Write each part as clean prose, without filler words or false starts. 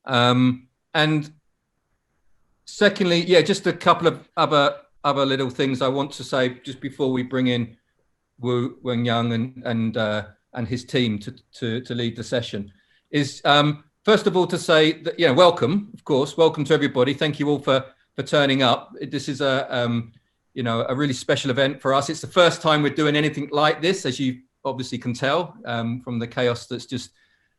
And secondly, yeah, just a couple of other little things I want to say just before we bring in Wen Yang and his team to lead the session. Is first of all to say that, welcome, of course, welcome to everybody. Thank you all for turning up. This is a really special event for us. It's the first time we're doing anything like this, as you obviously can tell from the chaos that's just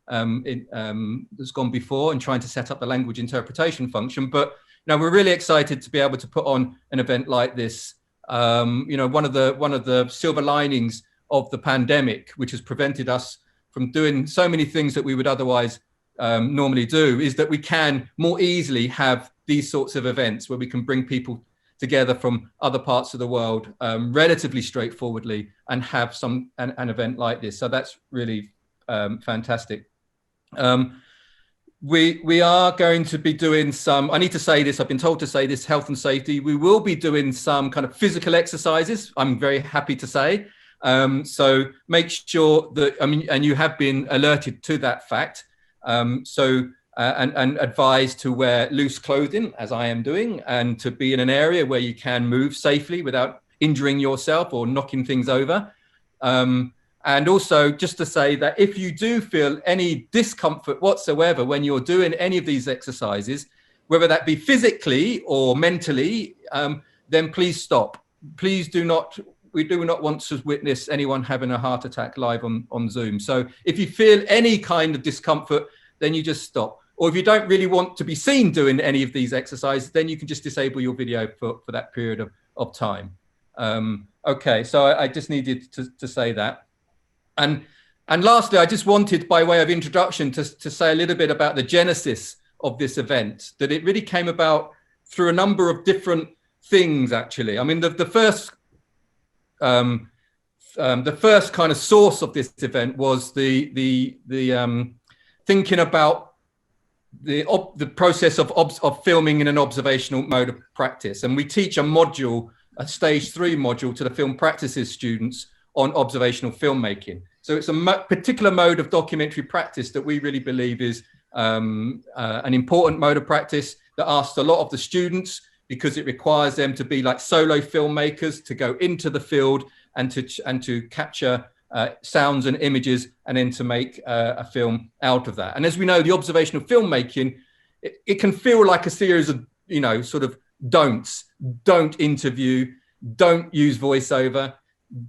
that's gone before and trying to set up the language interpretation function. But we're really excited to be able to put on an event like this. One of the silver linings of the pandemic, which has prevented us from doing so many things that we would otherwise normally do, is that we can more easily have these sorts of events where we can bring people together from other parts of the world relatively straightforwardly and have an event like this. So that's really fantastic. We are going to be doing some, I need to say this, I've been told to say this, health and safety. We will be doing some kind of physical exercises, I'm very happy to say. So make sure that, and you have been alerted to that fact. And advised to wear loose clothing, as I am doing, and to be in an area where you can move safely without injuring yourself or knocking things over. And also just to say that if you do feel any discomfort whatsoever when you're doing any of these exercises, whether that be physically or mentally, then please stop. Please do not, we do not want to witness anyone having a heart attack live on Zoom. So if you feel any kind of discomfort, then you just stop. Or if you don't really want to be seen doing any of these exercises, then you can just disable your video for that period of time. Okay, so I just needed to say that. And lastly, I just wanted, by way of introduction, to say a little bit about the genesis of this event, that it really came about through a number of different things, actually. I mean, the first kind of source of this event was the thinking about the process of filming in an observational mode of practice. And we teach a module, a stage 3 module, to the film practices students on observational filmmaking. So it's a particular mode of documentary practice that we really believe is an important mode of practice that asks a lot of the students, because it requires them to be like solo filmmakers, to go into the field and to capture sounds and images, and then to make a film out of that. And as we know, the observational filmmaking, it can feel like a series of, sort of don'ts. Don't interview, don't use voiceover,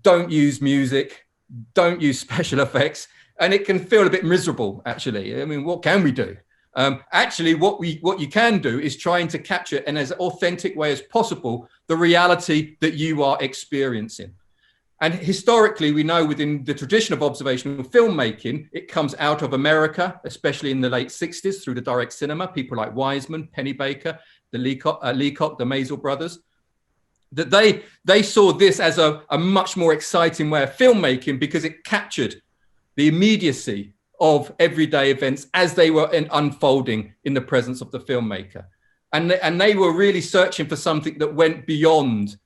don't use music, don't use special effects. And it can feel a bit miserable, actually. I mean, what can we do? Actually, what you can do is trying to capture in as authentic way as possible the reality that you are experiencing. And historically, we know within the tradition of observational filmmaking, it comes out of America, especially in the late 60s through the direct cinema, people like Wiseman, Pennebaker, the Leacock, the Maisel brothers, that they saw this as a much more exciting way of filmmaking, because it captured the immediacy of everyday events as they were unfolding in the presence of the filmmaker. And they were really searching for something that went beyond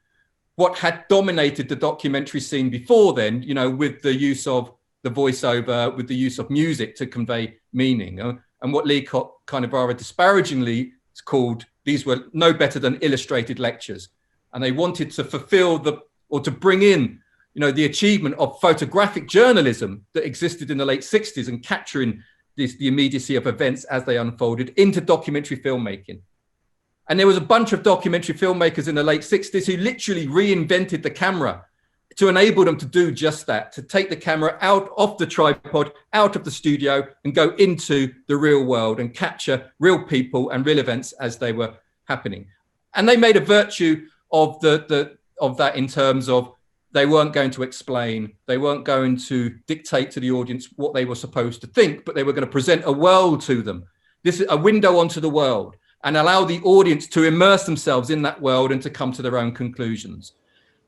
what had dominated the documentary scene before then, with the use of the voiceover, with the use of music to convey meaning. And what Leacock kind of rather disparagingly called, these were no better than illustrated lectures. And they wanted to fulfill to bring in, the achievement of photographic journalism that existed in the late 60s and capturing the immediacy of events as they unfolded into documentary filmmaking. And there was a bunch of documentary filmmakers in the late 60s who literally reinvented the camera to enable them to do just that, to take the camera out of the tripod, out of the studio, and go into the real world and capture real people and real events as they were happening. And they made a virtue of that in terms of they weren't going to explain, they weren't going to dictate to the audience what they were supposed to think, but they were going to present a world to them. This is a window onto the world, and allow the audience to immerse themselves in that world and to come to their own conclusions.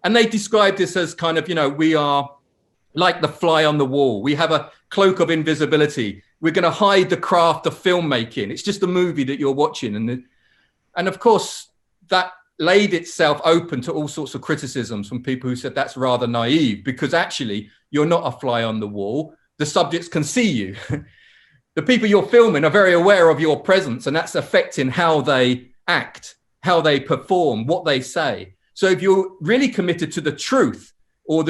And they described this as kind of, we are like the fly on the wall. We have a cloak of invisibility. We're going to hide the craft of filmmaking. It's just a movie that you're watching. And of course, that laid itself open to all sorts of criticisms from people who said that's rather naive, because actually you're not a fly on the wall. The subjects can see you. the people you're filming are very aware of your presence, and that's affecting how they act, how they perform, what they say. So if you're really committed to the truth, or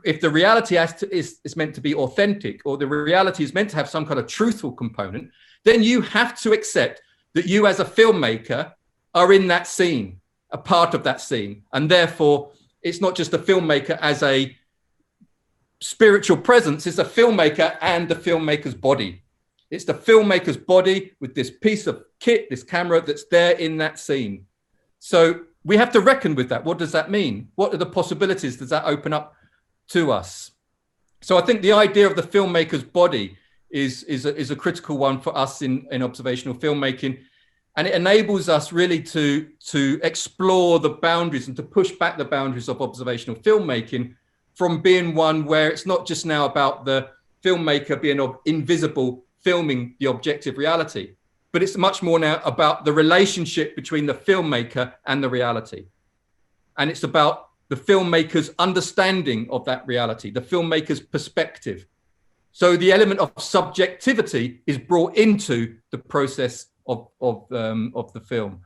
if the reality is meant to be authentic, or the reality is meant to have some kind of truthful component, then you have to accept that you as a filmmaker are in that scene, a part of that scene. And therefore, it's not just a filmmaker as a spiritual presence, it's a filmmaker and the filmmaker's body. It's the filmmaker's body with this piece of kit, this camera that's there in that scene. So we have to reckon with that. What does that mean? What are the possibilities does that open up to us? So I think the idea of the filmmaker's body is a critical one for us in observational filmmaking. And it enables us really to explore the boundaries and to push back the boundaries of observational filmmaking from being one where it's not just now about the filmmaker being invisible, filming the objective reality, but it's much more now about the relationship between the filmmaker and the reality. And it's about the filmmaker's understanding of that reality, the filmmaker's perspective. So the element of subjectivity is brought into the process of the film.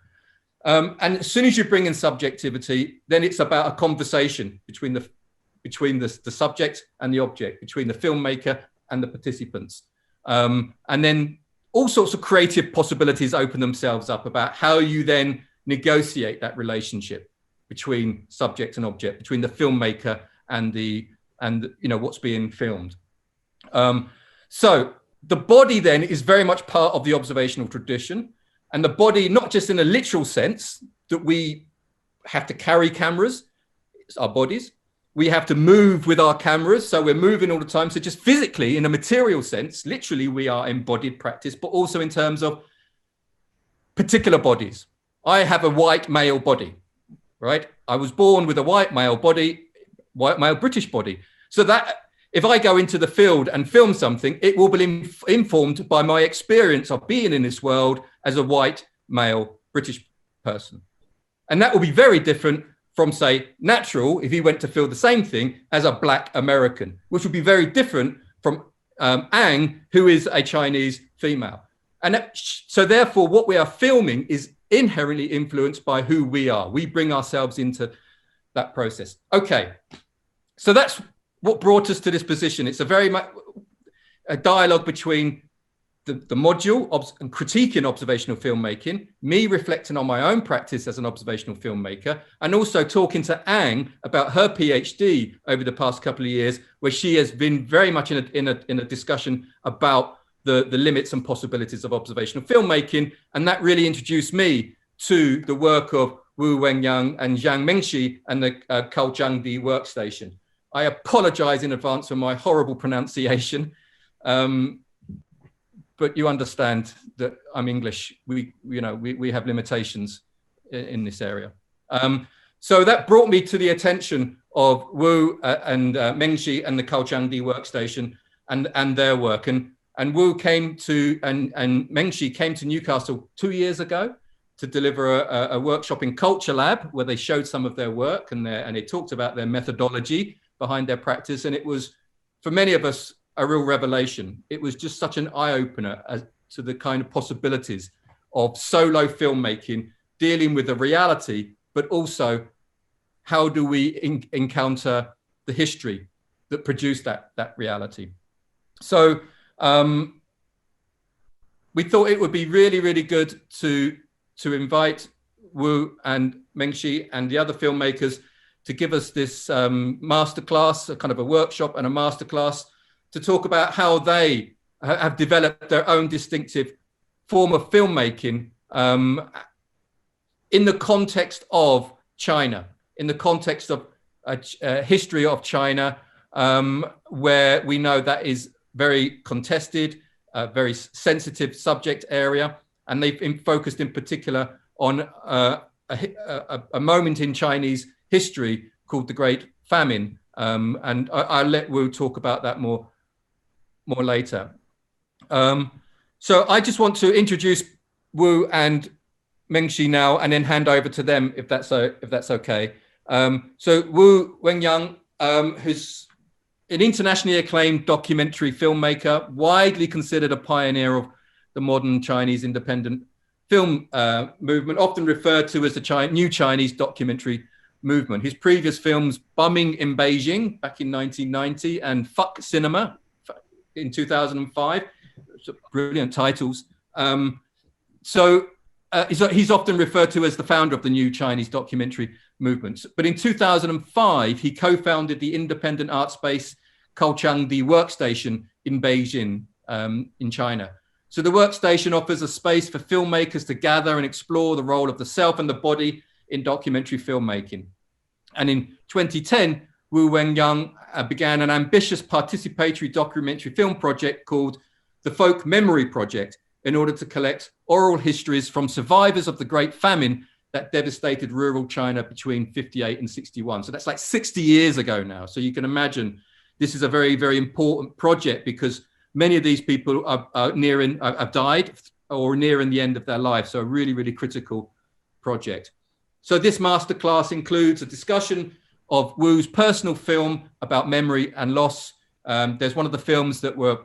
And as soon as you bring in subjectivity, then it's about a conversation between the subject and the object, between the filmmaker and the participants. And then all sorts of creative possibilities open themselves up about how you then negotiate that relationship between subject and object, between the filmmaker and what's being filmed. So the body then is very much part of the observational tradition, and the body, not just in a literal sense that we have to carry cameras, it's our bodies. We have to move with our cameras, so we're moving all the time. So just physically, in a material sense, literally we are embodied practice, but also in terms of particular bodies. I have a white male body, right? I was born with a white male body, white male British body. So that if I go into the field and film something, it will be informed by my experience of being in this world as a white male British person. And that will be very different from, say, natural, if he went to film the same thing as a black American, which would be very different from Ang, who is a Chinese female. And so therefore, what we are filming is inherently influenced by who we are. We bring ourselves into that process. Okay, so that's what brought us to this position. It's a very much a dialogue between the module and critiquing observational filmmaking, me reflecting on my own practice as an observational filmmaker, and also talking to Ang about her PhD over the past couple of years, where she has been very much in a discussion about the limits and possibilities of observational filmmaking. And that really introduced me to the work of Wu Wengyang and Zhang Mengxi and the Kaojiangdi workstation. I apologize in advance for my horrible pronunciation. But you understand that I'm English. We have limitations in this area. So that brought me to the attention of Wu and Mengxi and the Kaojiangdi workstation and their work. And Wu came to, and Mengxi came to Newcastle 2 years ago to deliver a workshop in Culture Lab, where they showed some of their work and they talked about their methodology behind their practice. And it was, for many of us, a real revelation. It was just such an eye-opener as to the kind of possibilities of solo filmmaking, dealing with the reality, but also how do we encounter the history that produced that reality. So we thought it would be really, really good to invite Wu and Mengxi and the other filmmakers to give us this masterclass, a kind of a workshop and a masterclass, to talk about how they have developed their own distinctive form of filmmaking in the context of China, in the context of history of China, where we know that is very contested, very sensitive subject area. And they've been focused in particular on a moment in Chinese history called the Great Famine. And I'll let Wu talk about that more later. So I just want to introduce Wu and Mengxi now, and then hand over to them if that's okay. So Wu Wengyang, who's an internationally acclaimed documentary filmmaker, widely considered a pioneer of the modern Chinese independent film movement, often referred to as the new Chinese documentary movement. His previous films, Bumming in Beijing back in 1990 and Fuck Cinema in 2005, brilliant titles. He's often referred to as the founder of the new Chinese documentary movement. But in 2005, he co-founded the independent art space Kaohsiungdi Workstation in Beijing, in China. So the workstation offers a space for filmmakers to gather and explore the role of the self and the body in documentary filmmaking. And in 2010, Wu Wengyang began an ambitious participatory documentary film project called the Folk Memory Project in order to collect oral histories from survivors of the Great Famine that devastated rural China between 58 and 61. So that's like 60 years ago now. So you can imagine this is a very, very important project because many of these people have died or nearing the end of their life. So a really, really critical project. So this masterclass includes a discussion of Wu's personal film about memory and loss. There's one of the films that were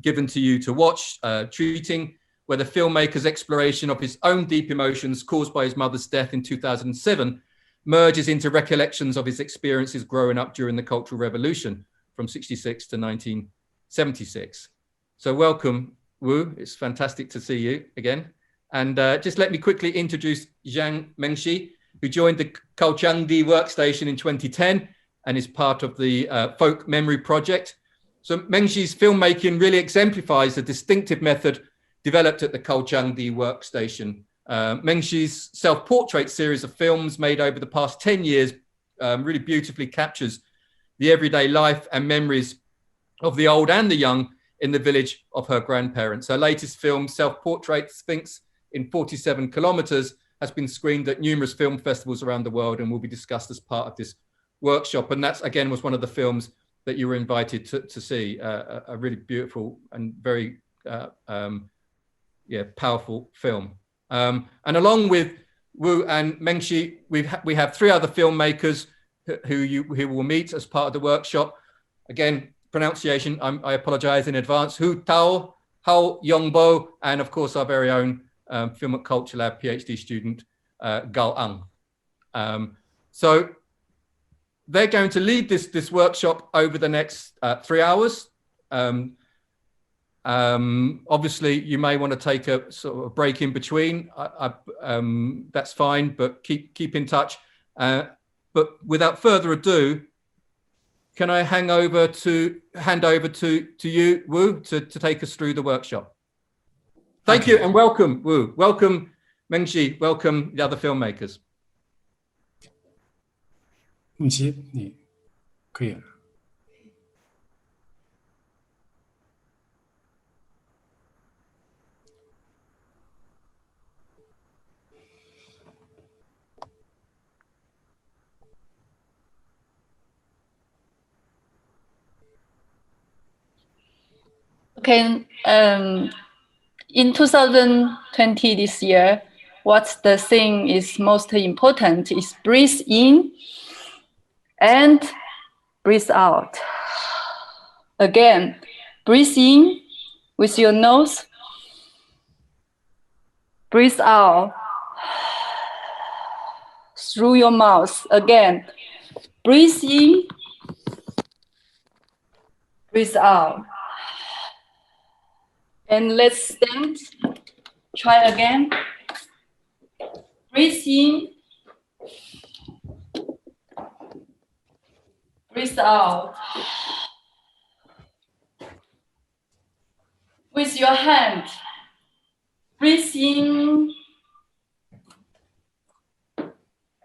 given to you to watch, Treating, where the filmmaker's exploration of his own deep emotions caused by his mother's death in 2007 merges into recollections of his experiences growing up during the Cultural Revolution from 66 to 1976. So welcome, Wu. It's fantastic to see you again. And just let me quickly introduce Zhang Mengxi, who joined the Kaohsiungdi Workstation in 2010 and is part of the Folk Memory Project. So Mengxi's filmmaking really exemplifies the distinctive method developed at the Kaohsiungdi Workstation. Mengxi's self-portrait series of films made over the past 10 years really beautifully captures the everyday life and memories of the old and the young in the village of her grandparents. Her latest film, Self-Portrait Sphinx in 47 Kilometers, has been screened at numerous film festivals around the world and will be discussed as part of this workshop. And that's, again, was one of the films that you were invited to see, a really beautiful and very powerful film. And along with Wu and Mengxi, we have three other filmmakers who will meet as part of the workshop. Again, pronunciation, I apologize in advance. Hu Tao, Hao Yongbo, and of course our very own Film and Culture Lab PhD student, Gao Ang. So they're going to lead this workshop over the next 3 hours. Obviously, you may want to take a sort of a break in between. That's fine, but keep in touch. But without further ado, can I hand over to you, Wu, to take us through the workshop? Thank you and welcome, Wu. Welcome, Mengxi. Welcome, the other filmmakers. 梦琪，你可以了。Okay, in 2020 this year, what the thing is most important is breathe in and breathe out. Again, breathe in with your nose, breathe out through your mouth. Again, breathe in, breathe out. And let's stand. Try again. Breathe in. Breathe out. With your hand, breathe in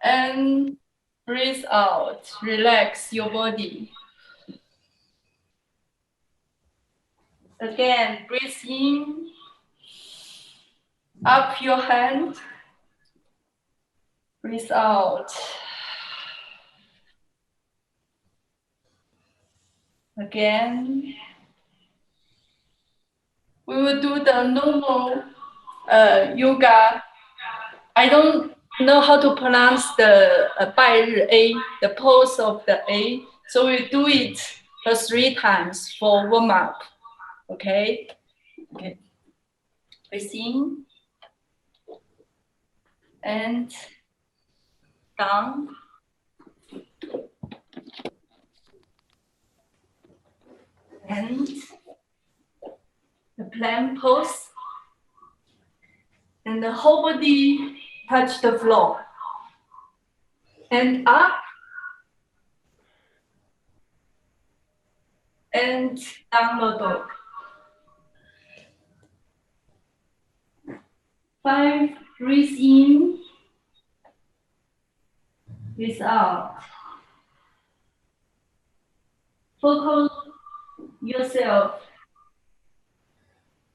and breathe out. Relax your body. Again, breathe in, up your hand, breathe out. Again, we will do the normal yoga. I don't know how to pronounce the 拜日 A, the pose of the A, so we do it plus 3 times for warm up. Okay. Okay. Breathe in and down. And the plank pose. And the whole body touch the floor. And up. And downward dog. 5, breathe in, breathe out. Focus yourself.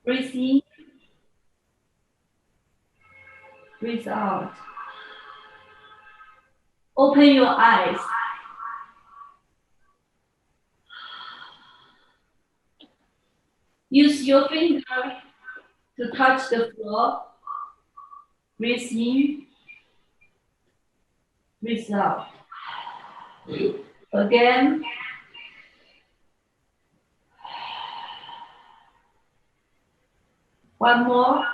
Breathe in, breathe out. Open your eyes. Use your finger to touch the floor. Breathe in, breathe out. Again. One more.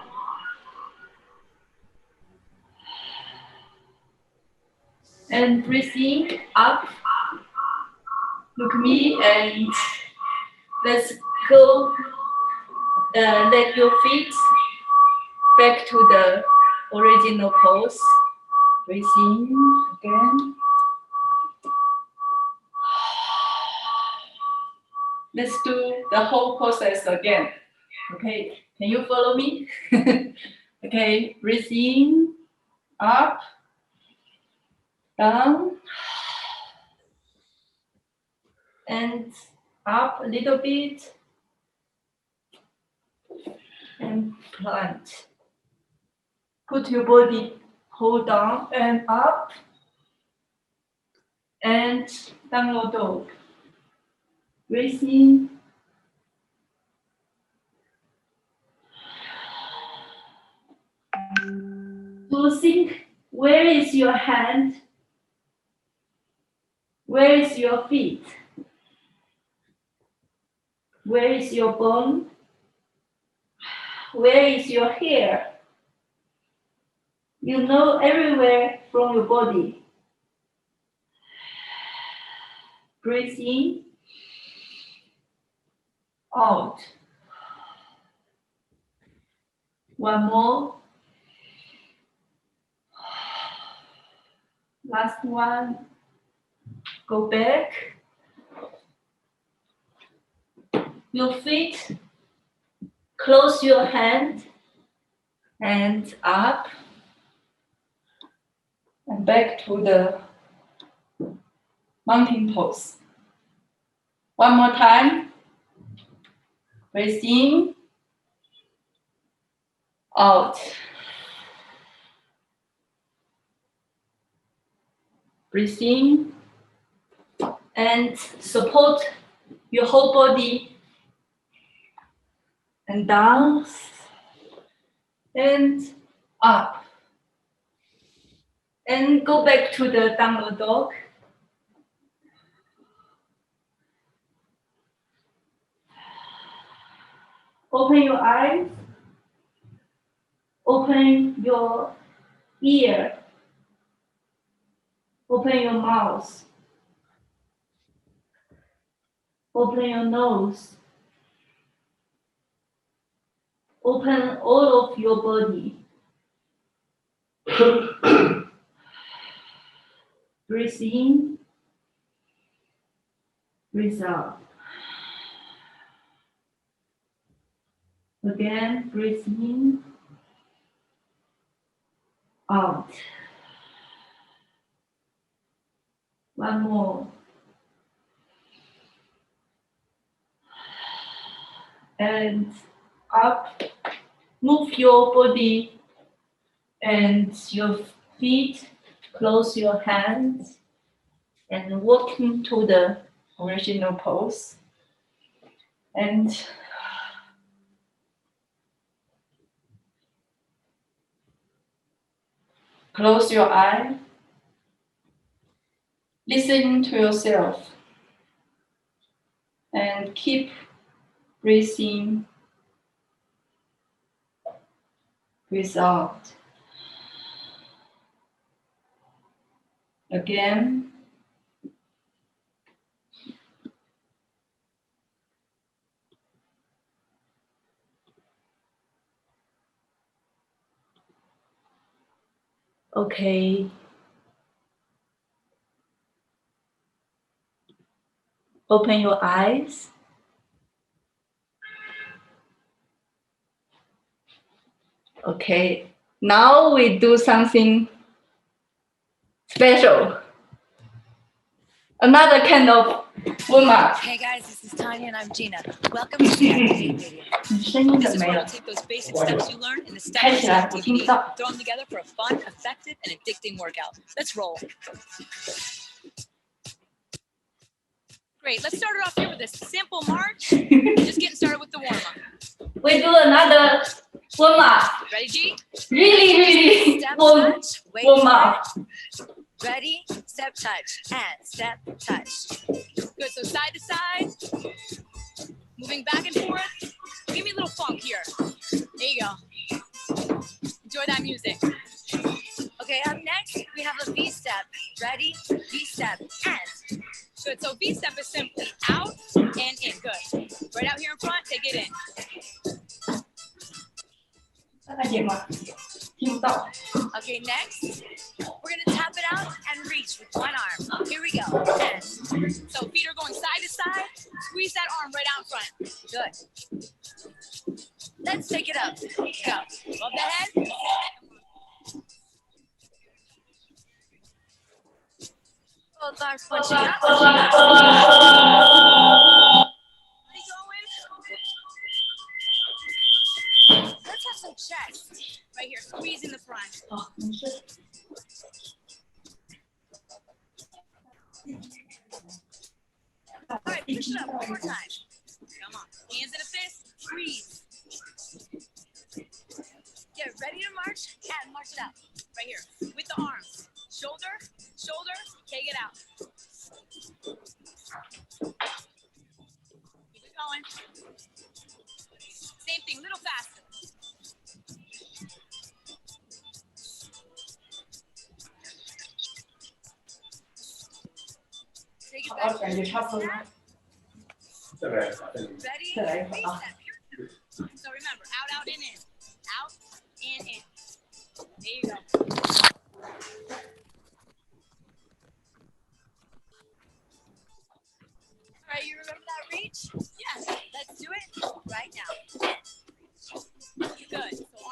And breathe in, up. Look me and let's go. Let your feet back to the original pose. Breathe in again. Let's do the whole process again. Okay, can you follow me? Okay, breathe in, up, down, and up a little bit, and plant. Put your body, hold down and up, and downward dog. Breathe in. So think, where is your hand? Where is your feet? Where is your bone? Where is your hair? You know everywhere from your body. Breathe in, out. One more. Last one. Go back. Your feet. Close your hand and up. And back to the mountain pose. One more time. Breathe in, out. Breathe in and support your whole body and down and up. And go back to the downward dog. Open your eyes. Open your ear. Open your mouth. Open your nose. Open all of your body. Breathe in. Breathe out. Again, breathe in. Out. One more. And up. Move your body and your feet. Close your hands and walk into the original pose. And close your eye. Listen to yourself. and keep breathing. Breathe out. Again. Okay. Open your eyes. Okay. Now we do something special. Another kind of warm-up. Hey guys, this is Tanya and I'm Gina. Welcome to the Activate video. 你声音 This 怎 is 么 where 了 we'll？ take those basic steps you learn in the 开起来， step-by-step 我听不 DVD, 到。 throw them together for a fun, effective, and addicting workout. Let's roll. Great, let's start it off here with a simple march. Just getting started with the warm-up. We do another warm-up. Ready, G? Really Step warm touch, wait warm-up. for it. Ready, step touch, and step touch. Good, so side to side. Moving back and forth. Give me a little funk here. There you go. Enjoy that music. Okay, up next, we have a V-step. Ready, V-step, and. Good, so V-step is simply out and in. Good. Right out here in front, take it in. 大概点吗？听不到。 Okay, next, we're gonna tap it out and reach with one arm. Here we go. And so feet are going side to side. Squeeze that arm right out in front. Good. Let's take it up. Go. Above the head. Both arms punching up. Keep going. Let's have some chest. Right here, squeezing the front. 哦，没事。 All right, push it up one more time. Come on. Hands in a fist. Squeeze. Get ready to march and march it out. Right here. With the arms. Shoulder, shoulder, take it out. Keep it going. Same thing, a little faster. Take it 好， back. 感觉差不多。 Ready? Good. V-step. Here. So remember, out, out, in. Out, in. There you go. All right, you remember that reach? Yes. Let's do it right now. Good. So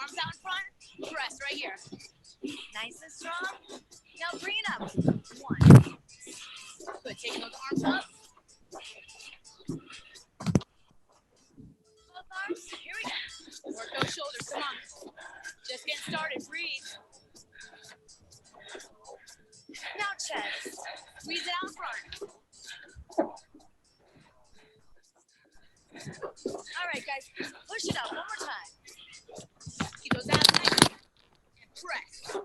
arms out in front. Press right here. Nice and strong. Now bring it up. One. Good. Taking those arms up. Both arms. Here we go. Work those shoulders. Come on. Just getting started. Breathe. Now chest. Squeeze it out in front. All right, guys. Push it up one more time. Keep those abs nice and press.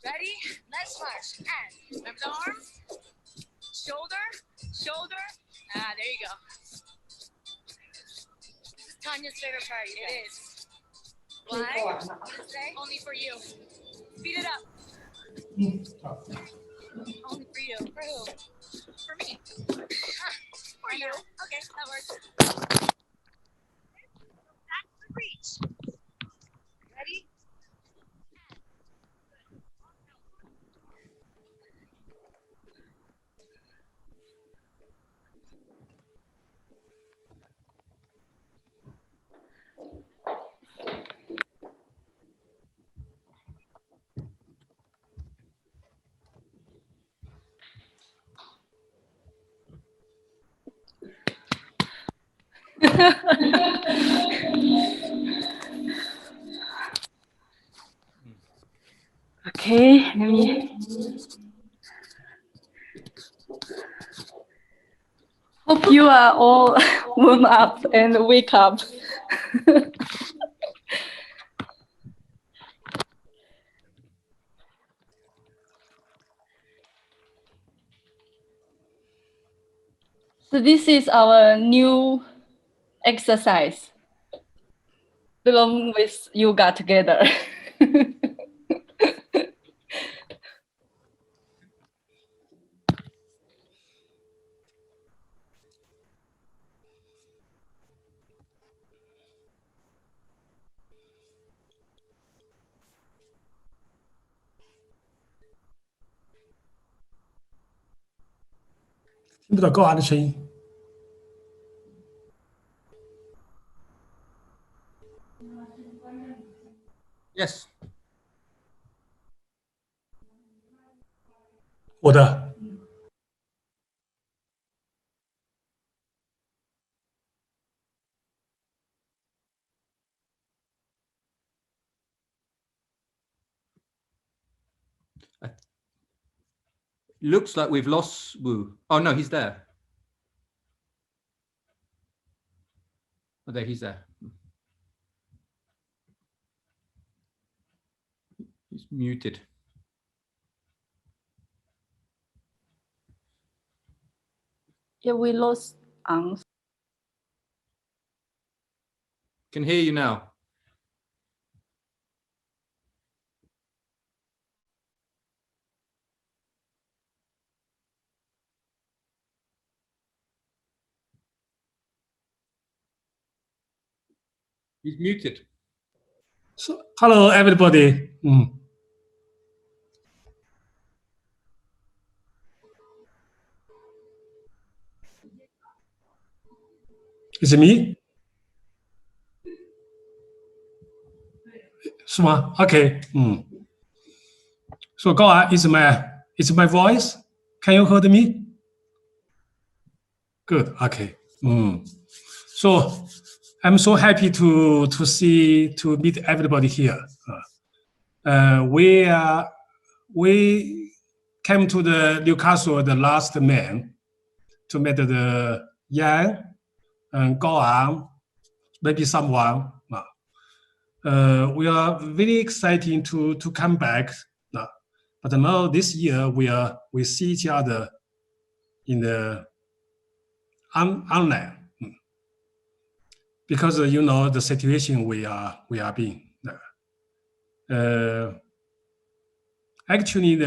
Ready? Let's march. And remember the arms. Shoulder, shoulder. Ah, there you go. This is Tanya's favorite part. It is. Why? What did it say? Only for you. Speed it up. Only for you. For who? For me. For you. Okay, that works. Back to the reach. Ready? Okay, let me. Hope you are all warm up and wake up. So this is our new exercise along with yoga together. 听不到高昂的声音。 Yes. 我的 Looks like we've lost Wu. Oh no, he's there. Oh, there, he's there. He's muted. Yeah, we lost Ang. Can hear you now. He's muted. So, hello everybody. Is it me? 是吗 ？OK， So 高昂 is my voice? Can you hear me? Good. OK. So I'm so happy to meet everybody here. We came to the Newcastle the last May to meet the Yang and Gaoan, maybe someone. We are very excited to come back. But now this year we see each other in the online because you know the situation we are being. Actually,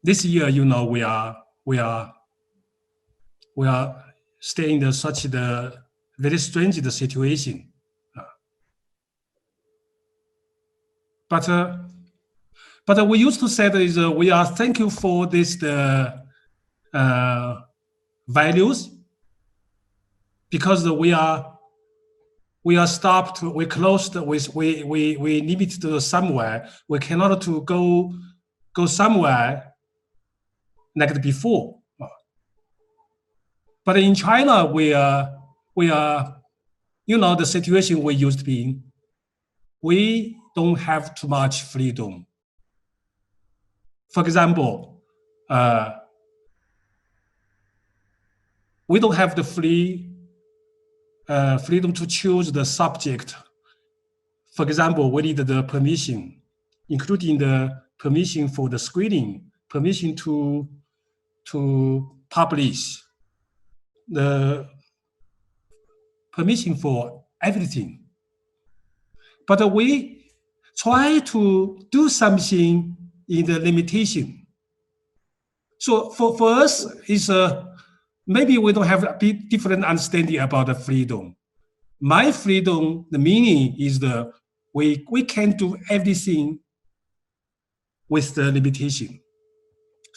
this year, you know, we are staying in such the very strange situation. But we used to say that is we are thankful for this values because we are stopped, we closed, we limited to somewhere. We cannot to go somewhere like before. But in China, we are, you know, the situation we used to be in. We don't have too much freedom. For example, we don't have the freedom to choose the subject. For example, we need the permission, including the permission for the screening, permission to publish, the permission for everything. But we try to do something in the limitation. So for us, it's maybe we don't have a bit different understanding about the freedom. My freedom, the meaning is we can do everything with the limitation.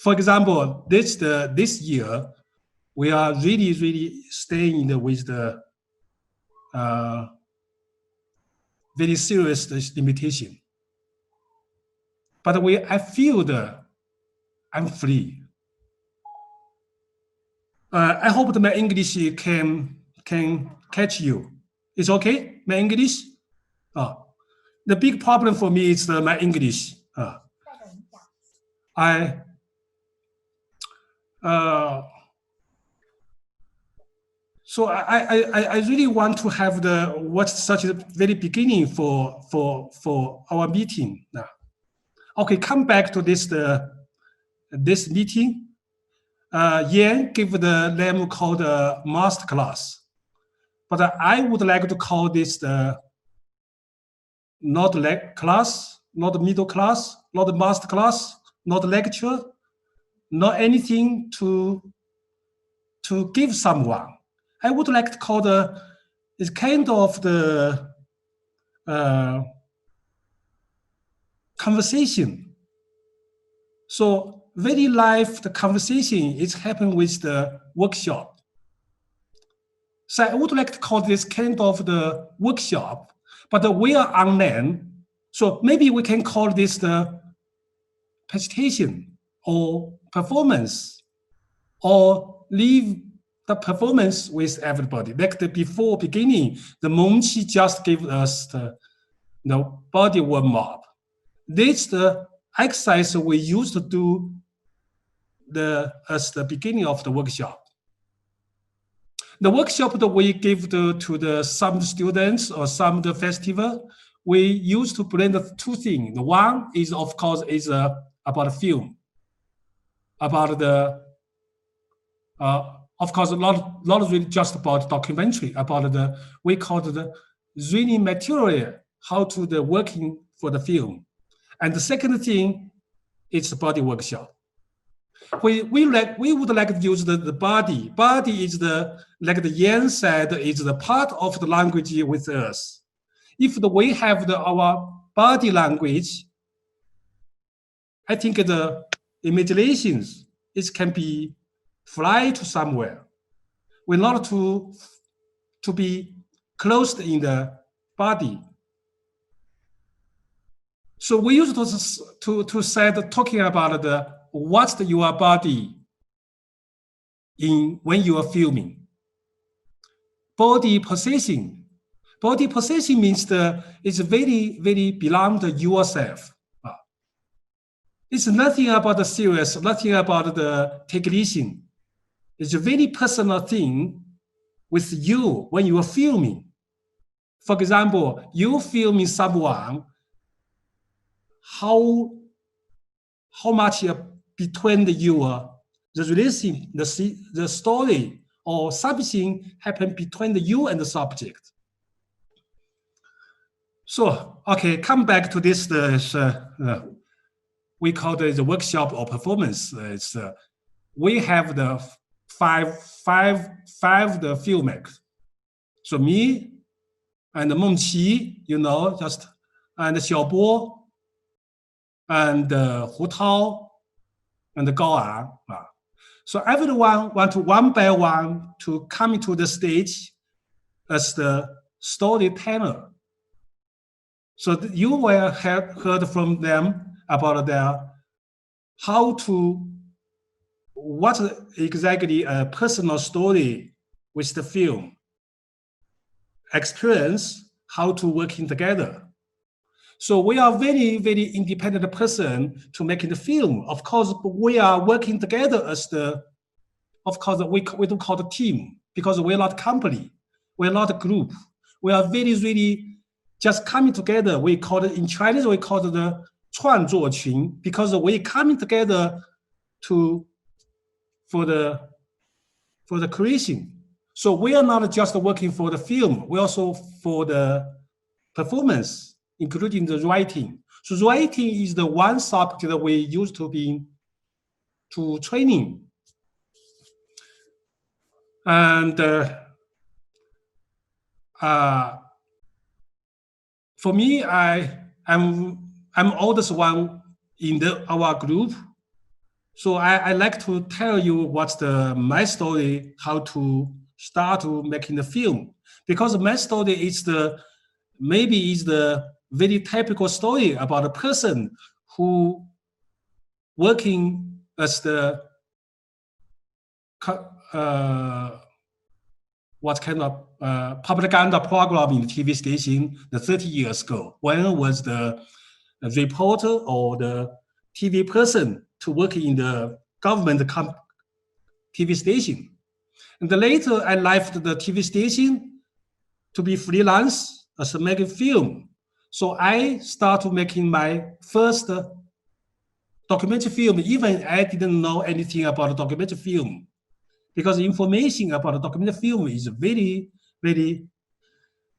For example, this year, we are really staying with the very serious limitation. But I feel I'm free. I hope that my English can catch you. It's okay, my English? The big problem for me is my English. So I really want to have what's such a very beginning for our meeting. Okay, come back to this meeting. Yan gave the name called Masterclass. But I would like to call this the not class, not middle class, not master class, not lecture, not anything to give someone. I would like to call it's kind of the conversation. So very live, the conversation is happening with the workshop. So I would like to call this kind of the workshop, but we are online. So maybe we can call this the presentation or performance, or leave the performance with everybody. Like the before beginning, the Mongqi just gave us the body warm-up. This the exercise we used to do as the beginning of the workshop. The workshop that we give to some students or some of the festival, we used to blend the two things. The one is, of course, is about film, about the, of course, not really just about documentary, about the, we call it the really material, how to the working for the film. And the second thing is the body workshop. We would like to use the body. Body is like the Yan said, is the part of the language with us. If we have our body language, I think the imaginations, it can be fly to somewhere. We're not to be closed in the body. So we used to say talking about what's your body when you are filming. Body possessing. Body possessing means it's very, very belong to yourself. It's nothing about the serious, nothing about the technician. It's a very personal thing with you when you are filming. For example, you filming someone, how much between the releasing the story or something happened between you and the subject. So, okay, come back to this. We call it the workshop or performance. We have the five the filmmakers. So me and Mengqi, and Xiaobo, and Hu Tao, and Gao An. So everyone want to one by one to come into the stage as the storyteller. So you will have heard from them about what exactly a personal story with the film, experience how to working together. So we are very, very independent person to making the film. Of course, we are working together as of course, we don't call the team because we're not a company. We're not a group. We are very, really just coming together. We call it, in Chinese, we call it the 创作群, because we coming together for the creation. So we are not just working for the film, we also for the performance, including the writing. So writing is the one subject that we used to training. And for me, I'm oldest one in our group. So I like to tell you what's my story, how to start to making the film. Because my story is maybe the very typical story about a person who working as the what kind of propaganda program in the TV station 30 years ago. When was the reporter or the TV person to work in the government TV station. And later I left the TV station to be freelance as a making film. So I started making my first documentary film, even I didn't know anything about documentary film, because information about documentary film is very, very,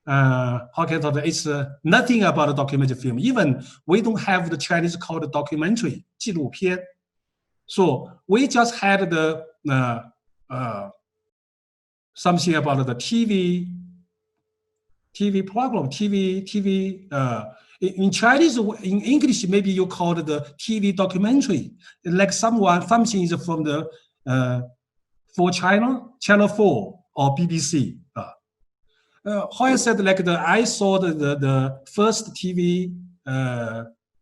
how can I tell that? It's nothing about documentary film. Even we don't have the Chinese called documentary, 纪录片. So we just had the something about the TV program, TV. In Chinese, in English, maybe you call it the TV documentary. Like something is from the for Channel 4 or BBC. How I said, like I saw the first TV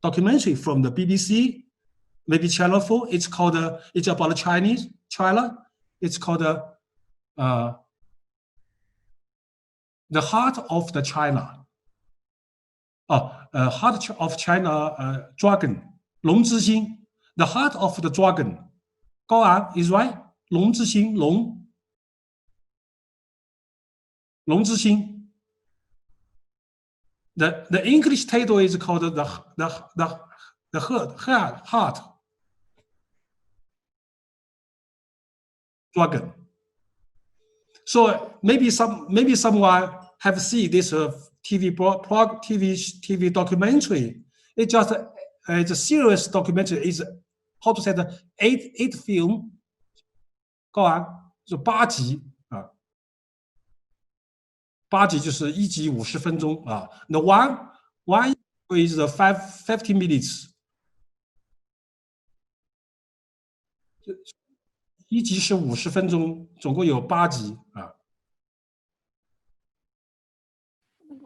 documentary from the BBC, maybe Channel 4. It's called it's about China. It's called The Heart of the China. Heart of China Dragon. 龙之心. The Heart of the Dragon. 高昂 is right. 龙之心, 龙之心. The English title is called the Heart Dragon. So maybe someone have seen this TV documentary. It's just it's a serious documentary. It's how to say the eight film. 高昂就8集啊，8集就是1集50分钟啊。The one is 50 minutes， 1集是50分钟，总共有8集啊。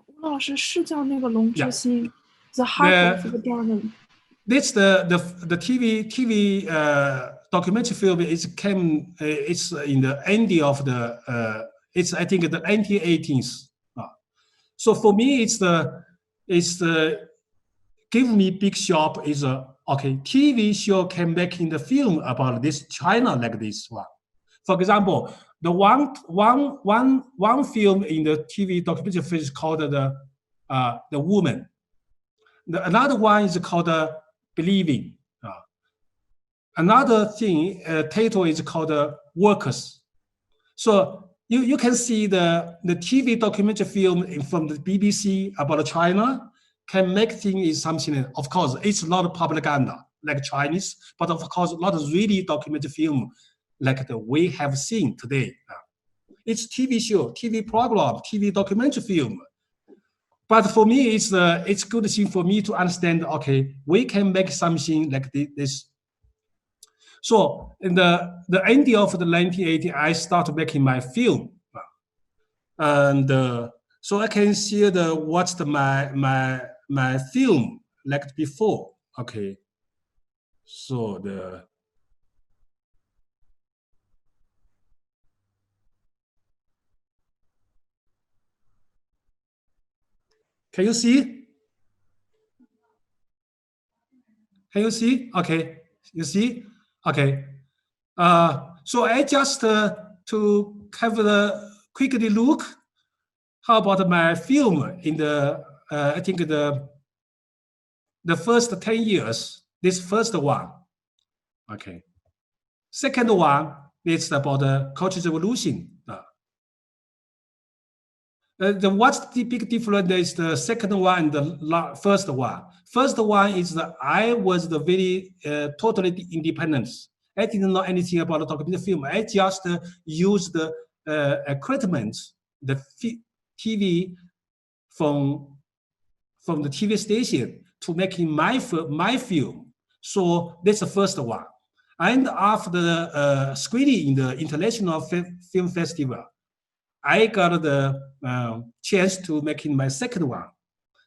吴老师是叫那个龙之心 ，The Heart of the Dragon。 That's the TV documentary film. It's in the end of the it's I think the 1980s. So for me, it's the give me big shock is okay. TV show can making the film about this China like this one. For example, the one film in the TV documentary film is called the Woman. Another one is called Believing. Another thing title is called Workers. So you can see the TV documentary film from the BBC about China can make things is something. Of course, it's not propaganda like Chinese, but of course not really documentary film like the we have seen today. It's TV show, TV program, TV documentary film. But for me, it's good thing for me to understand. Okay, we can make something like this. So in the end of the 1980s, I started making my film, and so I can see what's my film like before. Okay, so can you see? Can you see? Okay, you see? Okay. So I just to have a quickly look. How about my film in the I think the first 10 years? This first one. Okay. Second one is about the Cultural Revolution. What's the big difference is the second one and the first one. First one is that I was the very totally independent. I didn't know anything about the documentary film. I just used the equipment, the TV from the TV station to making my film. So that's the first one. And after the screening in the International Film Festival, I got the chance to making my second one.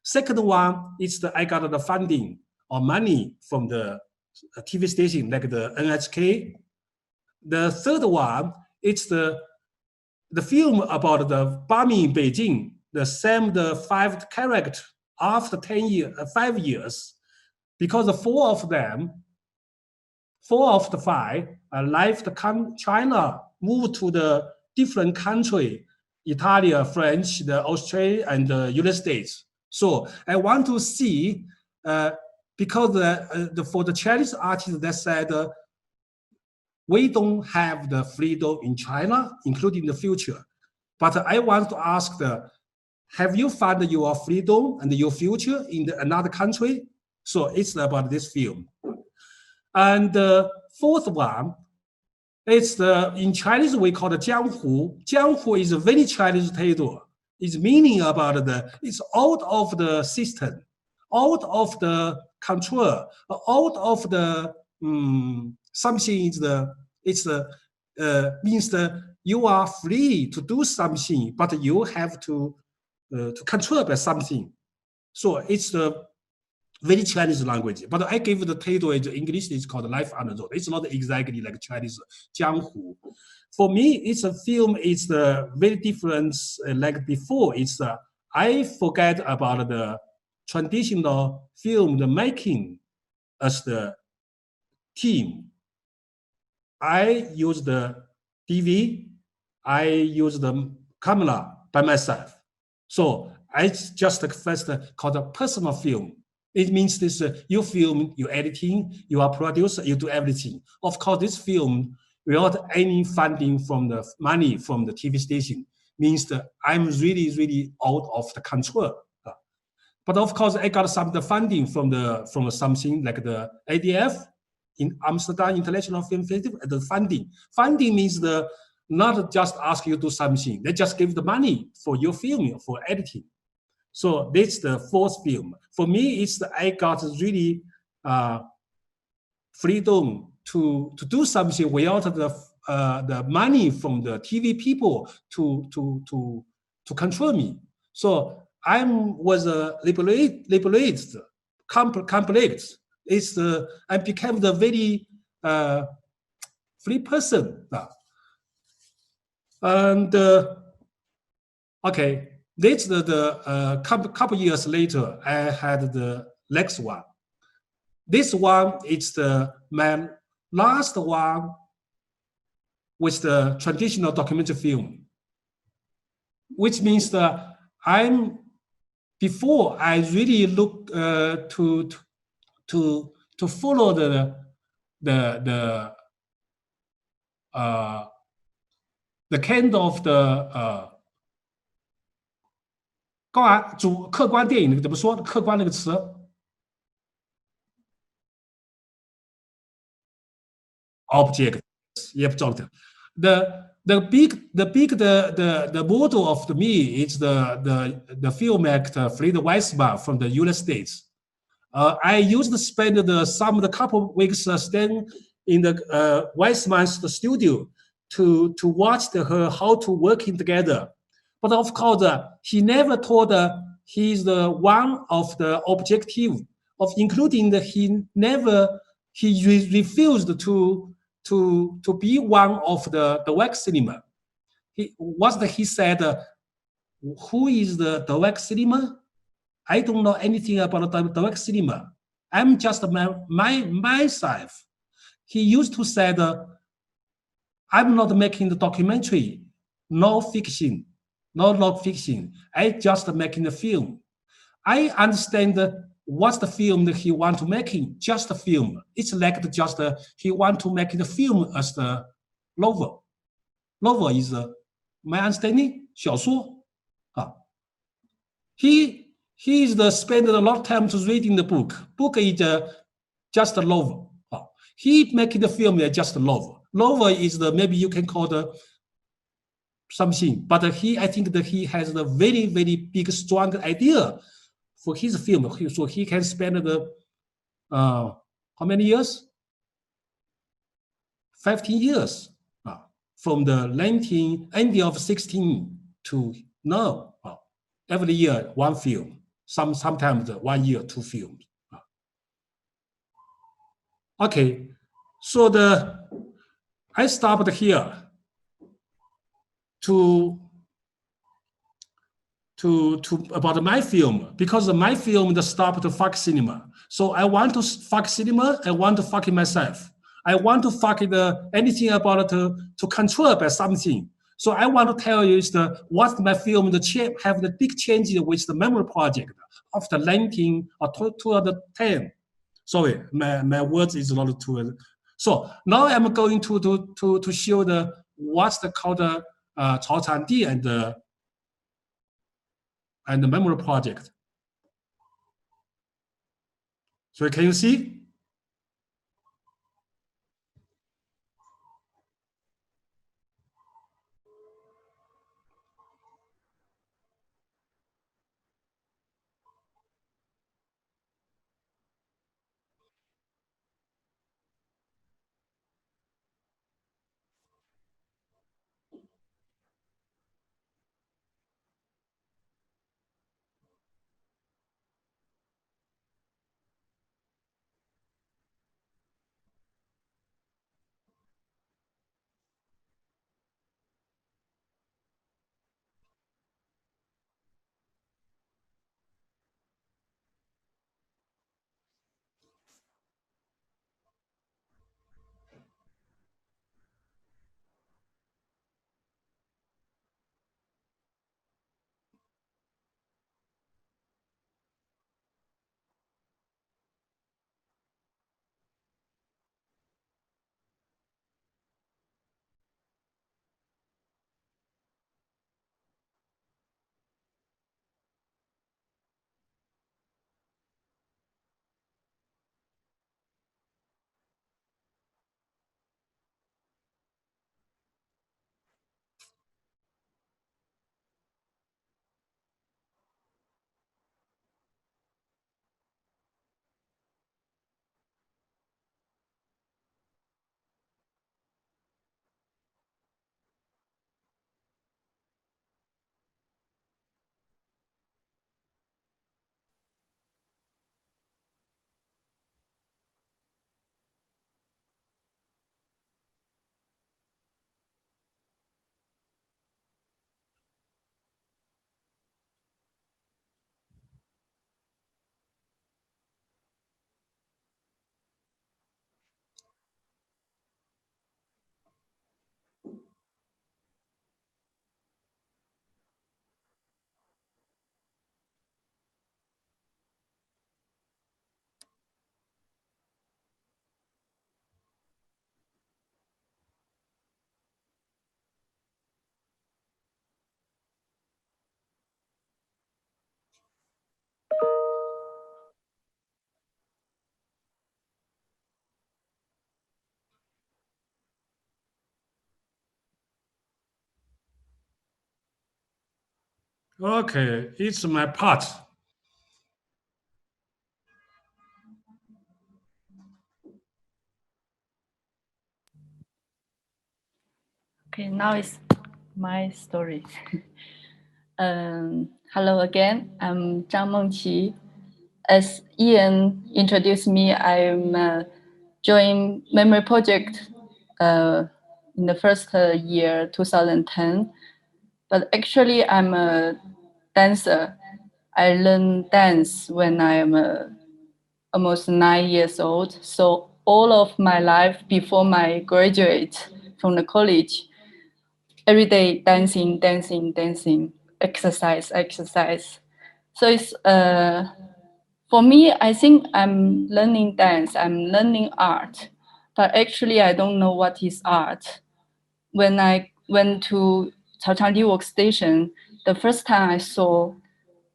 Second one is I got the funding or money from the TV station like the NHK. The third one, it's the film about the bombing in Beijing, the same the 5 characters after 5 years, because 4 of the 5 left China, moved to the different country, Italy, French, the Australia, and the United States. So I want to see because for the Chinese artists, they said we don't have the freedom in China, including the future. But I want to ask have you found your freedom and your future in another country? So it's about this film. And the fourth one, it's in Chinese we call it Jianghu. Jianghu is a very Chinese title. It's meaning about it's out of the system, out of the control, out of the something is means you are free to do something, but you have to control by something. So it's the very Chinese language. But I gave the title in English. It's called Life on the Road. It's not exactly like Chinese Jianghu. For me, it's a film. It's the very different. Like before, it's I forget about the traditional film, the making as the team. I use the TV. I use the camera by myself. So I just first called a personal film. It means this: you film, you editing, you are producer, you do everything. Of course, this film without any funding from the money from the TV station means that I'm really, really out of the control. But of course, I got some the funding from something like the ADF in Amsterdam International Film Festival. The funding means not just ask you to do something; they just give the money for your film for editing. So this is the fourth film. For me, I got really freedom to do something without the money from the TV people to control me. So I was liberated, complete. I became the very free person. And okay. This the couple years later, I had the next one. This one is my last one with the traditional documentary film, which means that before I really look to follow the kind of the 客观电影那个怎么说？客观那个词 object, yep, object. The model of me is the filmmaker Fred Weissman from the United States. I used to spend the couple weeks staying in the Weissman's studio to watch her how to working together. But of course, he never told he's the one of the objective of including he refused to be one of the direct cinema. He said, who is the direct cinema? I don't know anything about the direct cinema. I'm just myself. He used to say, I'm not making the documentary, no fiction. No non-fiction. I just making the film. I understand what's the film that he want to making. Just a film. It's like he want to make the film as the novel. Novel is my understanding. 小说 He spend a lot of time to reading the book. Book is just a novel. He making the film just a novel. Novel is maybe you can call something, but I think that he has a very, very big, strong idea for his film. So he can spend how many years? 15 years from the end of 16 to now. Every year, one film. Sometimes 1 year, 2 films. Okay, so I stopped here to about my film, because my film stopped to fuck cinema. So I want to fuck cinema. I want to fuck it myself. I want to fuck it anything about to control by something. So I want to tell you is what my film have the big changes with the memory project after 2010. Sorry, my words is not too. So now I'm going to show the what's the called Cao Candi and the memory project. So can you see? Okay, it's my part. Okay, now it's my story. Hello again, I'm Zhang Mengqi. As Ian introduced me, I'm joined Memory Project in the first year, 2010. But actually, I'm a dancer. I learned dance when I'm almost 9 years old. So all of my life before my graduate from the college, every day dancing, dancing, dancing, exercise, exercise. So it's for me, I think I'm learning dance, I'm learning art, but actually I don't know what is art. When I went to Chaochangdi Workstation, the first time I saw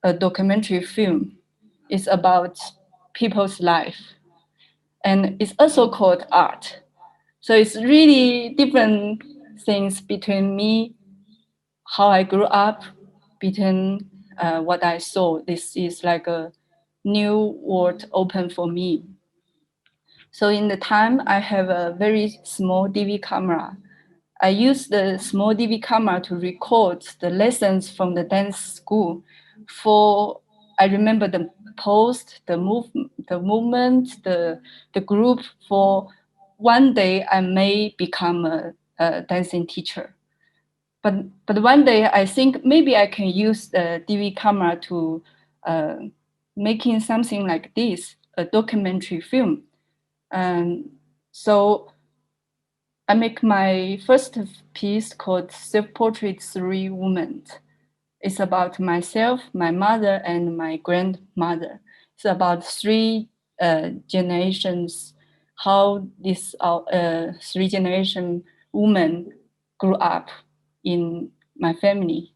a documentary film. It's about people's life. And it's also called art. So it's really different things between me, how I grew up, between what I saw. This is like a new world open for me. So in the time, I have a very small DV camera. I use the small DV camera to record the lessons from the dance school. I remember the pose, the movement, the group. For one day, I may become a dancing teacher. But one day, I think maybe I can use the DV camera to making something like this, a documentary film. So I make my first piece called Self-Portrait 3 Women. It's about myself, my mother, and my grandmother. It's about 3 generations, how this 3-generation woman grew up in my family.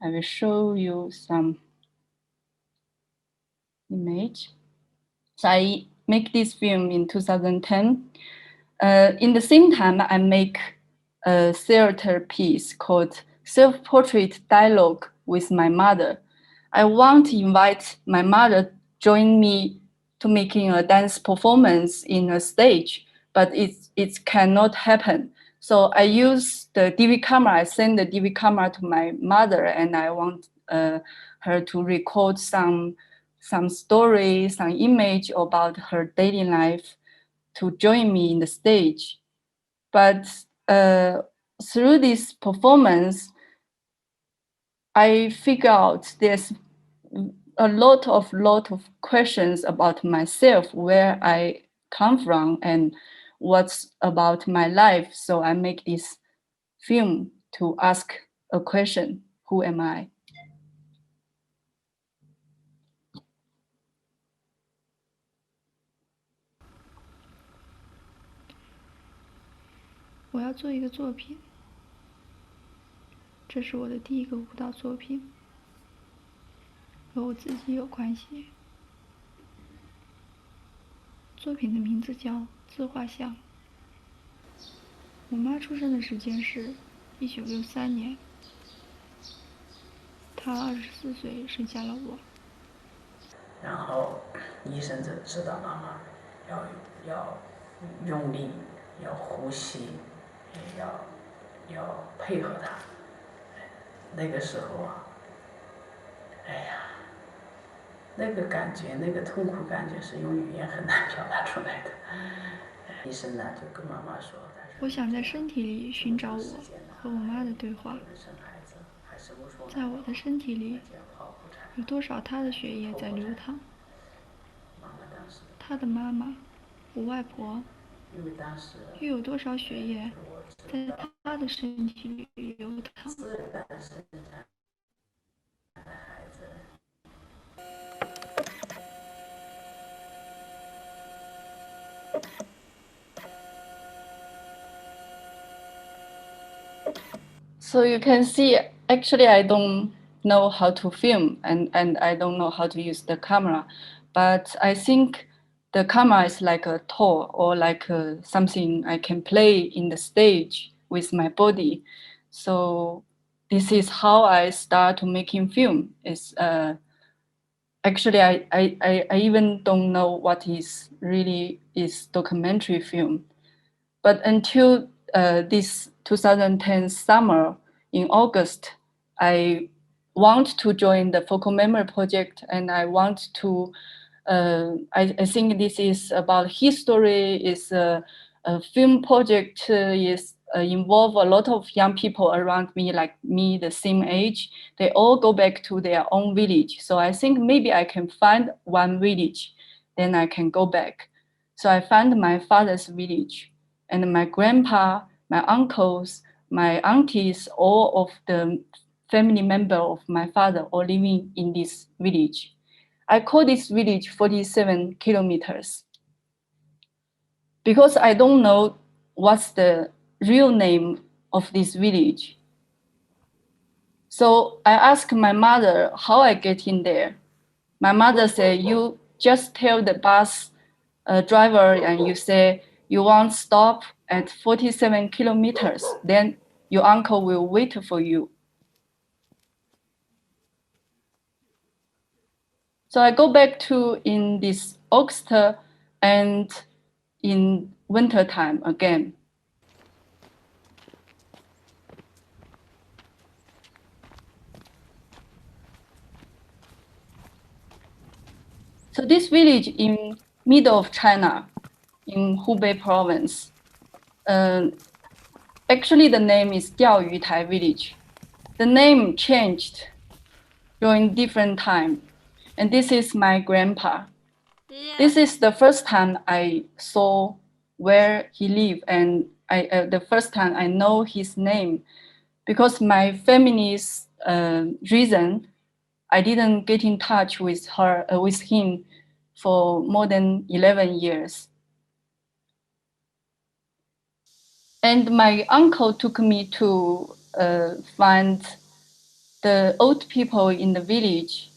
I will show you some image. So I make this film in 2010. In the same time, I make a theater piece called Self-Portrait Dialogue with My Mother. I want to invite my mother join me to making a dance performance in a stage, but it cannot happen. So I use the DV camera. I send the DV camera to my mother, and I want her to record some story, some image about her daily life to join me in the stage. But through this performance, I figure out there's a lot of questions about myself, where I come from and what's about my life. So I make this film to ask a question: who am I? 我要做一个作品，这是我的第一个舞蹈作品，和我自己有关系。作品的名字叫《自画像》。我妈出生的时间是1963年，她24岁生下了我。然后医生指导妈妈要用力，要呼吸，要配合她。那个时候啊，哎呀，那个感觉，那个痛苦感觉是用语言很难表达出来的。医生呢就跟妈妈说，我想在身体里寻找我和我妈的对话。在我的身体里，有多少她的血液在流淌？她的妈妈，我外婆，又有多少血液在她的身体里流淌？ So you can see, actually, I don't know how to film and I don't know how to use the camera, but I think the camera is like a toy or like something I can play in the stage with my body. So this is how I start making film. It's actually I even don't know what is really is documentary film, but until this 2010 summer in August, I want to join the Focal Memory Project, and I want to. I think this is about history. Is a film project is involve a lot of young people around me, like me, the same age. They all go back to their own village. So I think maybe I can find one village, then I can go back. So I found my father's village, and my grandpa, my uncles, my aunties, all of the family member of my father, all living in this village. I call this village 47 kilometers because I don't know what's the real name of this village. So I asked my mother how I get in there. My mother said, you just tell the bus driver and you say, you want to stop at 47 kilometers, then your uncle will wait for you. So I go back to in this August and in winter time again. So this village in middle of China, in Hubei province, actually the name is Diaoyutai village. The name changed during different time. And this is my grandpa. Yeah. This is the first time I saw where he lived, and the first time I know his name, because my family's reason, I didn't get in touch with him for more than 11 years. And my uncle took me to find the old people in the village,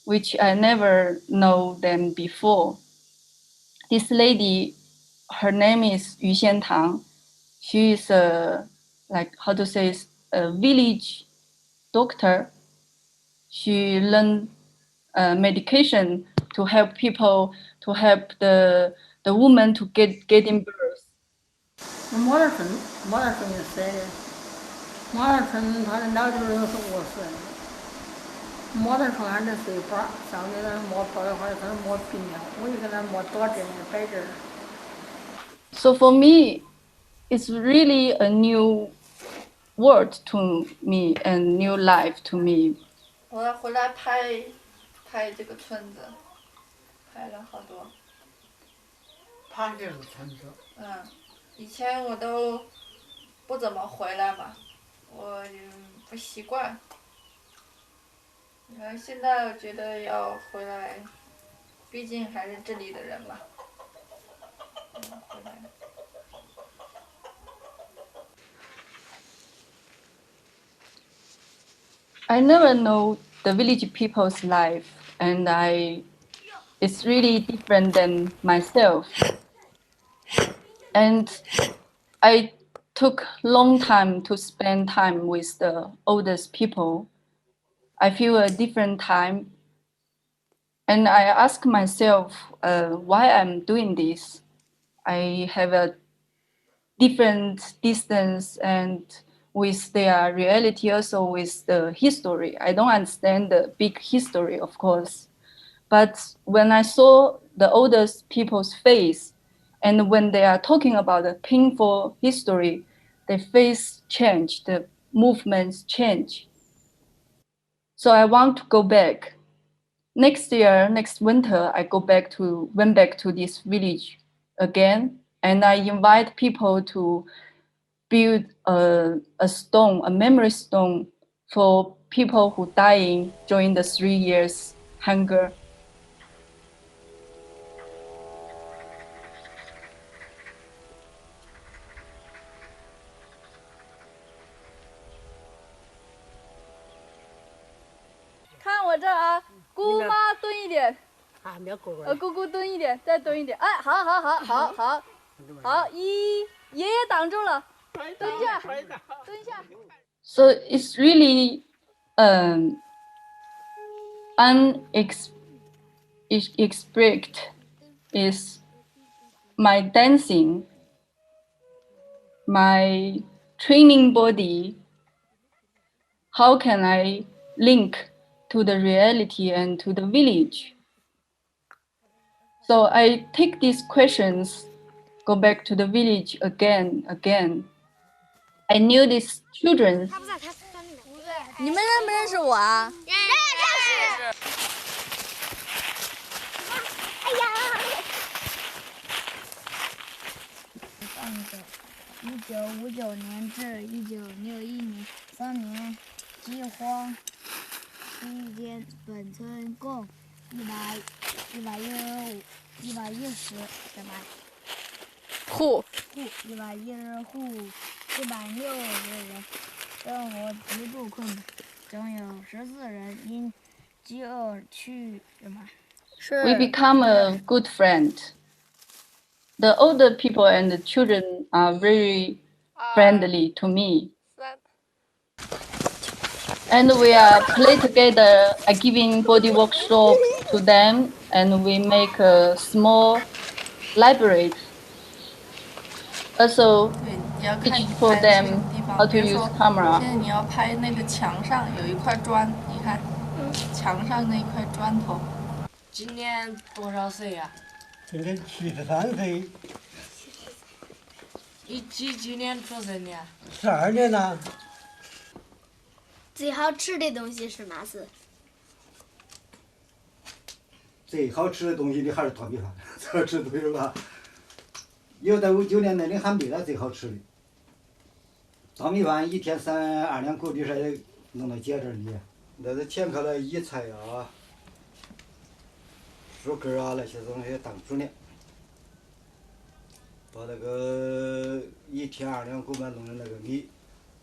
which I never know them before. This lady, her name is Yu Xiantang. She is a village doctor. She learned medication to help people, to help the woman to get in birth. 毛泽东也是的，毛泽东他的老头儿是饿死的，摸到床上的水泡，上面那摸泡的话，他摸冰了，我就给他摸多针摆针。So for me, it's really a new world to me and new life to me. 我回来拍这个村子，拍了好多。拍这个村子。以前我都不怎么回来嘛，我不习惯。现在我觉得要回来，毕竟还是这里的人嘛。回来。I never know the village people's life, and it's really different than myself. And I took long time to spend time with the oldest people. I feel a different time. And I ask myself why I'm doing this. I have a different distance and with their reality, also with the history. I don't understand the big history, of course. But when I saw the oldest people's face, and when they are talking about the painful history, their face change, the movements change. So I want to go back. Next year, next winter, I went back to this village again, and I invite people to build a memory stone for people who dying during the 3 years hunger. 看我这啊，姑妈蹲一点，没有过姑姑蹲一点，再蹲一点，哎，好，爷爷挡住了，蹲下。So it's really unexpected is my dancing, my training body. How can I link to the reality and to the village? So I take these questions, go back to the village again. I knew these children. 你们认不认识我啊？认识。哎呀！1959年至1961年3年饥荒期间，本村共110户，110户，460人生活极度困难，中有14人因饥饿去世。We become a good friend. The older people and the children are very friendly to me. And we are play together, I giving body workshop to them, and we make a small library. Also teach for them how to use camera. 现在你要拍那个墙上有一块砖，你看，墙上那块砖头。今年多少岁呀？今年73岁。几年出生的？12年了。最好吃的东西是嘛事？最好吃的东西的还是糯米饭，最好吃的东西吧。有的59年那的汉北了最好吃的。糯米饭一天2两口的时弄到节这里，那是前头的野菜啊，树根啊那些东西当主粮，把那个1天2两购买弄的那个米，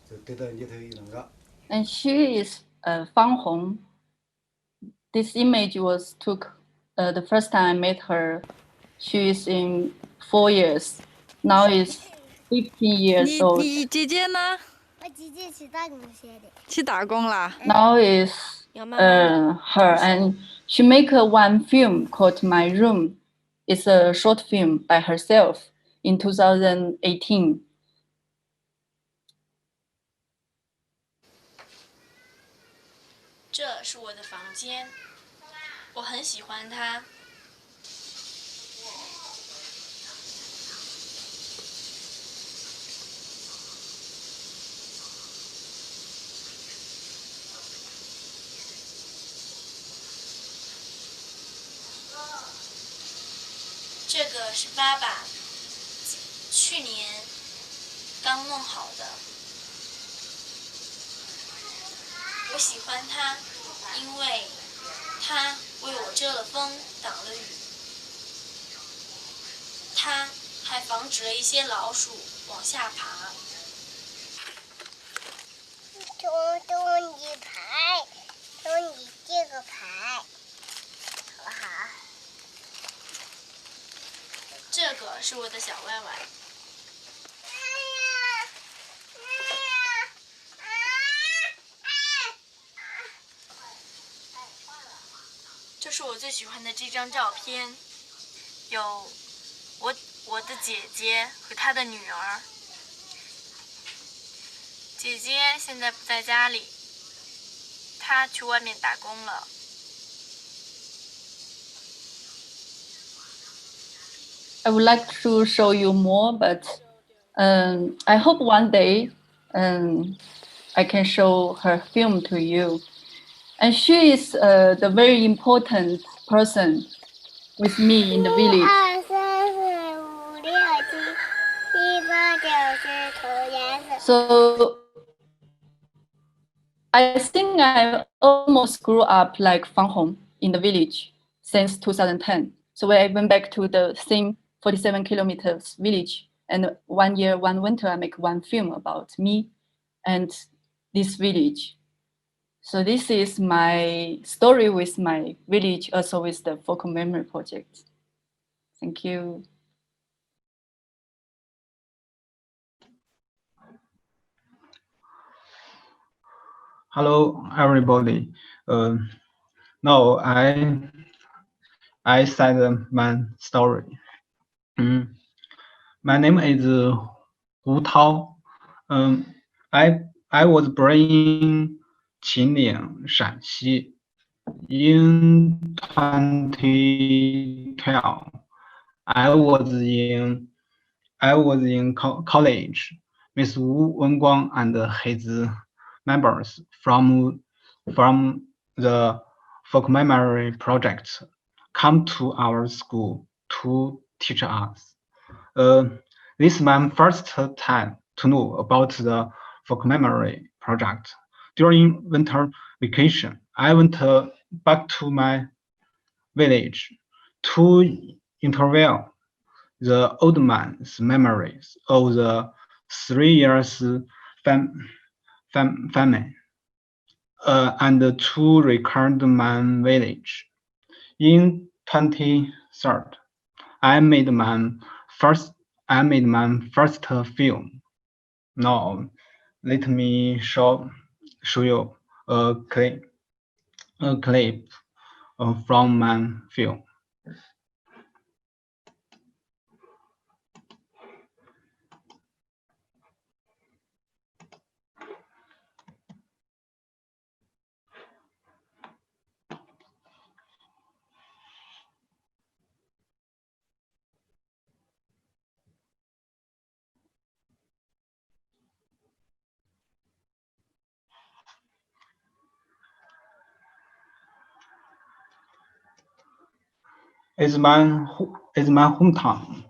就堆到里头一弄个。And she is Fang Hong. This image was took the first time I met her. She is in 4 years. Now is 15 years old. 你姐姐呢？我姐姐去打工去的。去打工啦。Now is her, and she make one film called My Room. It's a short film by herself in 2018. 这是我的房间，我很喜欢它。这个是爸爸去年刚弄好的，我喜欢它，因为它为我遮了风，挡了雨，它还防止了一些老鼠往下爬。从你牌，从你这个牌，好不好？这个是我的小歪歪。这是我最喜欢的这张照片，有我的姐姐和她的女儿。姐姐现在不在家里，她去外面打工了。I would like to show you more, but I hope one day I can show her film to you. And she is the very important person with me in the village. 1、2、3、4、5、6、7、8、9、10、11、12。So I think I almost grew up like Fang Hong in the village since 2010. So when I went back to the same 47 kilometers village, and 1 year, 1 winter, I make one film about me and this village. So this is my story with my village, also with the Focal Memory Project. Thank you. Hello, everybody. Now I said my story. My name is Hu Tao. I was born in Qinling, Shanxi, in 2012. I was in college. Miss Wu Wenguang and his members from the Folk Memory Project come to our school to teach us. This is my first time to know about the Folk Memory Project. During winter vacation, I went back to my village to interview the old man's memories of the 3 years famine and to record my village. In 23rd, I made my first film. Now, let me show you a clip from my film. It's my hometown.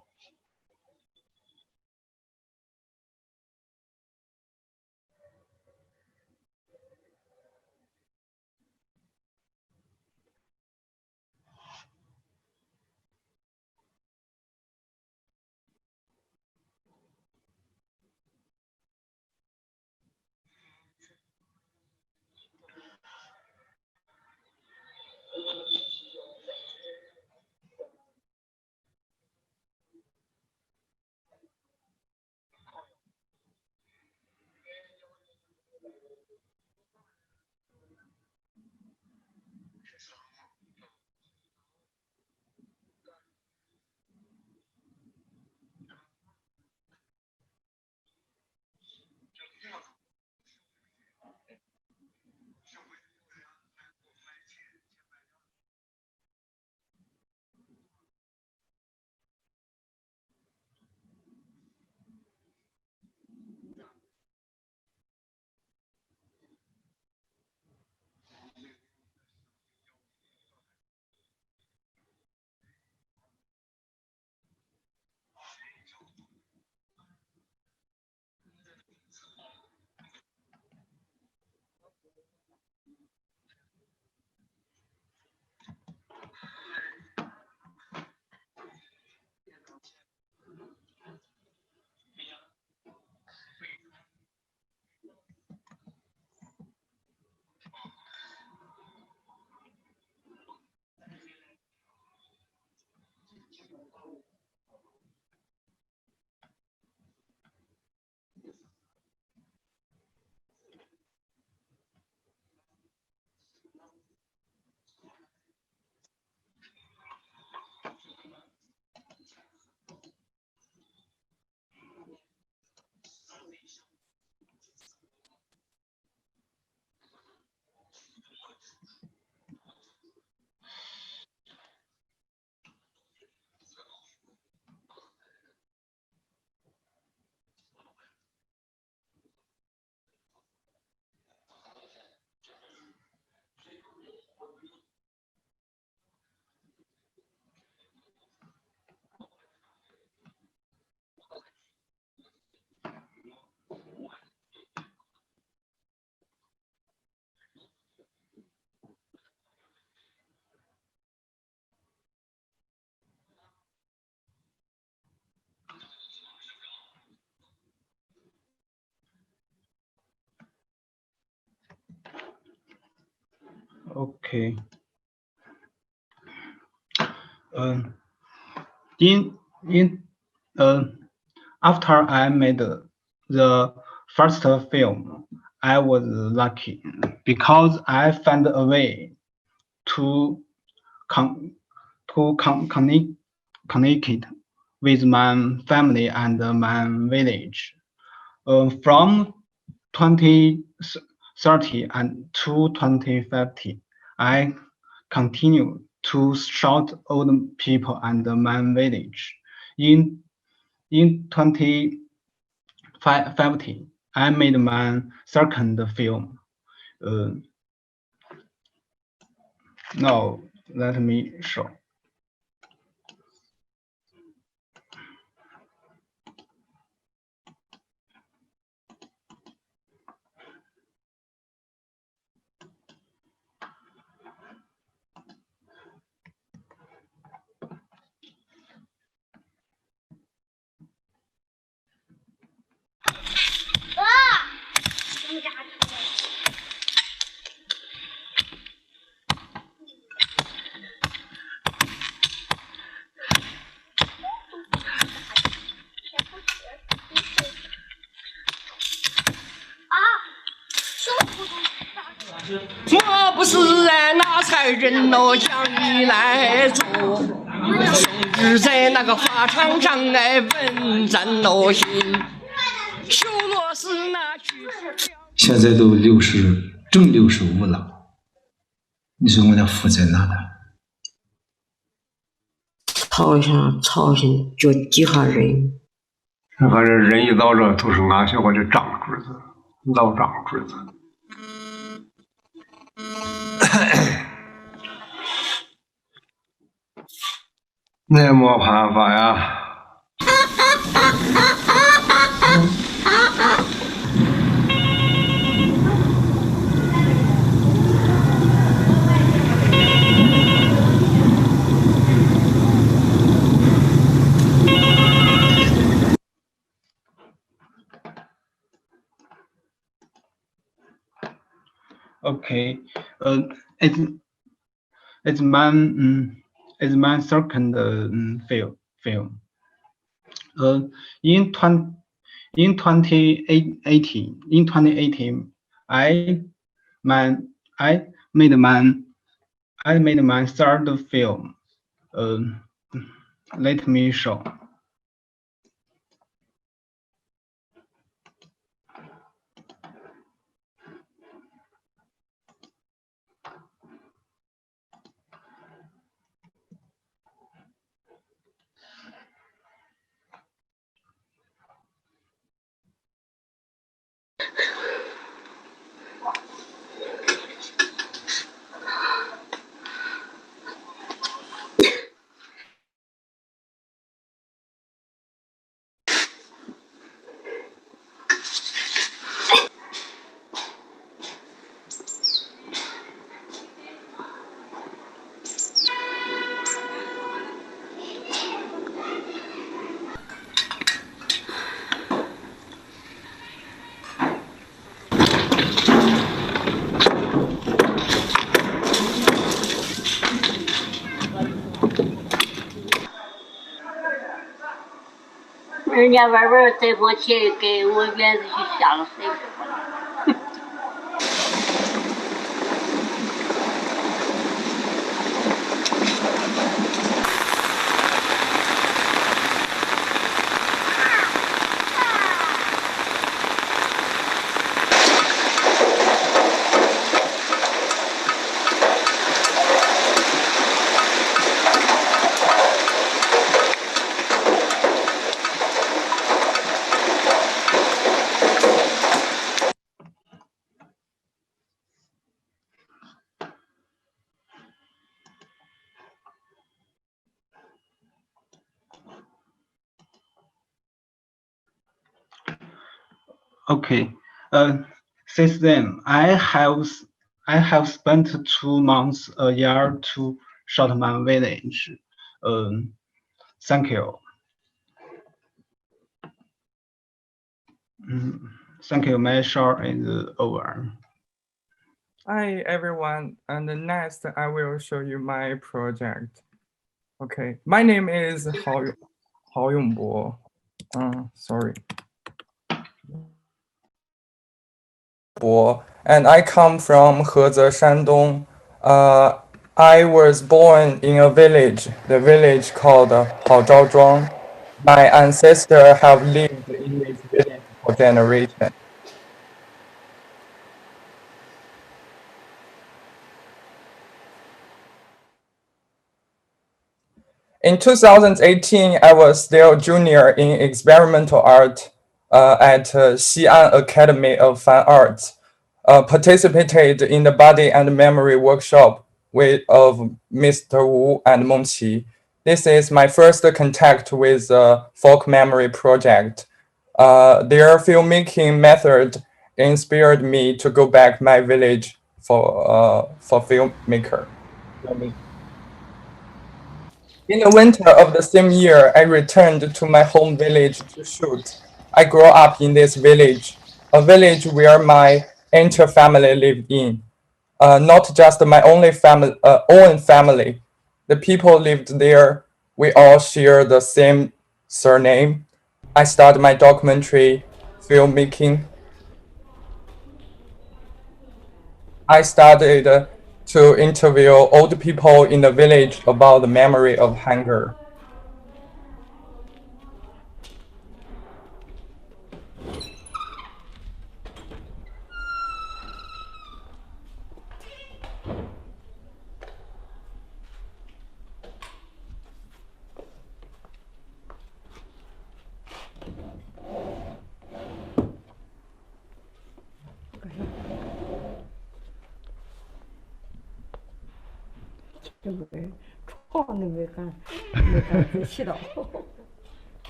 Okay. In after I made the first film, I was lucky because I found a way to connect with my family and my village. From 2030 and to 2050, I continue to shout old people and my village. In 2050, I made my second film. Now let me show.我不是人，哪才人咯？讲你来做，兄弟在那个法场上哎，稳战咯行，修罗是那去。现在都正65了，你说我的福在哪呢？吵醒就几下人。反正人一老了，都是俺小伙的长辈子，老长辈子。那也没办法呀。Okay, it's my second film. In 2018, I made my third film. Let me show.人家外边再给我钱，给我园子去下了水。Okay. Since then, I have spent 2 months a year to shoot my village. Thank you. Thank you. My show is over. Hi everyone, and next I will show you my project. Okay, my name is Hao Yongbo. Sorry. And I come from Heze, Shandong. I was born in a village, the village called Haozhaozhuang. My ancestors have lived in this village for generations. In 2018, I was still junior in experimental art at Xi'an Academy of Fine Arts. Participated in the body and memory workshop of Mr. Wu and Meng Qi. This is my first contact with the folk memory project. Their filmmaking method inspired me to go back my village for Filmmaker. In the winter of the same year, I returned to my home village to shoot. I grew up in this village, a village where my entire family lived in. Not just my own family. The people lived there. We all share the same surname. I started my documentary filmmaking. I started to interview old people in the village about the memory of hunger.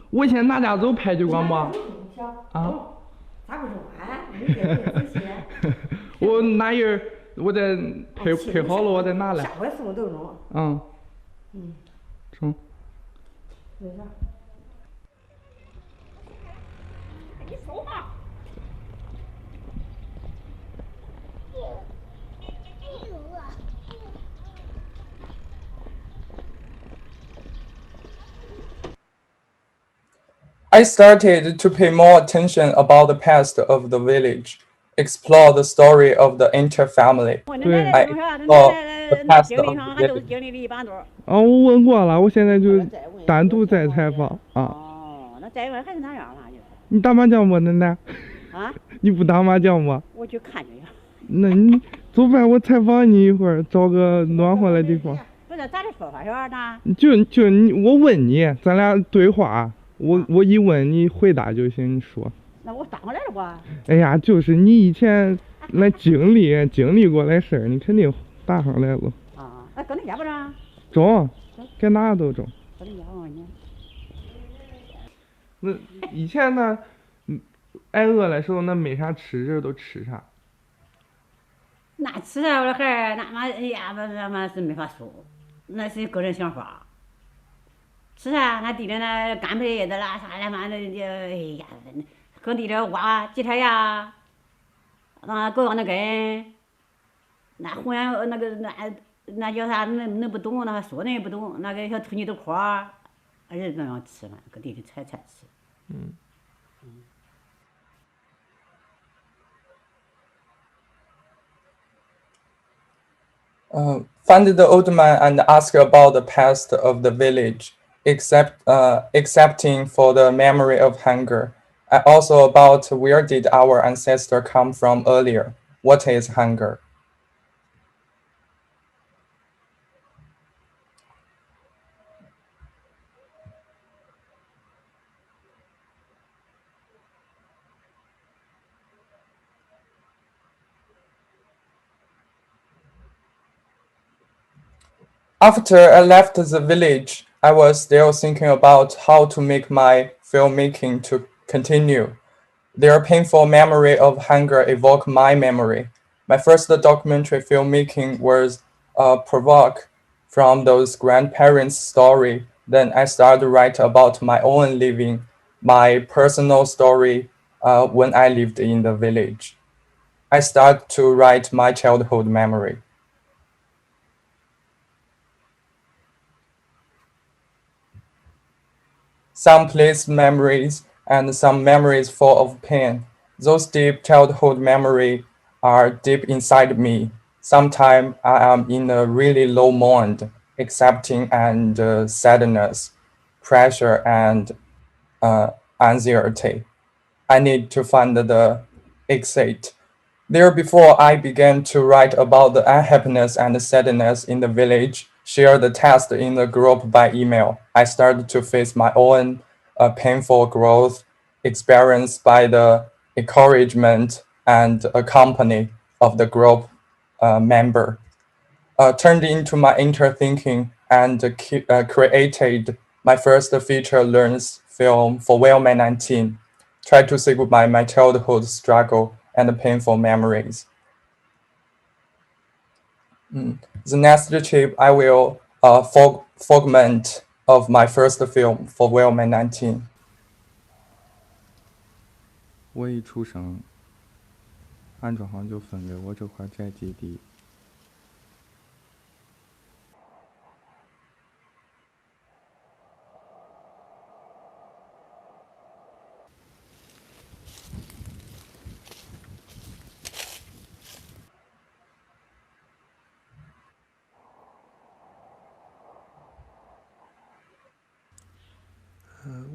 我以前哪家走排球馆不？啊？咋不说啊？我哪人我在配好了，我再拿来。下回送都中。中。为啥？你说话。I started to pay more attention about the past of the village, explore the story of the entire family. I explore the past of the village. 我问过了，我现在就单独在采访啊。那再问还是那样嘛？你打麻将不，奶奶？啊？你不打麻将不？我去看去呀。那你走吧，我采访你一会儿，找个暖和的地方。不是咋的说法呢？就你，我问你，咱俩对话。我一问你回答就行，你说。那我打过来了不？哎呀，就是你以前来经历过来事儿，你肯定答上来了。啊，那搁那家不中？中，搁哪都中。搁那家问你。那以前呢，挨饿的时候，那没啥吃，人都吃啥？那吃啥？我的孩儿，那嘛，哎呀，那嘛是没法说，那是个人想法。吃啥？那地里那干培叶子啦，啥的嘛，那哎呀，搁地里挖几天呀，狗往那根，那红眼那个那叫啥？那不懂，那说那也不懂，那个小兔泥豆壳儿，人那样吃嘛，搁地里采吃。Found the old man and asked about the past of the village, excepting for the memory of hunger. Also about where did our ancestor come from earlier? What is hunger? After I left the village, I was still thinking about how to make my filmmaking to continue. Their painful memory of hunger evoked my memory. My first documentary filmmaking was provoked from those grandparents' story. Then I started to write about my own living, my personal story, when I lived in the village. I started to write my childhood memory. Some pleasant memories and some memories full of pain. Those deep childhood memories are deep inside me. Sometimes I am in a really low mood, accepting and sadness, pressure and anxiety. I need to find the exit. There before I began to write about the unhappiness and sadness in the village, share the test in the group by email. I started to face my own painful growth experienced by the encouragement and company of the group member. Turned into my inner thinking and created my first feature-length film for Wellman 19. Tried to say goodbye my childhood struggle and painful memories. The next trip, I will fragment of my first film for Wellman 19. 我一出生，安装行就分给我这块宅基地。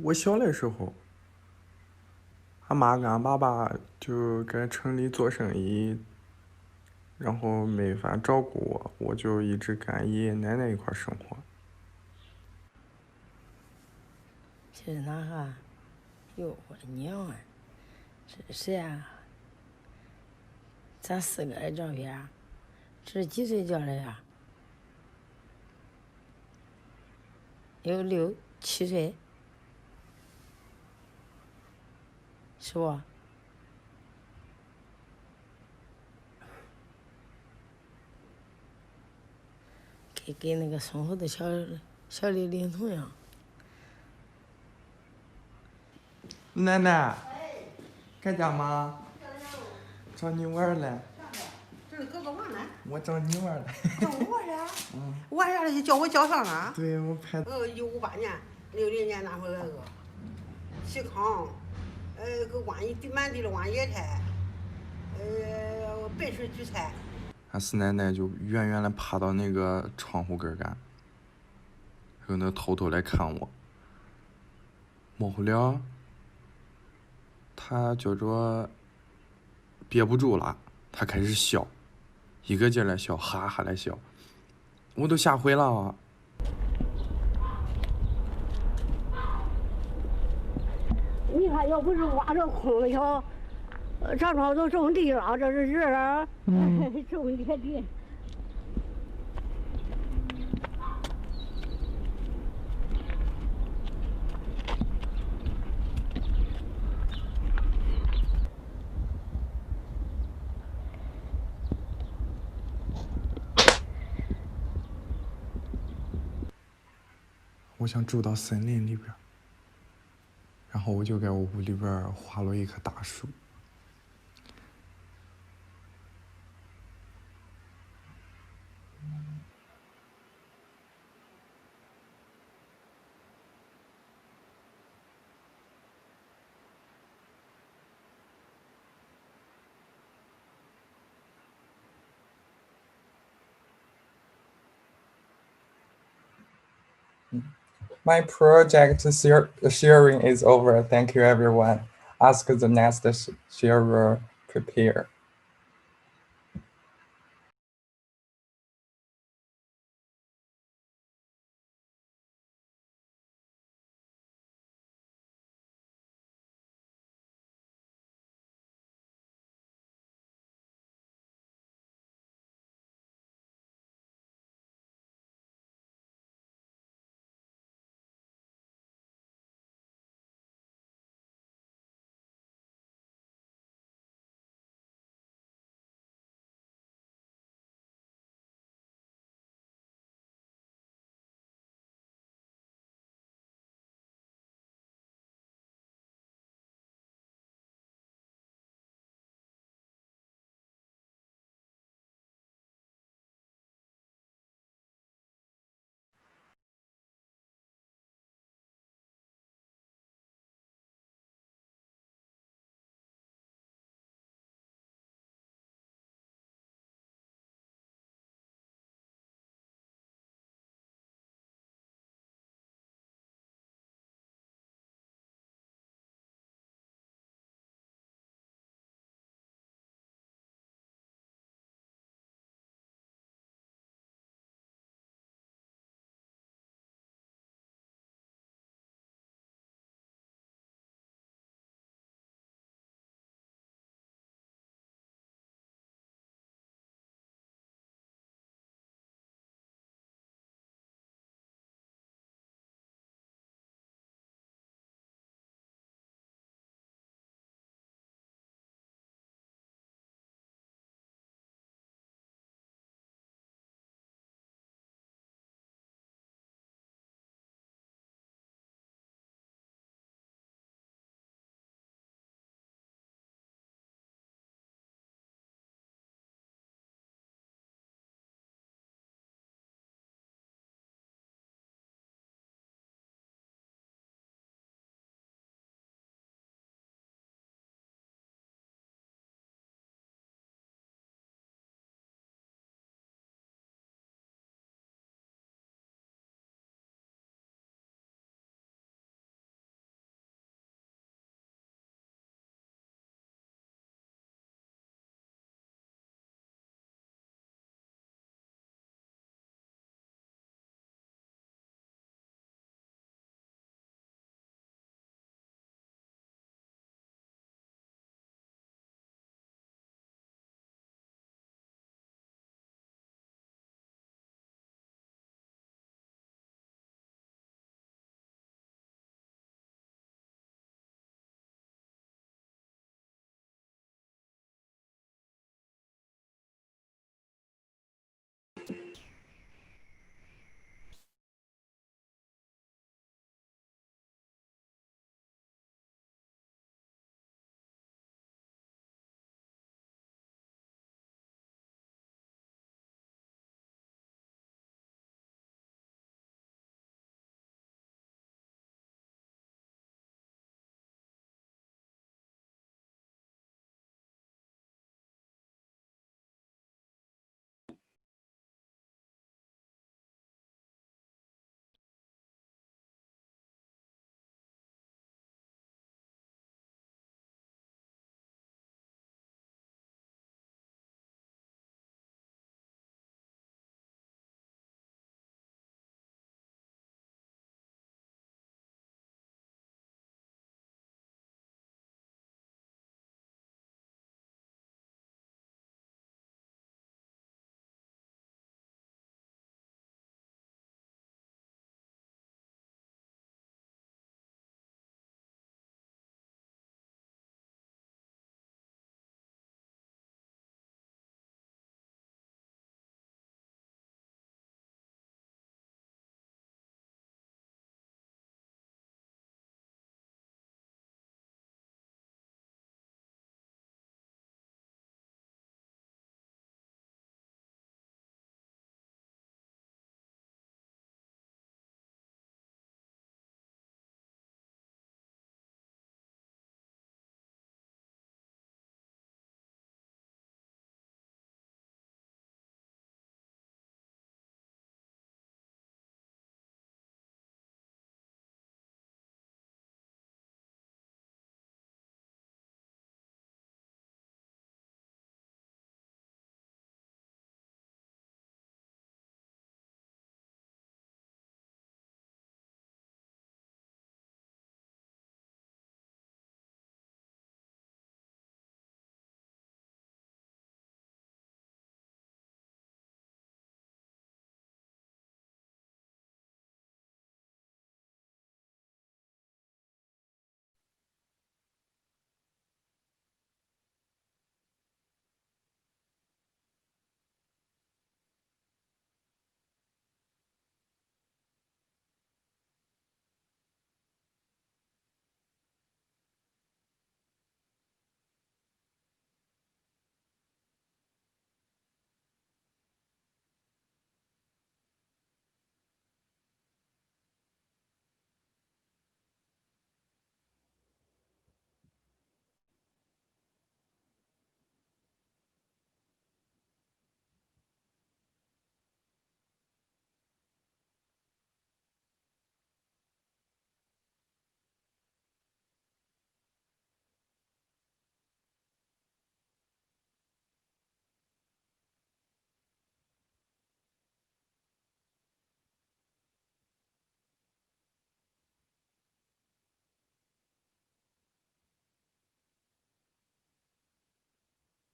我小的时候，俺妈跟俺爸爸就在城里做生意，然后没法照顾我，我就一直跟俺爷爷奶奶一块生活。这是哪哈？哟，我的娘啊！这是谁啊？咱4个的照片，这是几岁照的呀？有6、7岁，是不？跟那个松后的小李领同样。奶奶，在家吗？找你玩来。这是哥哥玩呢。我找你玩来。找我玩呀？玩啥了？叫我叫上了。对，我拍。158年、60年那会儿那个，齐康，个挖满地的挖野菜，白水举菜。俺四奶奶就远远的趴到那个窗户根干，然后那偷偷来看我。没后了，他觉着憋不住了，他开始笑，一个劲儿来笑，哈哈来笑，我都吓坏了。你看，要不是挖着空了条，常常都种地了，这是人儿，种这地。我想住到森林里边，然后我就在我屋里边画了一棵大树。My project sharing is over. Thank you, everyone. Ask the next sharer prepare.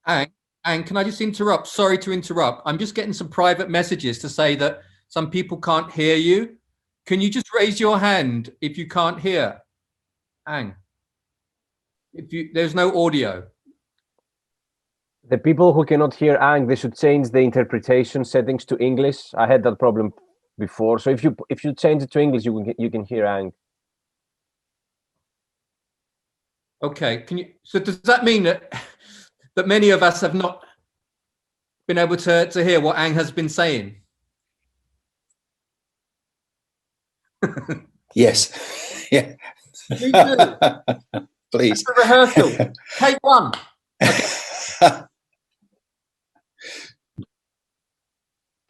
And can I just interrupt? Sorry to interrupt. I'm just getting some private messages to say that some people can't hear you. Can you just raise your hand if you can't hear? Ang, there's no audio. The people who cannot hear Ang, they should change the interpretation settings to English. I had that problem before. So if you change it to English, you can hear Ang. Okay. So does that mean that many of us have not been able to hear what Ang has been saying? Yes. Yeah. Me too. Please. That's a rehearsal. Take one. Okay.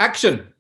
Action.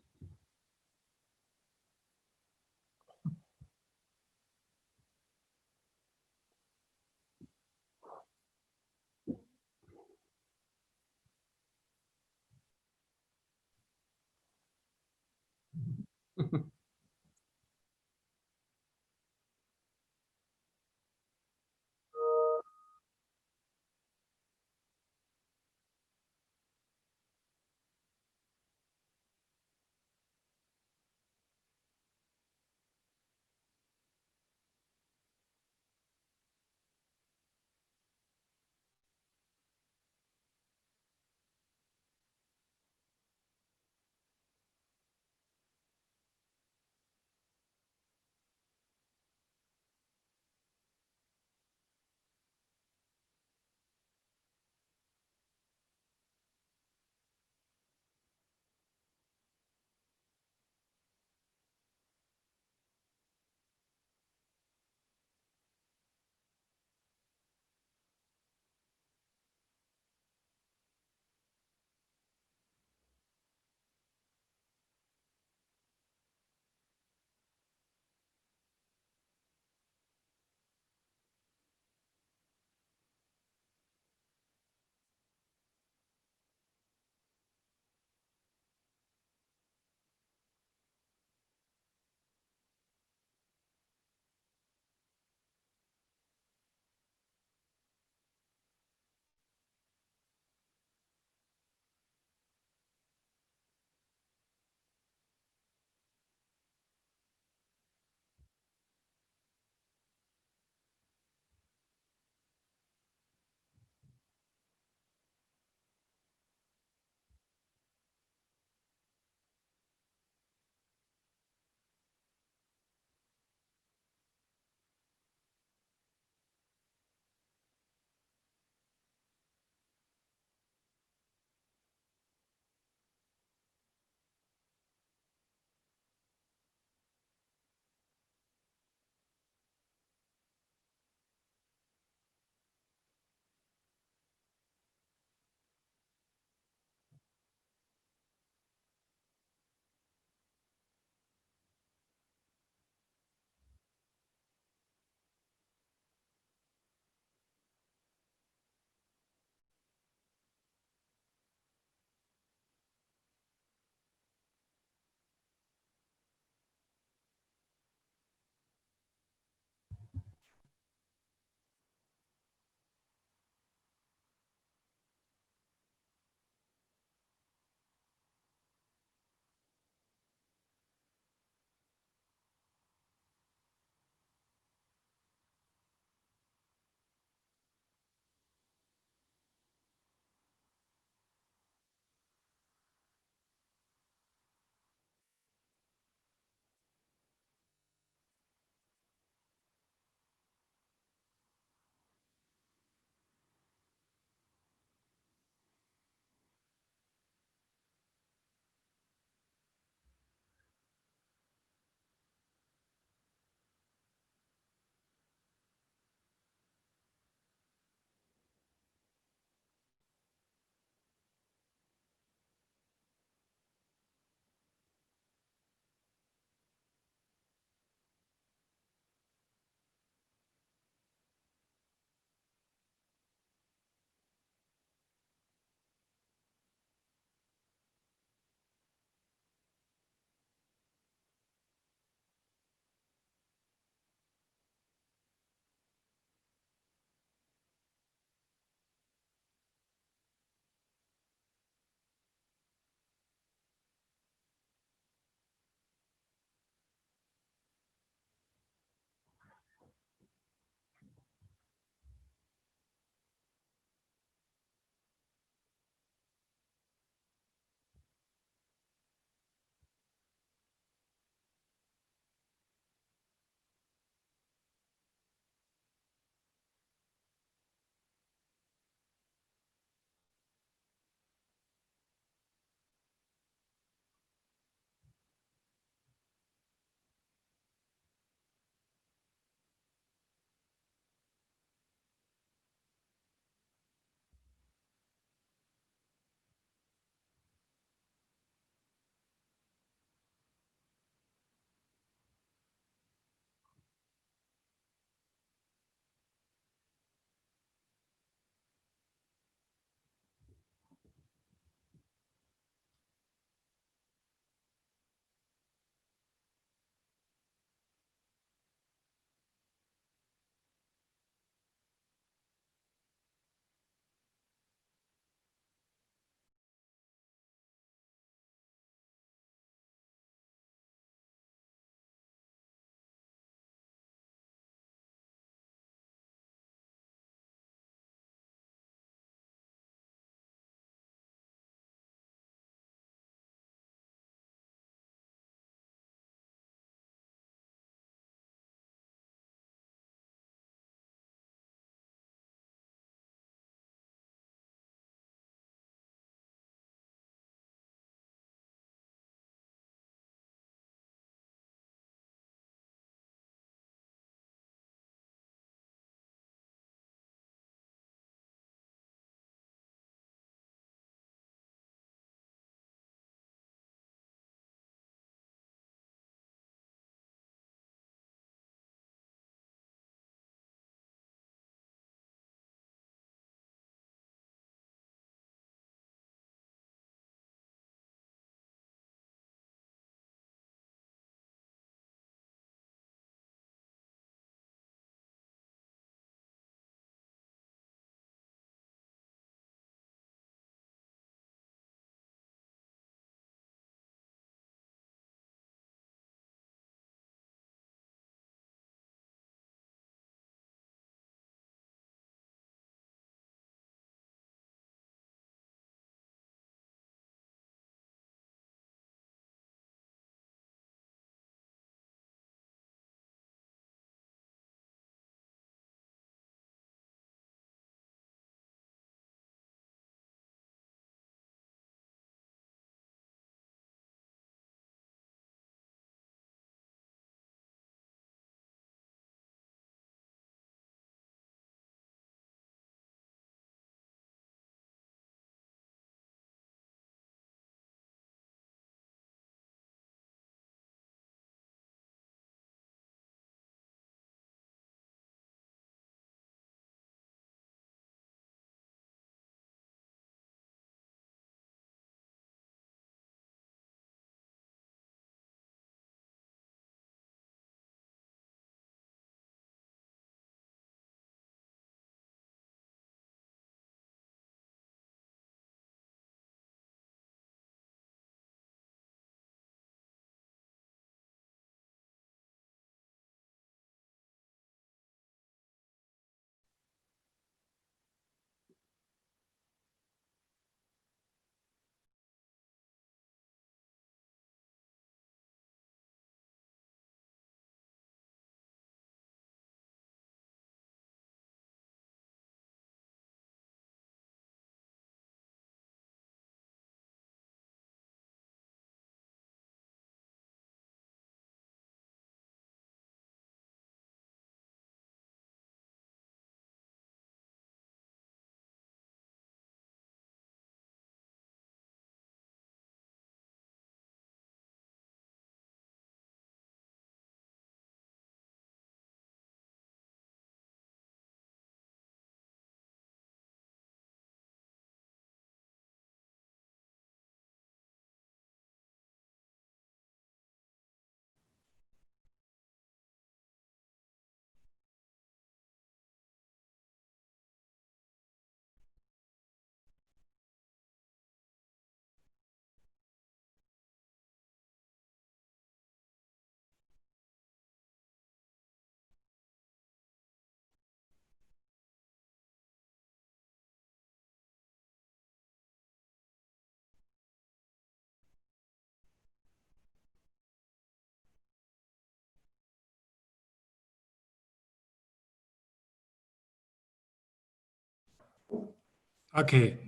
Okay.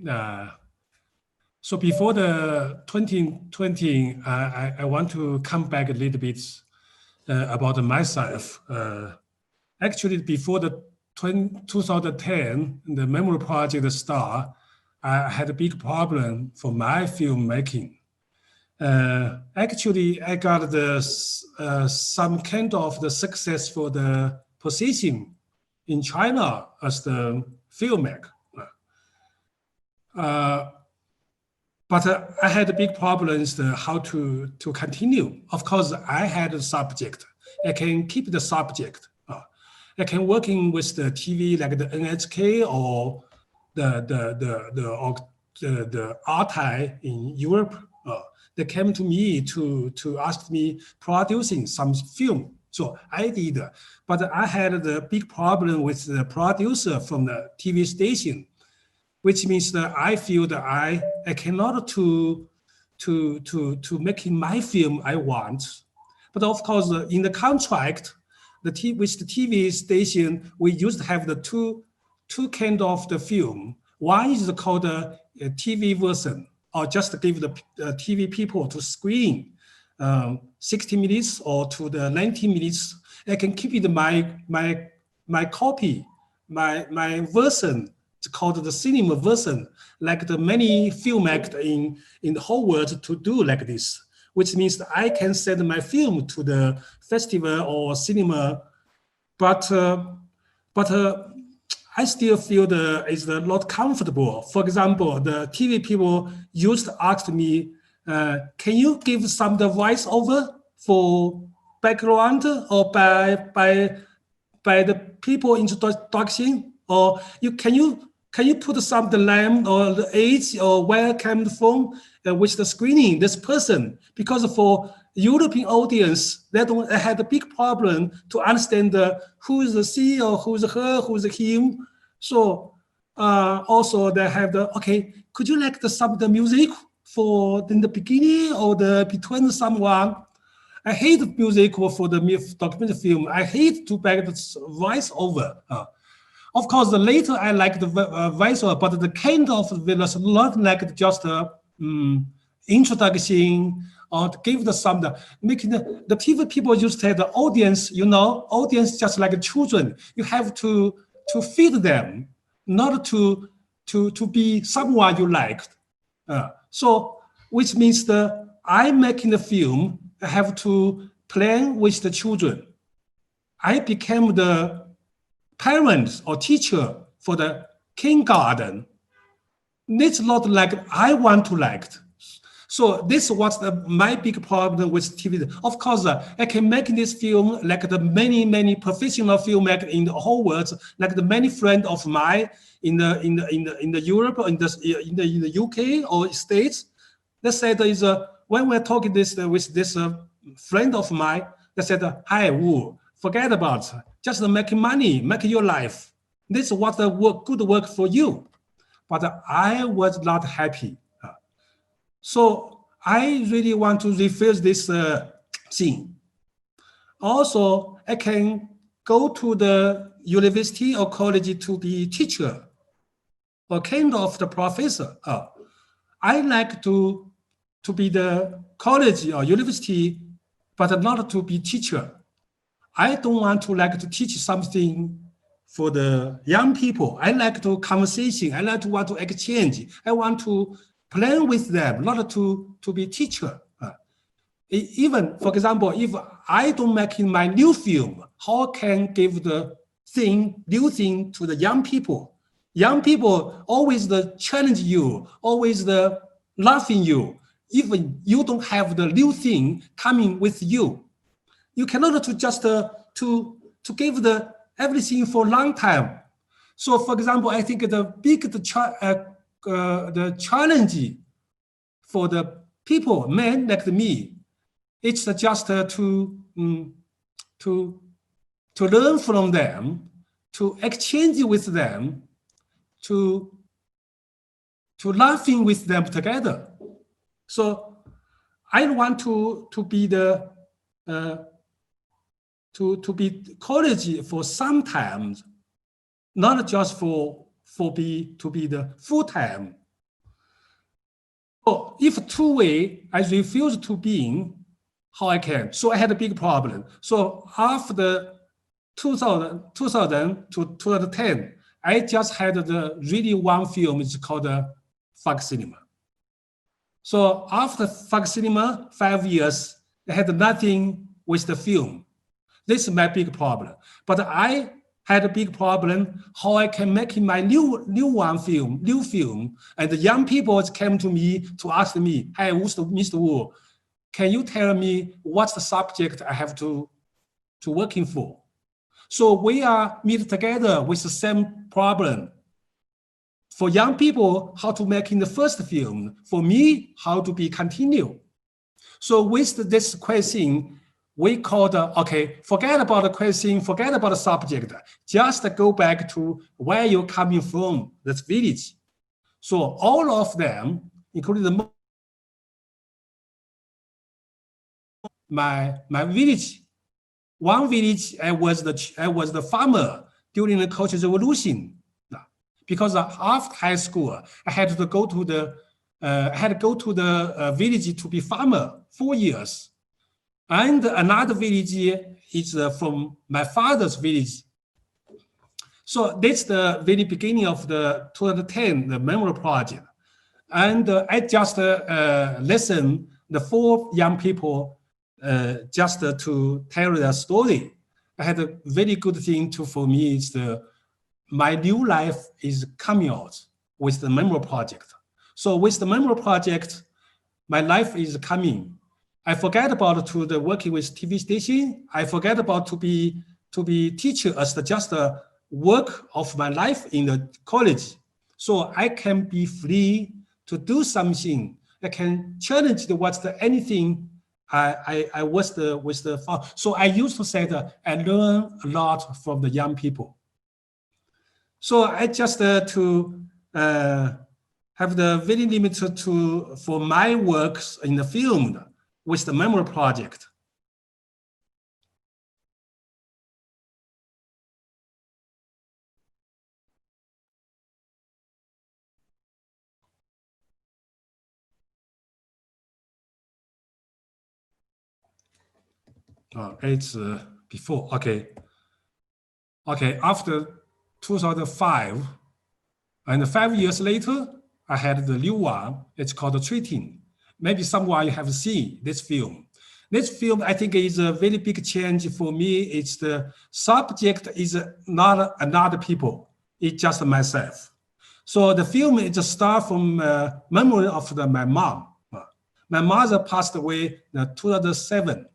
So before the 2020, I want to come back a little bit about myself. Actually, before the 2010, the memory project start, I had a big problem for my filmmaking. Actually, I got the some kind of the success for the position in China as the filmmaker. But I had big problems how to continue. Of course, I had a subject. I can keep the subject. I can working with the TV like the NHK or the RTI in Europe. They came to me to ask me producing some film. So I did, but I had the big problem with the producer from the TV station, which means that I feel that I cannot to making my film I want. But of course, in the contract, with the TV station, we used to have the two kind of the film. One is called a TV version, or just give the TV people to screen 60 minutes or to the 90 minutes. I can keep it my copy, my version. It's called the cinema version, like the many filmmakers in the whole world to do like this, which means that I can send my film to the festival or cinema, but I still feel it's not comfortable. For example, the TV people used to ask me, can you give some the voiceover for background or by the people introduction, or can you put some the name or the age or where came from with the screening this person? Because for European audience, they had a big problem to understand who is the she or who is her, who is him. So also they have okay, could you like some the music for in the beginning or the between someone? I hate music for the documentary film. I hate to back the voice-over. Of course, later I like the voice-over, but the kind of was not like just introduction or to give making the TV people used to have the audience, audience just like children. You have to feed them, not to be someone you liked. So, which means I'm making the film, I have to plan with the children. I became the parents or teacher for the kindergarten. It's not like I want to like it. So this was my big problem with TV. Of course, I can make this film like the many professional filmmakers in the whole world, like the many friends of mine in the Europe, in the UK or States. They said when we're talking this with this friend of mine, they said, "Hi, Wu, forget about just making money, make your life. This was the good work for you." But I was not happy. So I really want to refuse this thing. Also, I can go to the university or college to be teacher or kind of the professor. I like to be the college or university, but not to be teacher. I don't want to like to teach something for the young people. I like to conversation. I like to want to exchange. I want to plan with them, not to be teacher. Even, for example, if I don't make my new film, how can give the new thing to the young people? Young people always challenge you, always laughing you. Even you don't have the new thing coming with you. You cannot just to give everything for a long time. So, for example, I think the challenge for the people, men like me, it's just to learn from them, to exchange with them, to laughing with them together. So I want to be the to be college for sometimes, not just for to be the full-time. So if two-way, I refuse to be in, how I can? So I had a big problem. So after 2000 to 2010, I just had the really one film, it's called Fag Cinema. So after Fag Cinema, 5 years, I had nothing with the film. This is my big problem. But I had a big problem how I can make my new film. And the young people came to me to ask me, hey, Mr. Wu, can you tell me what's the subject I have to working for? So we are meet together with the same problem. For young people, how to make in the first film. For me, how to be continue. So with this question, we called, okay, forget about the question, forget about the subject, just go back to where you're coming from, this village. So all of them, including my village, one village, I was the farmer during the Cultural Revolution. Because after high school, I had to go to the village to be farmer 4 years. And another village is from my father's village. So that's the very beginning of the 2010, the memory project. And I just listened the 4 young people just to tell their story. I had a very good thing for me is my new life is coming out with the memory project. So with the memory project, my life is coming. I forget about the working with TV station. I forget about to be teacher as just a work of my life in the college. So I can be free to do something. I can challenge anything I was with the farm. So I used to say that I learn a lot from the young people. So I just to have the very limited for my works in the film with the memory project. It's before, okay. Okay, after 2005, and 5 years later, I had the new one. It's called Treating. Maybe someone you have seen this film. This film, I think, is a very big change for me. It's the subject is not another people. It's just myself. So the film is a start from memory of my mom. My mother passed away in 2007.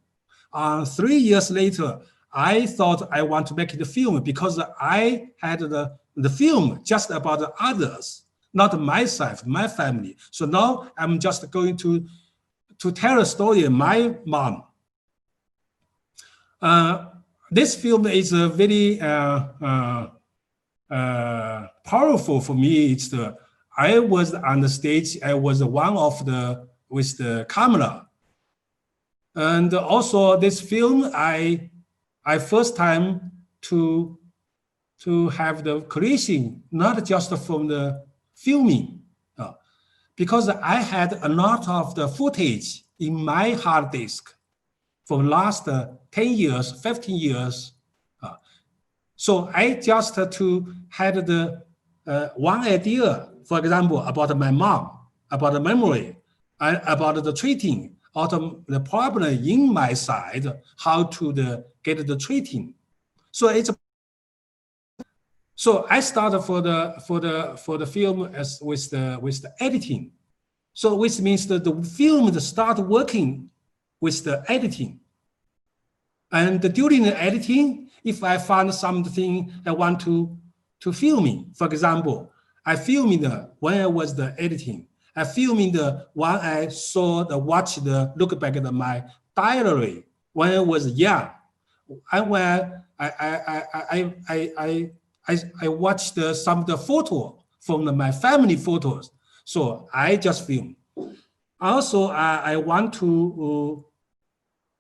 3 years later, I thought I want to make the film because I had the film just about others, not myself, my family. So now I'm just going to tell a story of my mom. This film is very powerful for me. I was on the stage. I was one of with the camera. And also this film, I first time to have the creation, not just from the filming, because I had a lot of the footage in my hard disk for the last 10 years, 15 years. So I just had the one idea, for example, about my mom, about the memory, and about the treating, out of the problem in my side, how to get the treating. So so I started for the film as with the editing. So which means that the film start working with the editing. And during the editing, if I find something I want to film, for example, I filmed when I was the editing. I filmed when I look back at my diary when I was young. And when I watched some of the photo from my family photos. So I just film. Also, I want to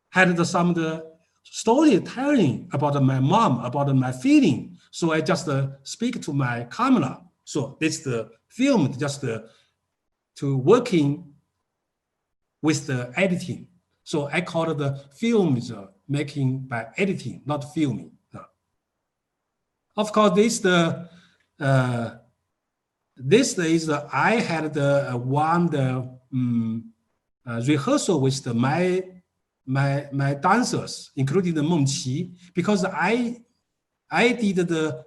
had some of the storytelling about my mom, about my feeling. So I just speak to my camera. So this the film just to working with the editing. So I call it the film is making by editing, not filming. Of course, this is I had the one rehearsal with my dancers, including the Meng Qi, because I did the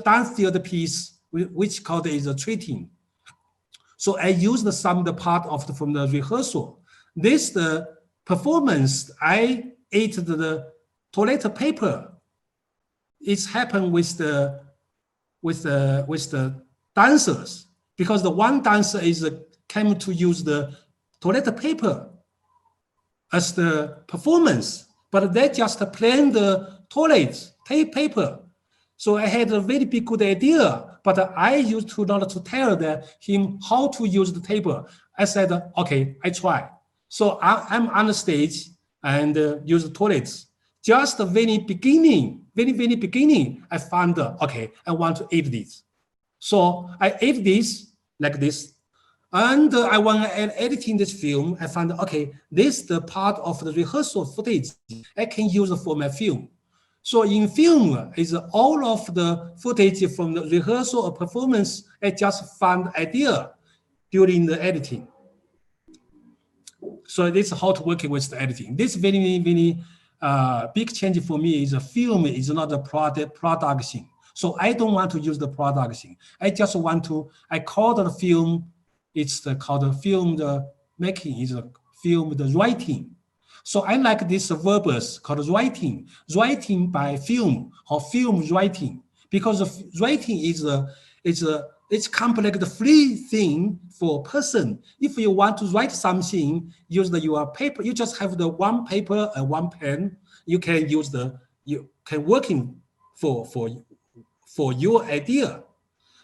dance theater piece, which called is a treating. So I used some of the part of from the rehearsal. This the performance, I ate the toilet paper. It's happened with the dancers, because the one dancer came to use the toilet paper as the performance, but they just plan the toilet paper. So I had a very big good idea, but I used to not to tell him how to use the table. I said, okay, I try. So I'm on the stage and use the toilets. Just the very beginning, I found, okay, I want to eat this. So I ate this like this. And when I editing this film, I found, okay, this the part of the rehearsal footage I can use for my film. So in film is all of the footage from the rehearsal or performance, I just found idea during the editing. So this is how to work with the editing. This very big change for me is a film is not a production. So I don't want to use the production. I just want to, I call the film, called the film the making, is a film the writing. So I like this verbs called writing by film or film writing, because writing it's complex, the free thing for a person. If you want to write something, use your paper. You just have the one paper and one pen. You can use you can working for your idea.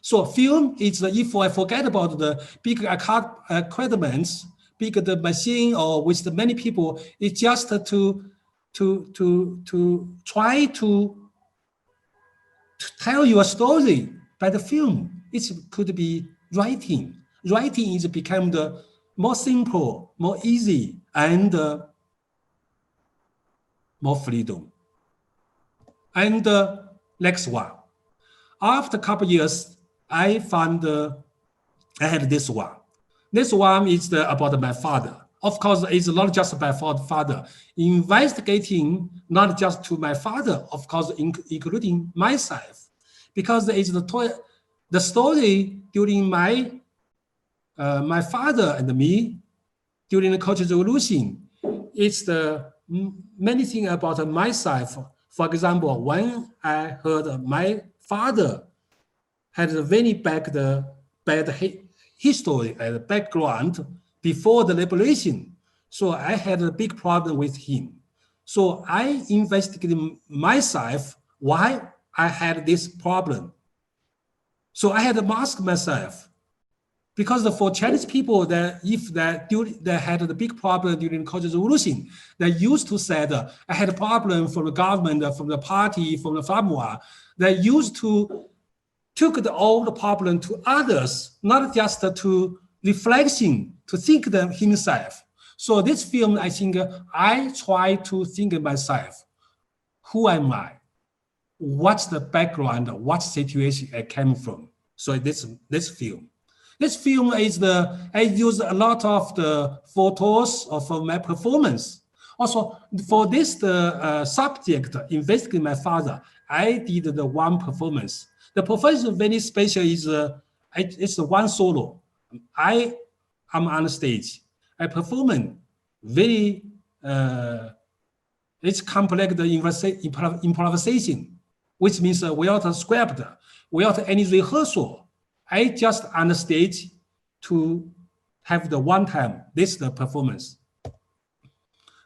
So film is if I forget about the big equipments, big the machine or with the many people, it's just to try to tell your story by the film. It could be writing. Writing is become the more simple, more easy, and more freedom. And next one. After a couple years, I found I had this one. This one is about my father. Of course, it's not just my father. Investigating not just to my father, of course, including myself, because it's the story during my father and me during the Cultural Revolution. It's the many things about myself. For example, when I heard my father had a very bad history and background before the liberation, so I had a big problem with him. So I investigated myself why I had this problem. So I had to ask myself, because for Chinese people, if they had a big problem during the Cultural Revolution, they used to say that I had a problem from the government, from the party, from the family. They used to took all the problem to others, not just to reflection, to think them himself. So this film, I think I try to think of myself. Who am I? What's the background? What situation I came from? So this film. This film is I use a lot of the photos of my performance. Also, for this subject, investigating my father, I did the one performance. The performance is very special. It's one solo. I am on the stage. I perform very. It's complex improvisation, which means without a script, without any rehearsal. I just on the stage to have the one time. This is the performance.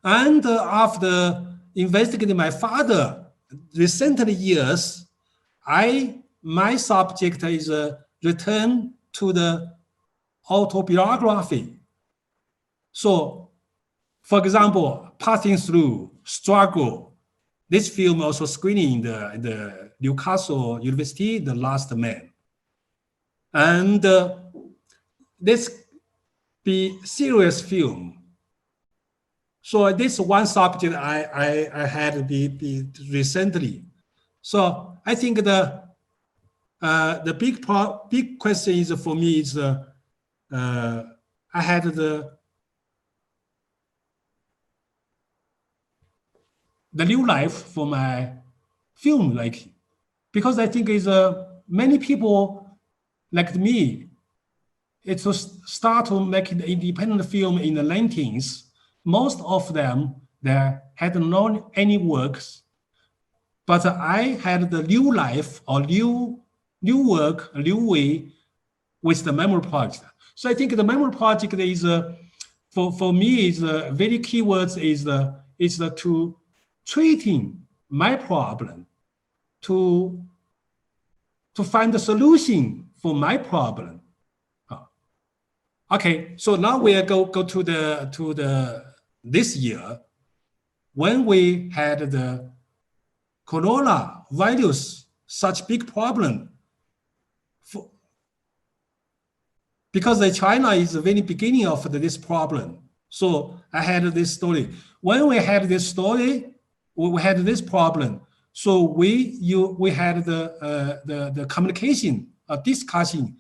And after investigating my father, recent years, my subject is return to the autobiography. So, for example, passing through struggle. This film also screening in the Newcastle University, The Last Man. and this be serious film. So this one subject I had be recently. So I think the big question is for me is I had the new life for my film like, because I think is many people like me, it was start to make the independent film in the 19s. Most of them they had not any works, but I had the new life or new work, a new way with the memory project. So I think the memory project is for me is very keywords is to treating my problem, to find the solution for my problem. Okay, so now we go to the this year when we had the coronavirus, such big problem. Because China is the very beginning of this problem. So I had this story. When we had this story, we had this problem. So we had the communication, discussion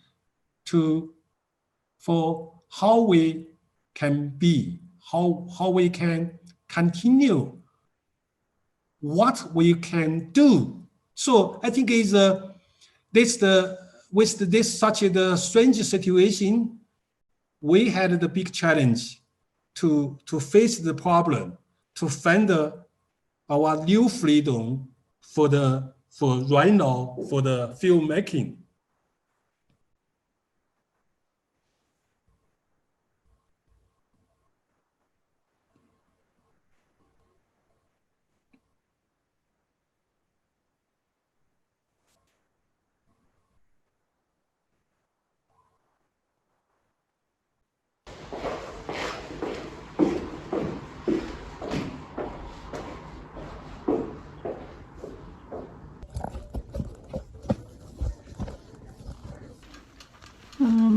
for how we can be, how we can continue, what we can do. So I think is with this such a strange situation, we had the big challenge to face the problem, to find our new freedom for right now for the filmmaking.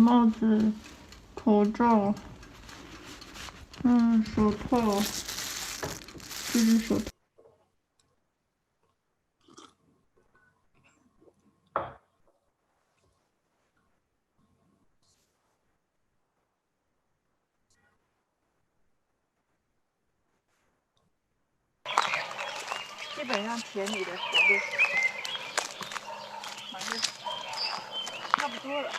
帽子、口罩，手套，这只手套。基本上田里的活都反正差不多了。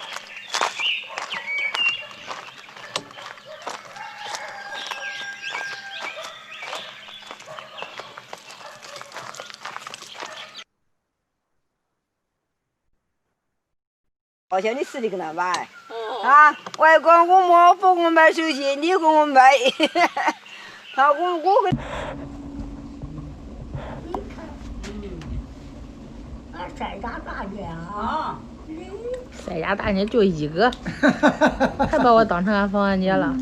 好像你实力跟他买啊！外公，我莫不给我买手机，你给我买。他我给。晒家大件啊！在家大姐就一个，还把我当成俺房俺姐了。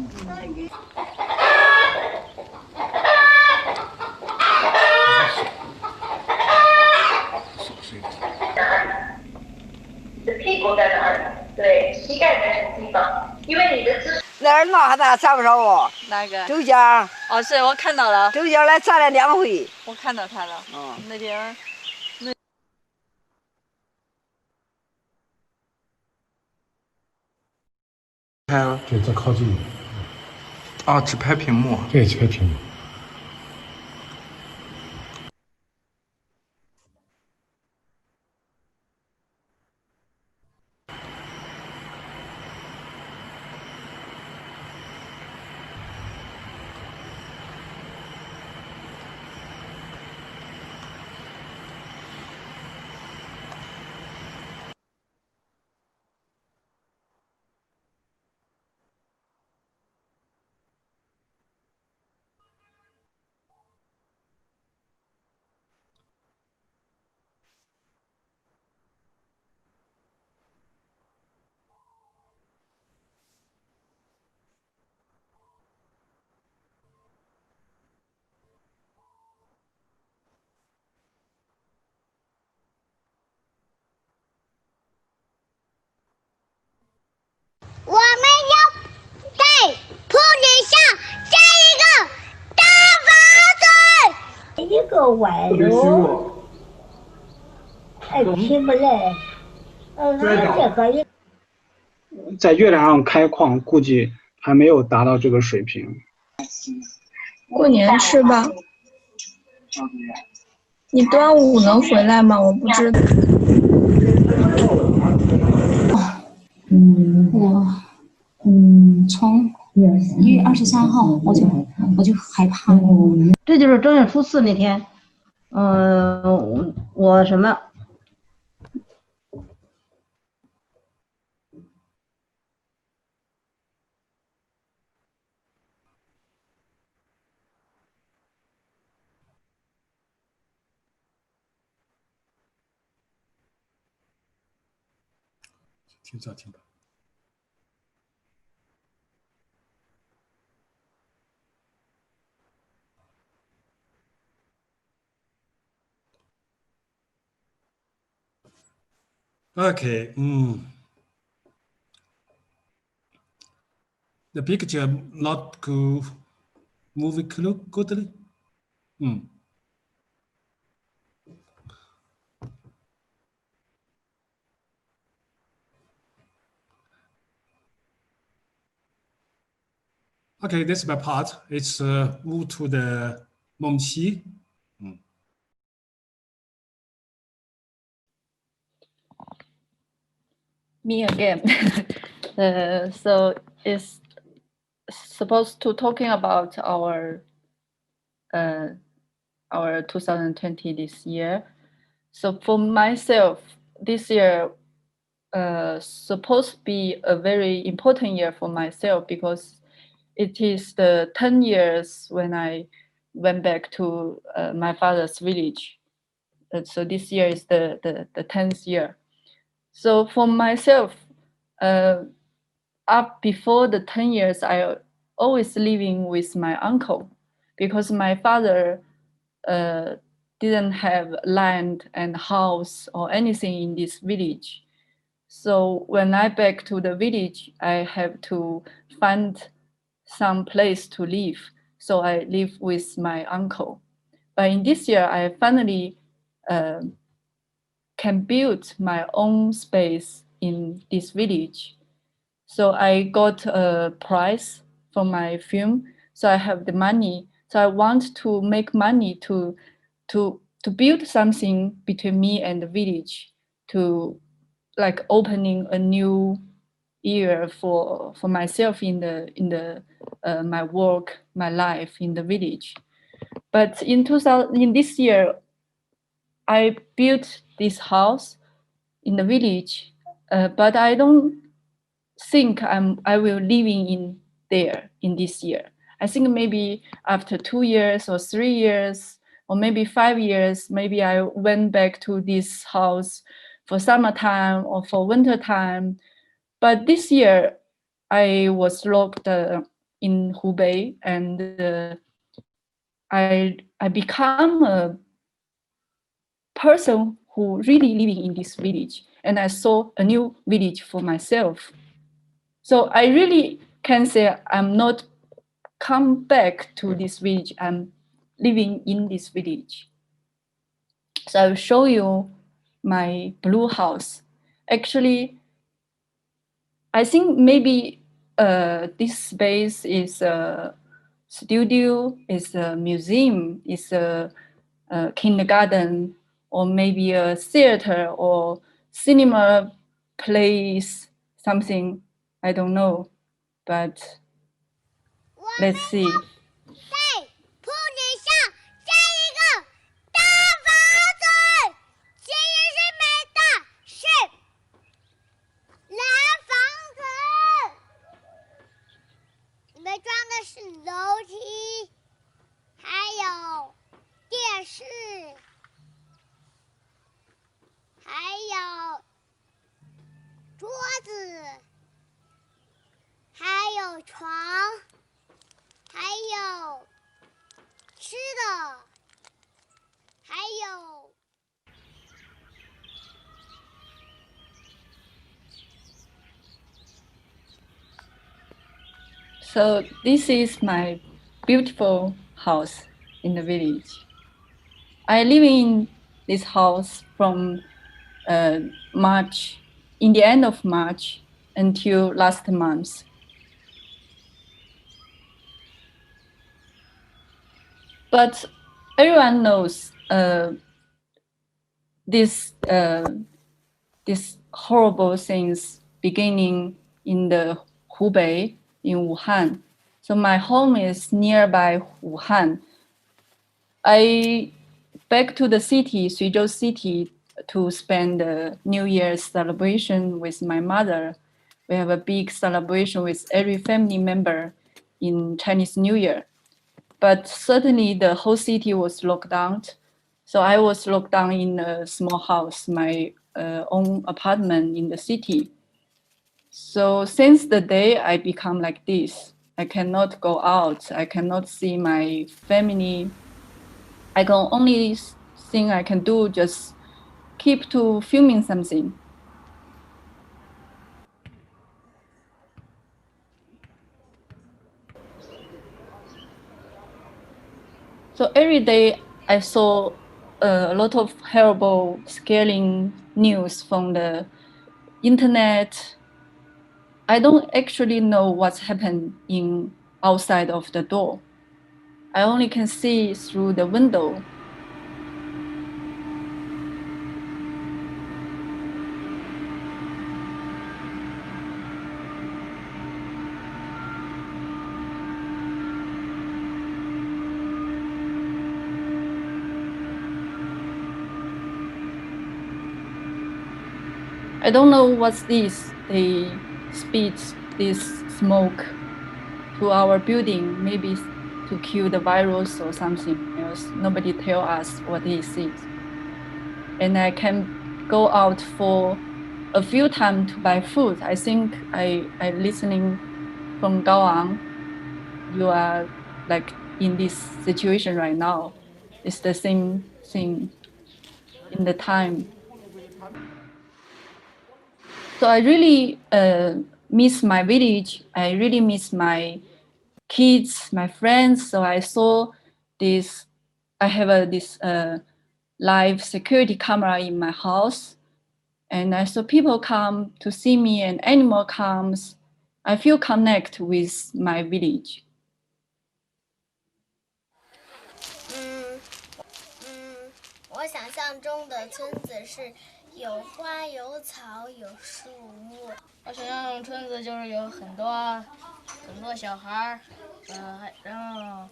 屁股在哪儿？对，膝盖在什么地方？因为你的姿势。那儿闹还大查不着哦。哪个？周江。哦，是我看到了。周江来查了2回。我看到他了。那天。拍了。对，再靠近。啊，只拍屏幕。对，只拍屏幕。好歪哟，还起不来。那这个也。在月亮上开矿，估计还没有达到这个水平。过年吃吧。你端午能回来吗？我不知道。从1月23号我就害怕了。这就是正月初4那天，我什么？听着听吧。Okay. The picture not go moving goodly. Okay, this is my part. It's move to the Momqi. Me again. So it's supposed to talking about our 2020 this year. So for myself, this year supposed to be a very important year for myself because it is the 10 years when I went back to my father's village. So this year is the 10th year. So for myself, up before the 10 years, I always living with my uncle because my father didn't have land and house or anything in this village. So when I back to the village, I have to find some place to live. So I live with my uncle. But in this year, I finally can build my own space in this village. So I got a prize for my film. So I have the money. So I want to make money to build something between me and the village, to like opening a new year for myself in the my work, my life in the village. But in this year, I built this house in the village, but I don't think I will living in there in this year. I think maybe after 2 years or 3 years or maybe 5 years, maybe I went back to this house for summertime or for winter time. But this year I was locked in Hubei, and I become a person who really living in this village, and I saw a new village for myself. So I really can say I'm not come back to this village. I'm living in this village. So I'll show you my blue house. Actually, I think maybe this space is a studio, is a museum, is a kindergarten, or maybe a theater or cinema place, something, I don't know, but let's see. 铺地上建一个大房子，今日是美的，是蓝房子。里面装的是楼梯，还有电视，还有桌子，还有床，还有吃的，还有。So this is my beautiful house in the village. I live in this house from March, in the end of March until last month. But everyone knows this horrible things beginning in the Hubei, in Wuhan. So my home is nearby Wuhan. I back to the city, Suzhou city, to spend the New Year's celebration with my mother. We have a big celebration with every family member in Chinese New Year. But certainly the whole city was locked down. So I was locked down in a small house, my own apartment in the city. So since the day I become like this, I cannot go out. I cannot see my family. I can only thing I can do just keep to filming something. So every day I saw a lot of horrible, scaring news from the internet. I don't actually know what's happened in outside of the door. I only can see through the window. I don't know what's this. They spit this smoke to our building, maybe to kill the virus or something else. Nobody tell us what is it. And I can go out for a few times to buy food. I think I listening from Gaoang. You are like in this situation right now. It's the same thing in the time. So I really miss my village. I really miss my kids, my friends. So I saw this. I have this live security camera in my house, and I saw people come to see me, and animal comes. I feel connect with my village. 我想象中的村子是有花有草有树木。我想象中村子就是有很多小孩然后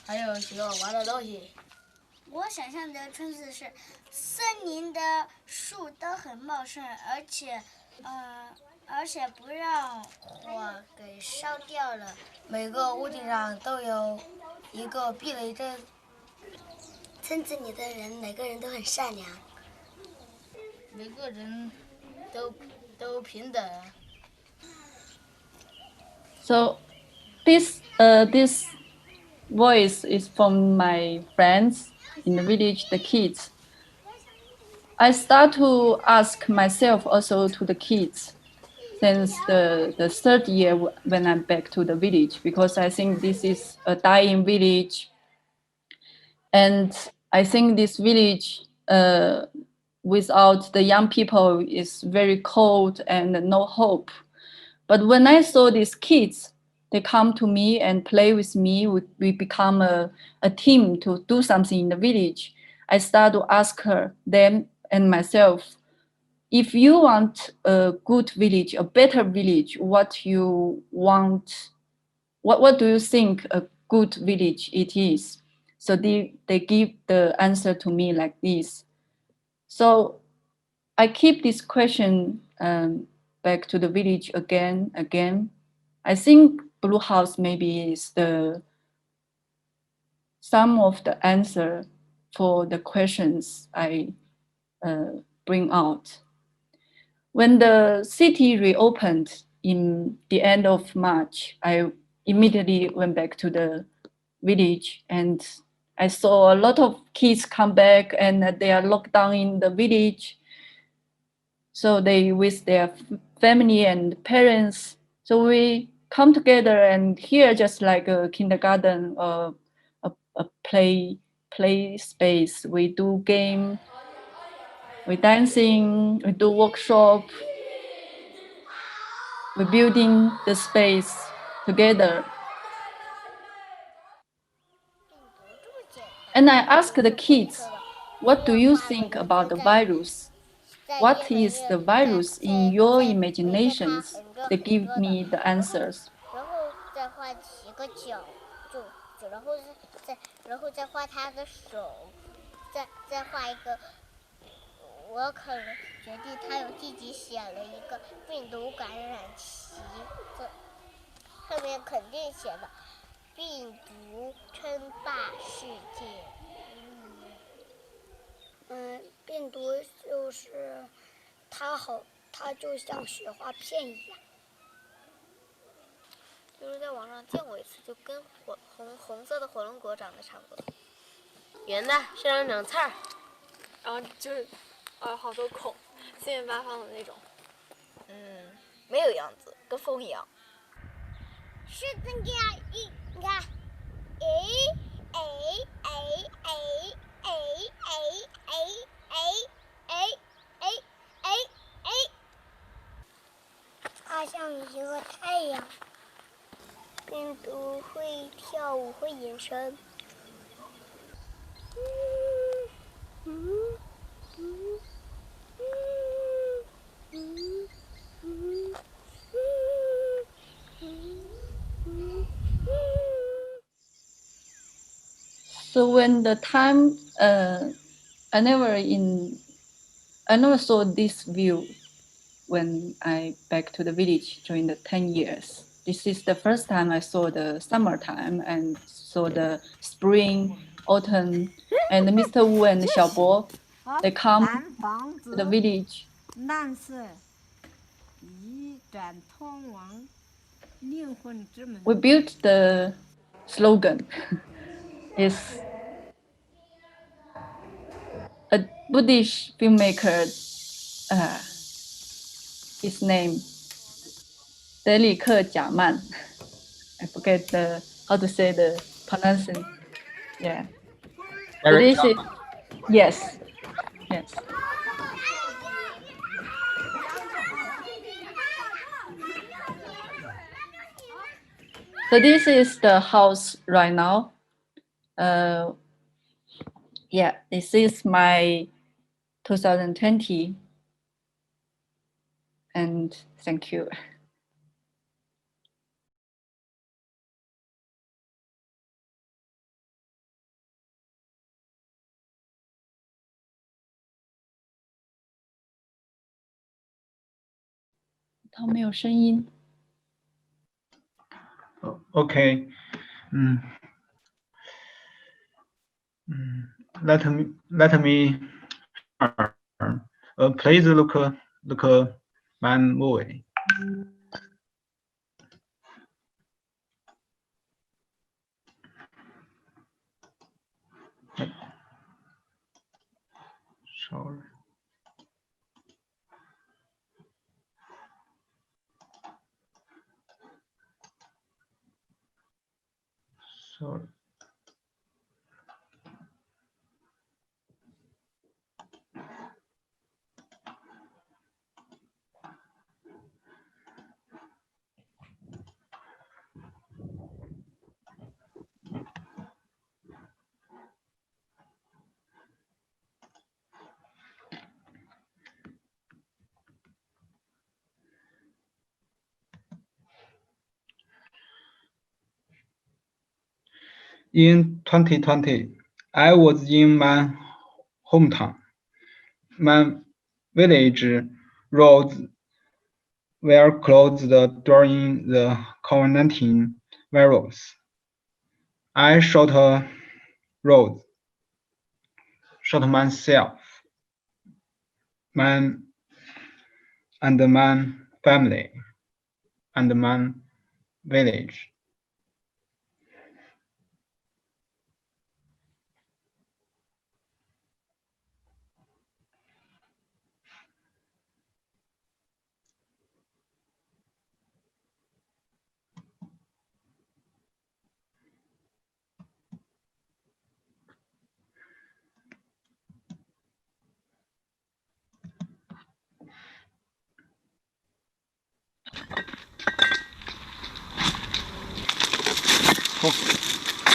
还有许多玩的东西。我想象的村子是森林的树都很茂盛，而且不让火给烧掉了。每个屋顶上都有一个避雷针。村子里的人每个人都很善良，每个人都平等。So this voice is from my friends in the village, the kids. I start to ask myself also to the kids since the third year when I'm back to the village, because I think this is a dying village. And I think this village without the young people is very cold and no hope. But when I saw these kids, they come to me and play with me. We become a team to do something in the village. I start to ask them and myself, if you want a good village, a better village, what you want, what do you think a good village it is? So they give the answer to me like this. So I keep this question back to the village again. I think Blue House maybe is some of the answer for the questions I bring out. When the city reopened in the end of March, I immediately went back to the village and I saw a lot of kids come back and they are locked down in the village. So they with their family and parents. So we come together and here just like a kindergarten, a play space. We do game, we dancing, we do workshop, we building the space together. And I ask the kids, what do you think about the virus? What is the virus in your imaginations? They give me the answers. 然后再画几个脚，然后再画他的手，再画一个。我可能决定他有自己写了一个病毒感染旗，这上面肯定写的病毒称霸世界。病毒就是它就像雪花片一样。就是在网上见过一次，就跟红色的火龙果长得差不多。圆的，身上长刺儿，然后就是好多孔，四面八方的那种。没有样子，跟风一样。是这样你看，它像一个太阳。病毒会跳舞，会隐身。So when the time, I never saw this view when I back to the village during the 10 years. This is the first time I saw the summertime and saw the spring, autumn, and Mr. Wu and Xiaobo, they come to the village. 蓝色，一盏通往灵魂之门。We built the slogan. Is a Buddhist filmmaker, his name, Delik Jiaman. I forget how to say the pronunciation. Yeah. So this is, yes. So this is the house right now. Yeah, this is my 2020. And thank you. 它没有声音。Okay. Let me. Please look one movie. Sorry. In 2020, I was in my hometown. My village roads were closed during the COVID-19 virus. I shot myself, and my family, and my village.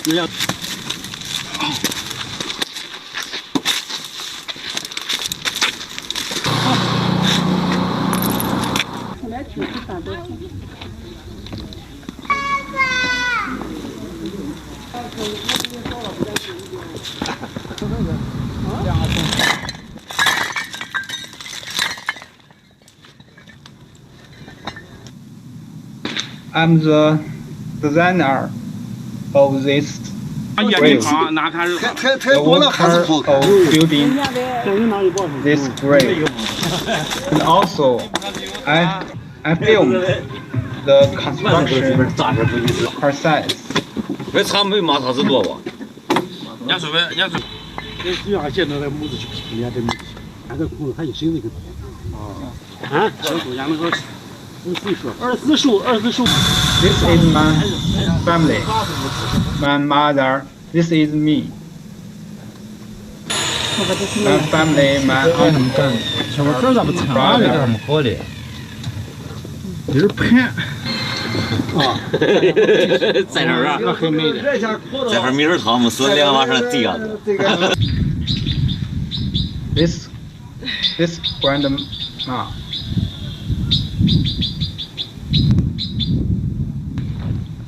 这样。I'm the designer of this grave. The worker of building this grave. And also, I filmed the construction process. 别长没马啥子多吧？人家说呗，人家说。这主要现在的木子去人家的木子，那个木子它有新的一个。啊，小组养那个24树。This is my family, my mother. This is me. My family, my uncle, 小伙儿咋不长啊？这怎么好的？有点盘。啊，在哪儿啊？那很美的。这会儿米儿汤没死，两个晚上地下子。This grandma.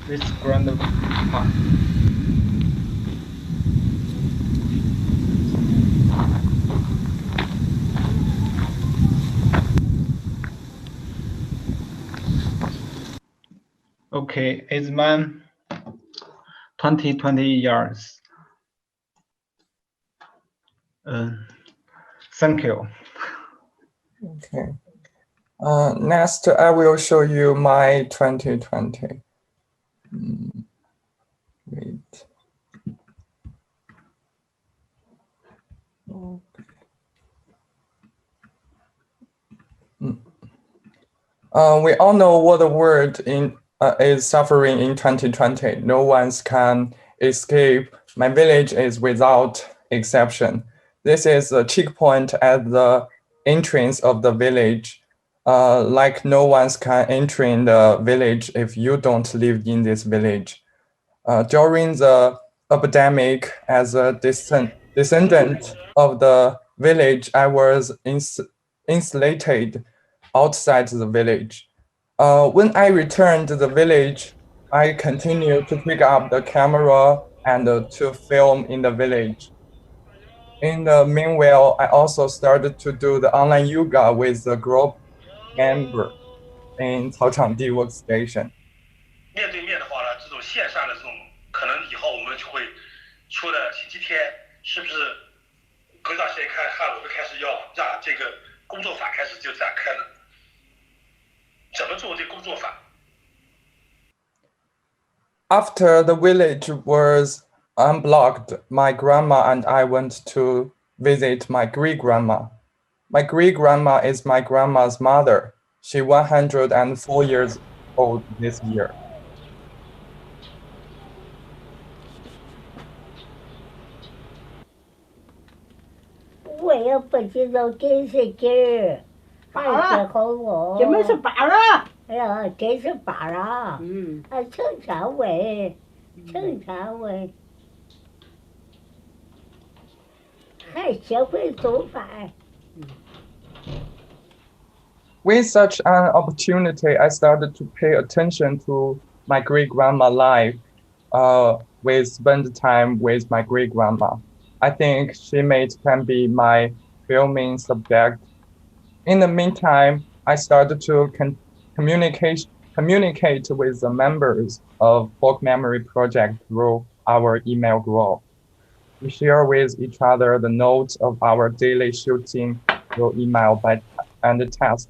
This grandma. Okay, it's my 20 years. Thank you. Okay. Next, I will show you my 2020. Wait. We all know what the world is suffering in 2020. No one can escape. My village is without exception. This is a checkpoint at the entrance of the village. Like no one can enter in the village if you don't live in this village. During the epidemic, as a descendant of the village, I was insulated outside the village. When I returned to the village, I continued to pick up the camera and to film in the village. In the meanwhile, I also started to do the online yoga with the group member in 草场地 workstation. 面对面的话呢，这种线上的这种，可能以后我们就会说的星期天是不是隔段时间看我们开始要让这个工作法开始就展开了？怎么做这工作法？ After the village was unblocked, my grandma and I went to visit my great-grandma. My great-grandma is my grandma's mother. She's 104 years old this year. 我也不知道这是几儿，还是好我。这们是8了。哎呀，这是8了。正常喂，还学会做饭。With such an opportunity, I started to pay attention to my great-grandma life. We spend time with my great-grandma. I think she can be my filming subject. In the meantime, I started to communicate with the members of Folk Memory Project through our email group. We share with each other the notes of our daily shooting through email and text.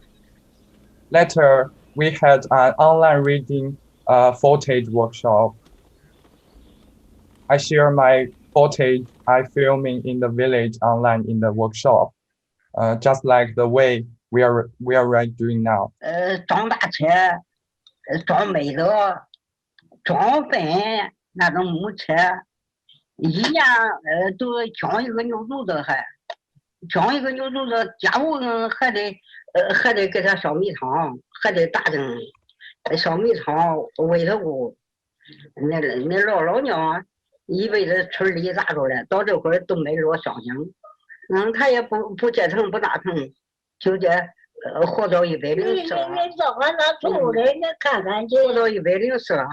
Later, we had an online reading footage workshop. I share my footage I filming in the village online in the workshop, just like the way we are right doing now. 装大车，装煤头，装粪那种木车，一样都装一个牛肚子还，装一个牛肚子，家务还得给他烧米汤，还得打灯，烧米汤煨头锅，那老娘一辈子村里咋着了，到这会儿都没落双响。他也不结成不大成，就这活到104了。你早晚拿出来，你看看去。活到104了，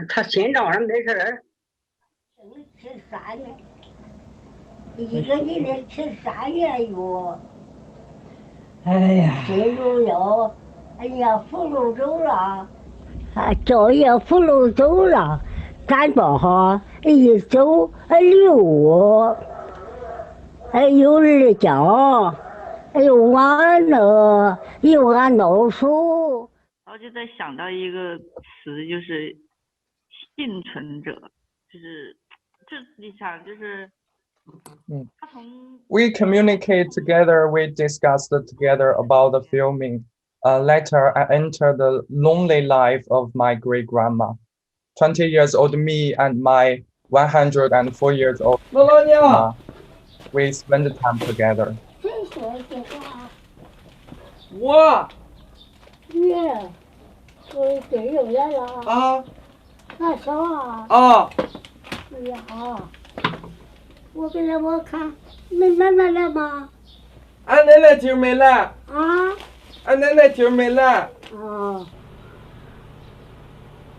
他心脏上没事儿。吃3年，一个一年吃3年药。哎呀，心中药，哎呀，葫芦走了，照样葫芦走了，感冒哈，一走溜，有日觉，完了，又俺老鼠。然后就在想到一个词，就是幸存者，就是你想就是。We communicate together, we discussed together about the filming. Later, I entered the lonely life of my great-grandma. 20 years old me and my 104 years old grandma, we spend time together. 我耶，我给有来了啊！那啥啊！哎呀，我给他我看，你奶奶来吗？俺奶奶今儿没来。啊？俺奶奶今儿没来。哦。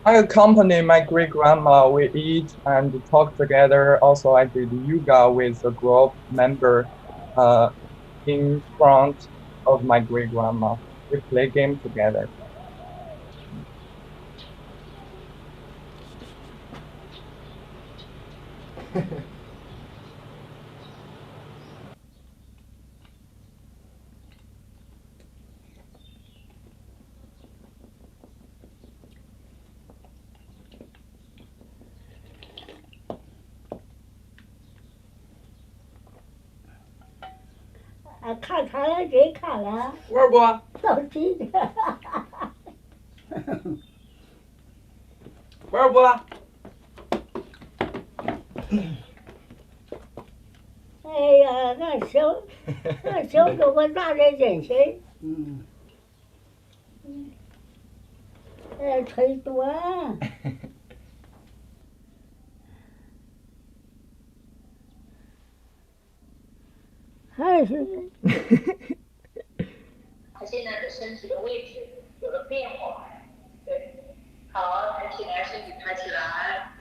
I accompany my great-grandma. We eat and talk together. Also, I did yoga with a group member in front of my great-grandma. We play game together.看他了，谁看了？玩不？到今天。玩不？哎呀，俺小时候哪来认识？吹短。还是。他现在的身体的位置有了变化，对，好，抬起来，身体抬起来。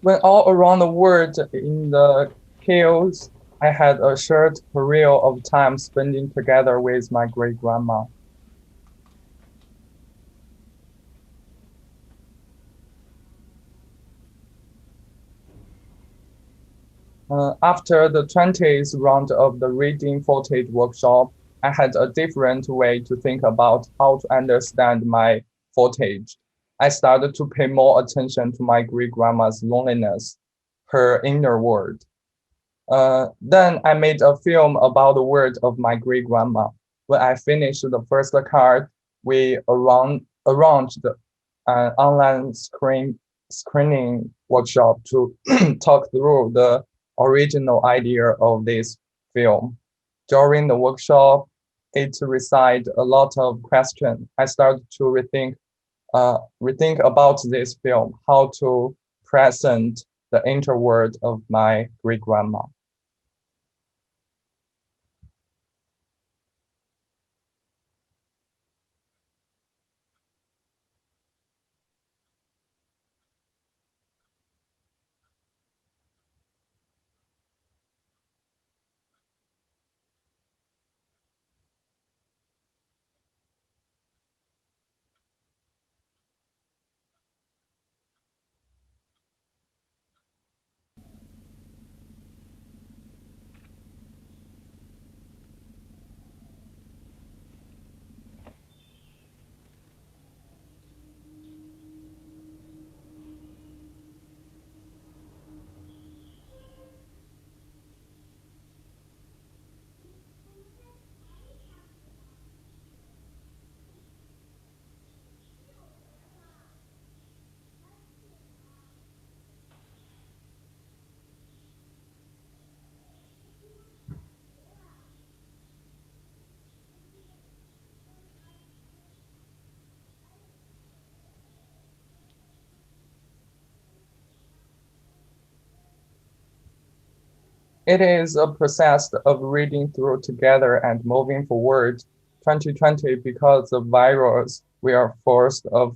When all around the world in the chaos, I had a short period of time spending together with my great-grandma. After the 20th round of the reading footage workshop, I had a different way to think about how to understand my footage. I started to pay more attention to my great-grandma's loneliness, her inner world. Then I made a film about the world of my great-grandma. When I finished the first card, we arranged an online screening workshop to talk through the original idea of this film. During the workshop, it recited a lot of questions. I started to rethink about this film, how to present the inner world of my great-grandma. It is a process of reading through together and moving forward. 2020, because of virus, we are forced to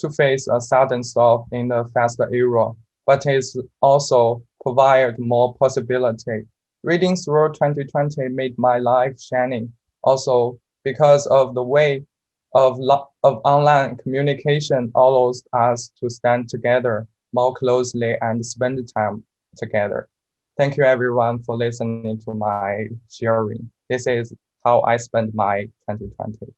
face a sudden stop in the fast era, but it's also provide more possibility. Reading through 2020 made my life shining. Also, because of the way of online communication allows us to stand together more closely and spend time together. Thank you everyone for listening to my sharing. This is how I spent my 2020.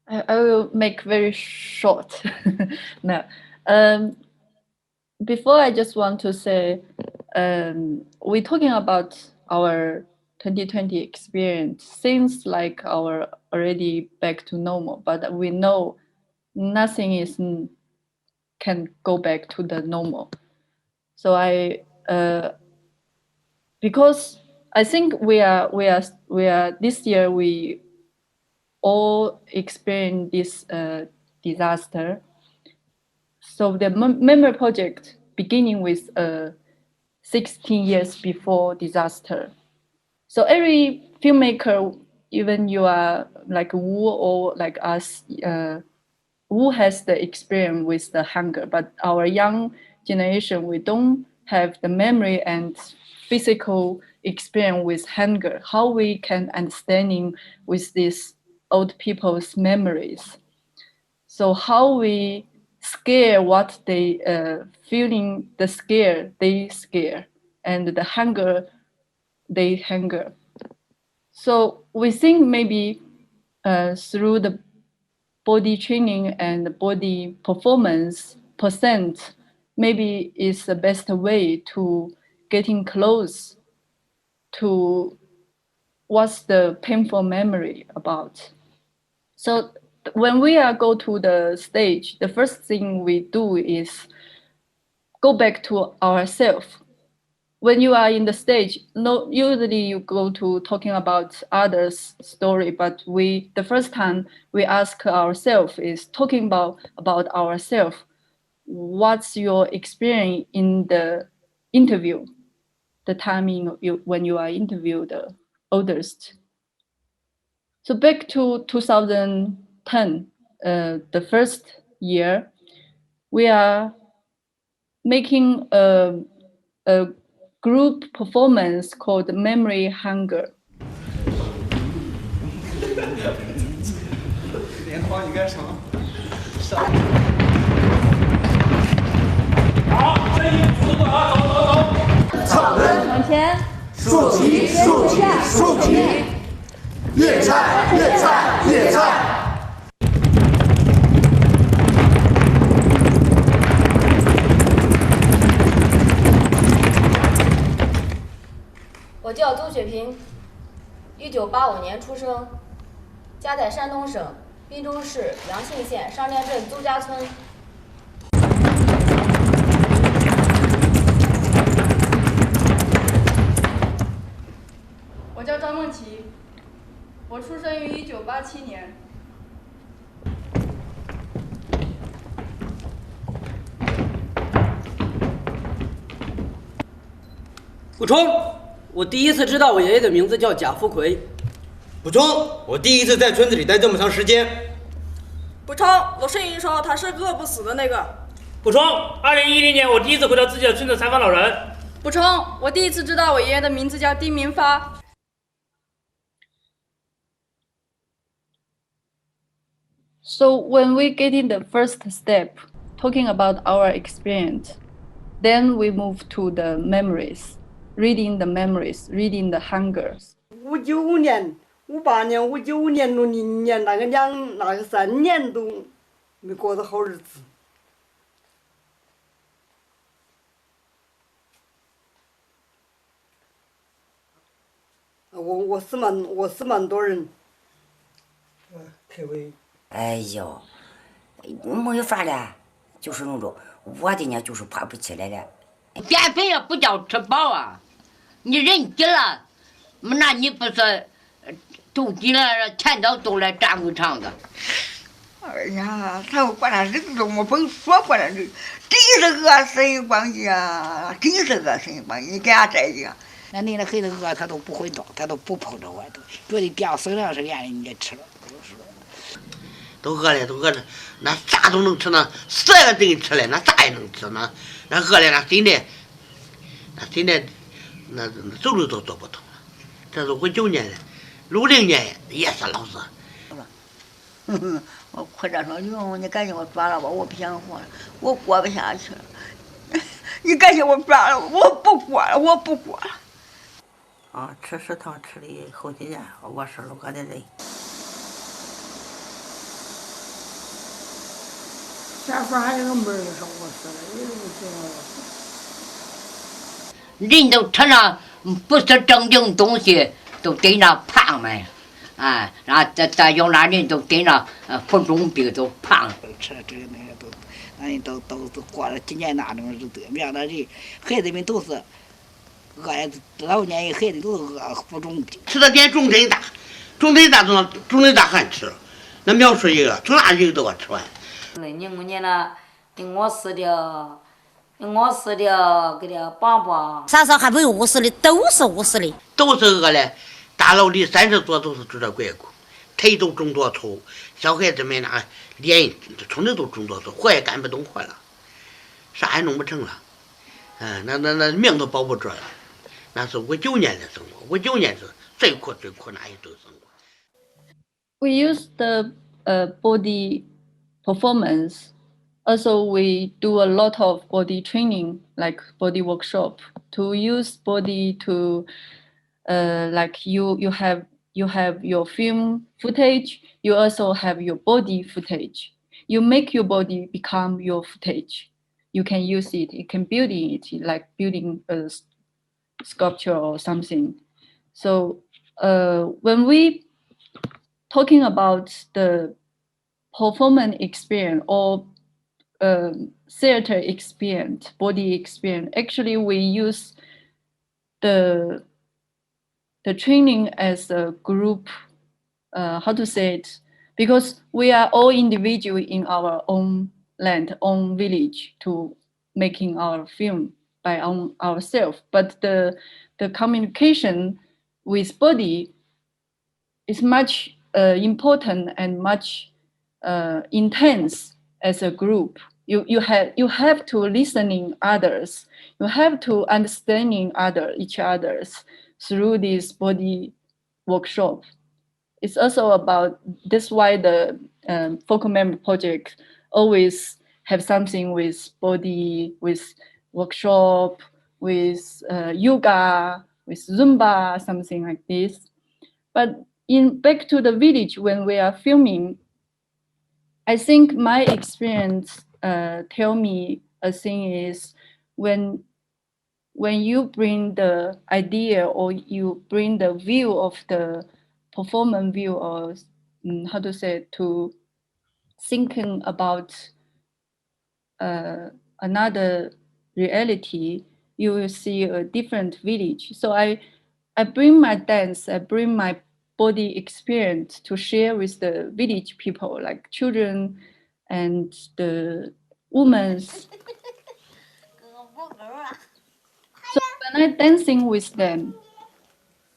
I will make very short. No. Before I just want to say, we're talking about our 2020 experience. Seems like our already back to normal, but we know nothing is can go back to the normal. So because I think we are this year we all experienced this disaster. So the memory project beginning with 16 years before disaster. So every filmmaker, even you are like Wu or like us, Wu has the experience with the hunger, but our young generation, we don't have the memory and physical experience with hunger. How we can understanding with these old people's memories. So how we scare what they feeling the scare they scare and the hunger they hunger. So we think maybe through the body training and body performance percent, maybe is the best way to getting close to what's the painful memory about. So when we are go to the stage, the first thing we do is go back to ourselves. When you are in the stage, no, usually you go to talking about others' story, but the first time we ask ourselves is talking about ourselves. What's your experience in the interview, the timing when you are interviewed the oldest? So back to 2010, the first year, we are making a group performance called Memory Hunger. 莲花，你干什么？好，声音速度好，走走走。草根往前。竖起，竖起，竖起。越菜，越菜，越菜。 我叫邹雪萍，1985年出生，家在山东省滨州市阳信县商店镇邹家村。我叫张梦琪，我出生于1987年。补充。 我第一次知道我爷爷的名字叫贾福奎。补充，我第一次在村子里待这么长时间。补充，我声音说他是饿不死的那个。补充，2010年我第一次回到自己的村子采访老人。补充，我第一次知道我爷爷的名字叫丁明发。So when we get in the first step, talking about our experience, then we move to the memories. Reading the memories, reading the hungers. 59年、58年、59年、60年，那个3年都没过得好日子。我4万多人。太委。哎呦，没有法了，就是那种我的呢，就是爬不起来了。减肥也不叫吃饱啊。 你人低了，那你不是都低了，钱都都来占回肠子。哎呀，他管他人都没甭说过了，真是饿死光呀！真是饿死光，你给他摘去。那你那孩子饿，他都不会动，他都不碰着我，都觉得掉手上是眼里你给吃了，都饿了，都饿了，那啥都能吃呢，死了给你吃了，那啥也能吃呢，那饿了那真的。 那走路都走不通了，这是59年的，60年也是老子。我哭着说：“哟，你赶紧给我抓了吧，我不想活了，我过不下去了。你赶紧给我抓了，我不过了，我不过了。”啊，吃食堂吃的好几年，我是我的人。下边还有个妹儿是我死的，也是我见过。人都吃那不是正经东西，都得那胖嘛，啊，然后咱有那人都得那浮肿病都胖。吃这个那个都，俺人都过了几年那种日子，别的人孩子们都是饿呀，老年人孩子都是饿浮肿病。吃的点种真大，种真大还吃，那描述一个，从哪人都要吃完。你们呢？我死的。我死的，给他爸爸，啥时候还没有饿死的，都是饿死的，都是饿的。大楼里30座都是住着怪骨，腿都肿多粗，小孩子们那脸从那都肿多粗，活也干不动活了，啥也弄不成了，那命都保不住了。那是59年的生活，59年是最苦那一段生活。We use the body performance. Also, we do a lot of body training, like body workshop, to use body to, like you have your film footage. You also have your body footage. You make your body become your footage. You can use it. You can build it, like building a sculpture or something. So when we talking about the performance experience or theater experience, body experience, actually we use the training as a group, how to say it, because we are all individual in our own land, own village to making our film by ourselves. But the communication with body is much important and much intense as a group. You have to listening others. You have to understanding each others through this body workshop. It's also about that's why the focal memory project always have something with body, with workshop, with yoga, with Zumba, something like this. But in back to the village when we are filming, I think my experience tell me a thing is when you bring the idea or you bring the view of the performance view or how to say it, to thinking about another reality, you will see a different village. So I bring my dance, I bring my body experience to share with the village people, like children and the women. So when I'm dancing with them,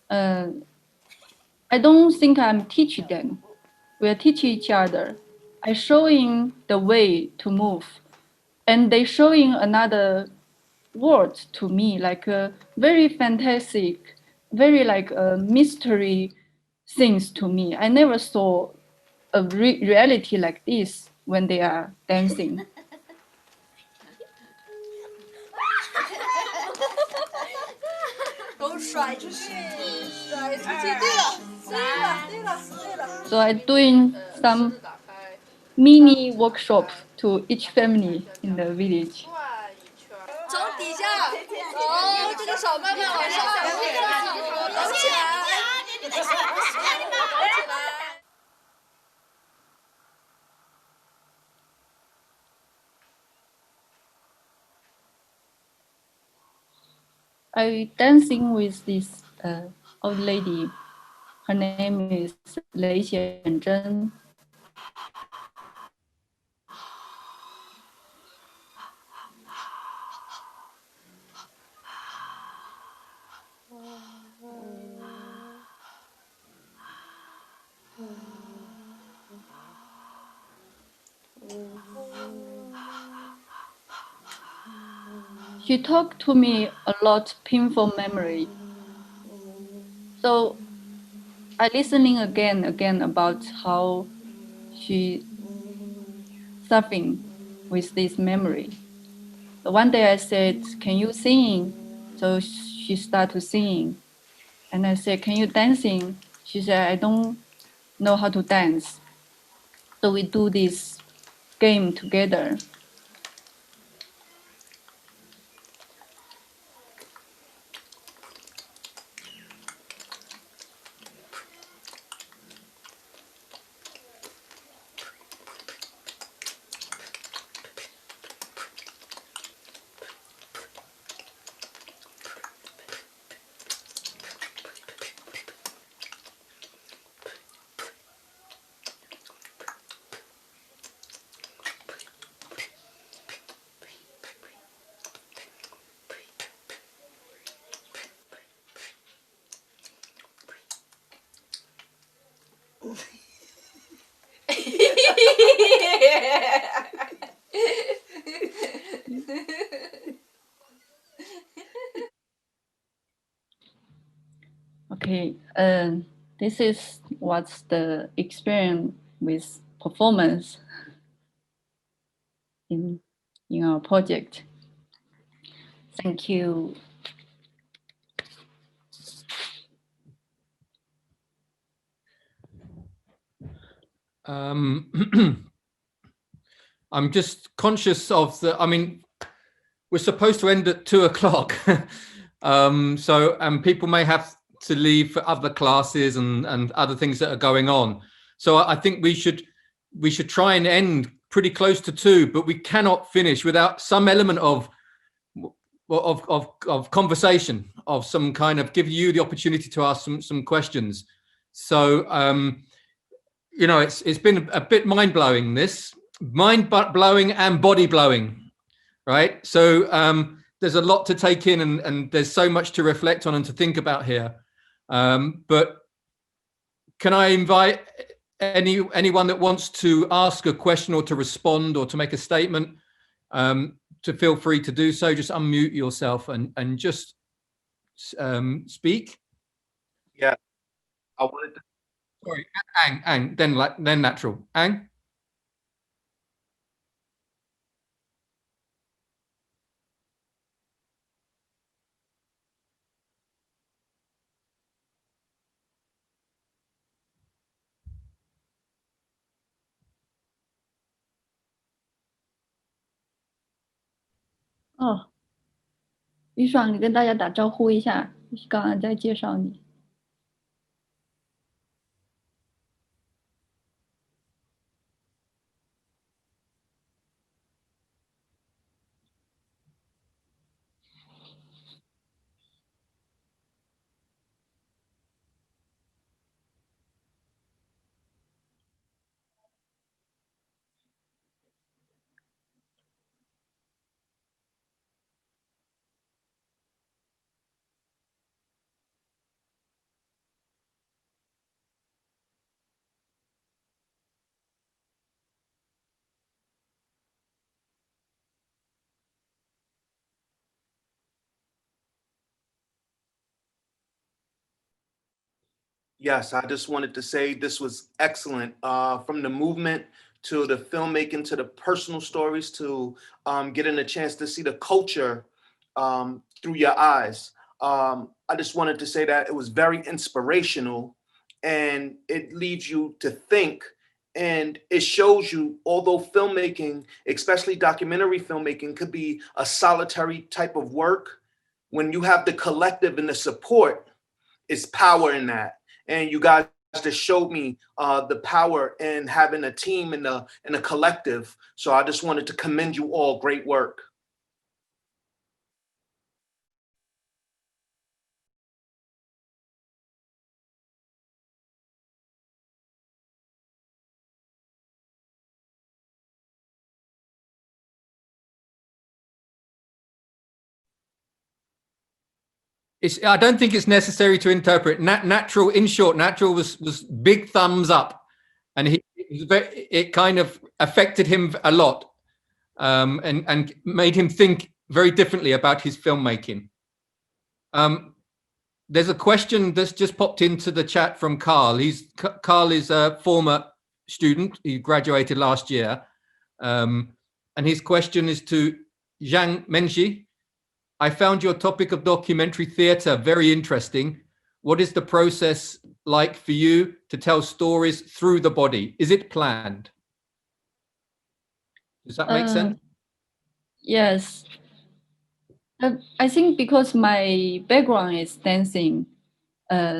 I don't think I'm teaching them. We are teaching each other. I showing the way to move, and they showing another world to me, like a very fantastic, very like a mystery things to me. I never saw a reality like this when they are dancing. So I'm doing some mini workshop to each family in the village. 从底下，哦，这个手慢慢往上，抖起来，抖起来。I dancing with this old lady. Her name is Lei Xianzhen. She talked to me a lot painful memory. So I listening again about how she suffering with this memory. So one day I said, "Can you sing?" So she started singing, and I said, "Can you dancing?" She said, "I don't know how to dance." So we do this game together. Okay, this is what's the experience with performance in our project. Thank you. I'm just conscious of the, I mean, we're supposed to end at 2 o'clock. So people may have to leave for other classes and other things that are going on. So I think we should try and end pretty close to 2, but we cannot finish without some element of conversation, of some kind of give you the opportunity to ask some questions. So you know, it's been a bit mind-blowing, this mind-blowing and body-blowing, right? So there's a lot to take in, and there's so much to reflect on and to think about here. But can I invite anyone that wants to ask a question or to respond or to make a statement, to feel free to do so. Just unmute yourself and just speak. Yeah, I wanted to. Sorry, Ang, then natural. Ang?哦，于爽，你跟大家打招呼一下，刚刚在介绍你。Yes, I just wanted to say this was excellent. From the movement to the filmmaking to the personal stories to getting a chance to see the culture through your eyes. I just wanted to say that it was very inspirational, and it leads you to think, and it shows you, although filmmaking, especially documentary filmmaking, could be a solitary type of work, when you have the collective and the support, it's power in that. And you guys just showed me the power in having a team and a collective. So I just wanted to commend you all. Great work. I don't think it's necessary to interpret. Natural, in short, Natural was big thumbs up, and it kind of affected him a lot, and made him think very differently about his filmmaking. There's a question that's just popped into the chat from Carl. Carl is a former student. He graduated last year, and his question is to Zhang Menji. I found your topic of documentary theatre very interesting. What is the process like for you to tell stories through the body? Is it planned? Does that make sense? Yes. I think because my background is dancing,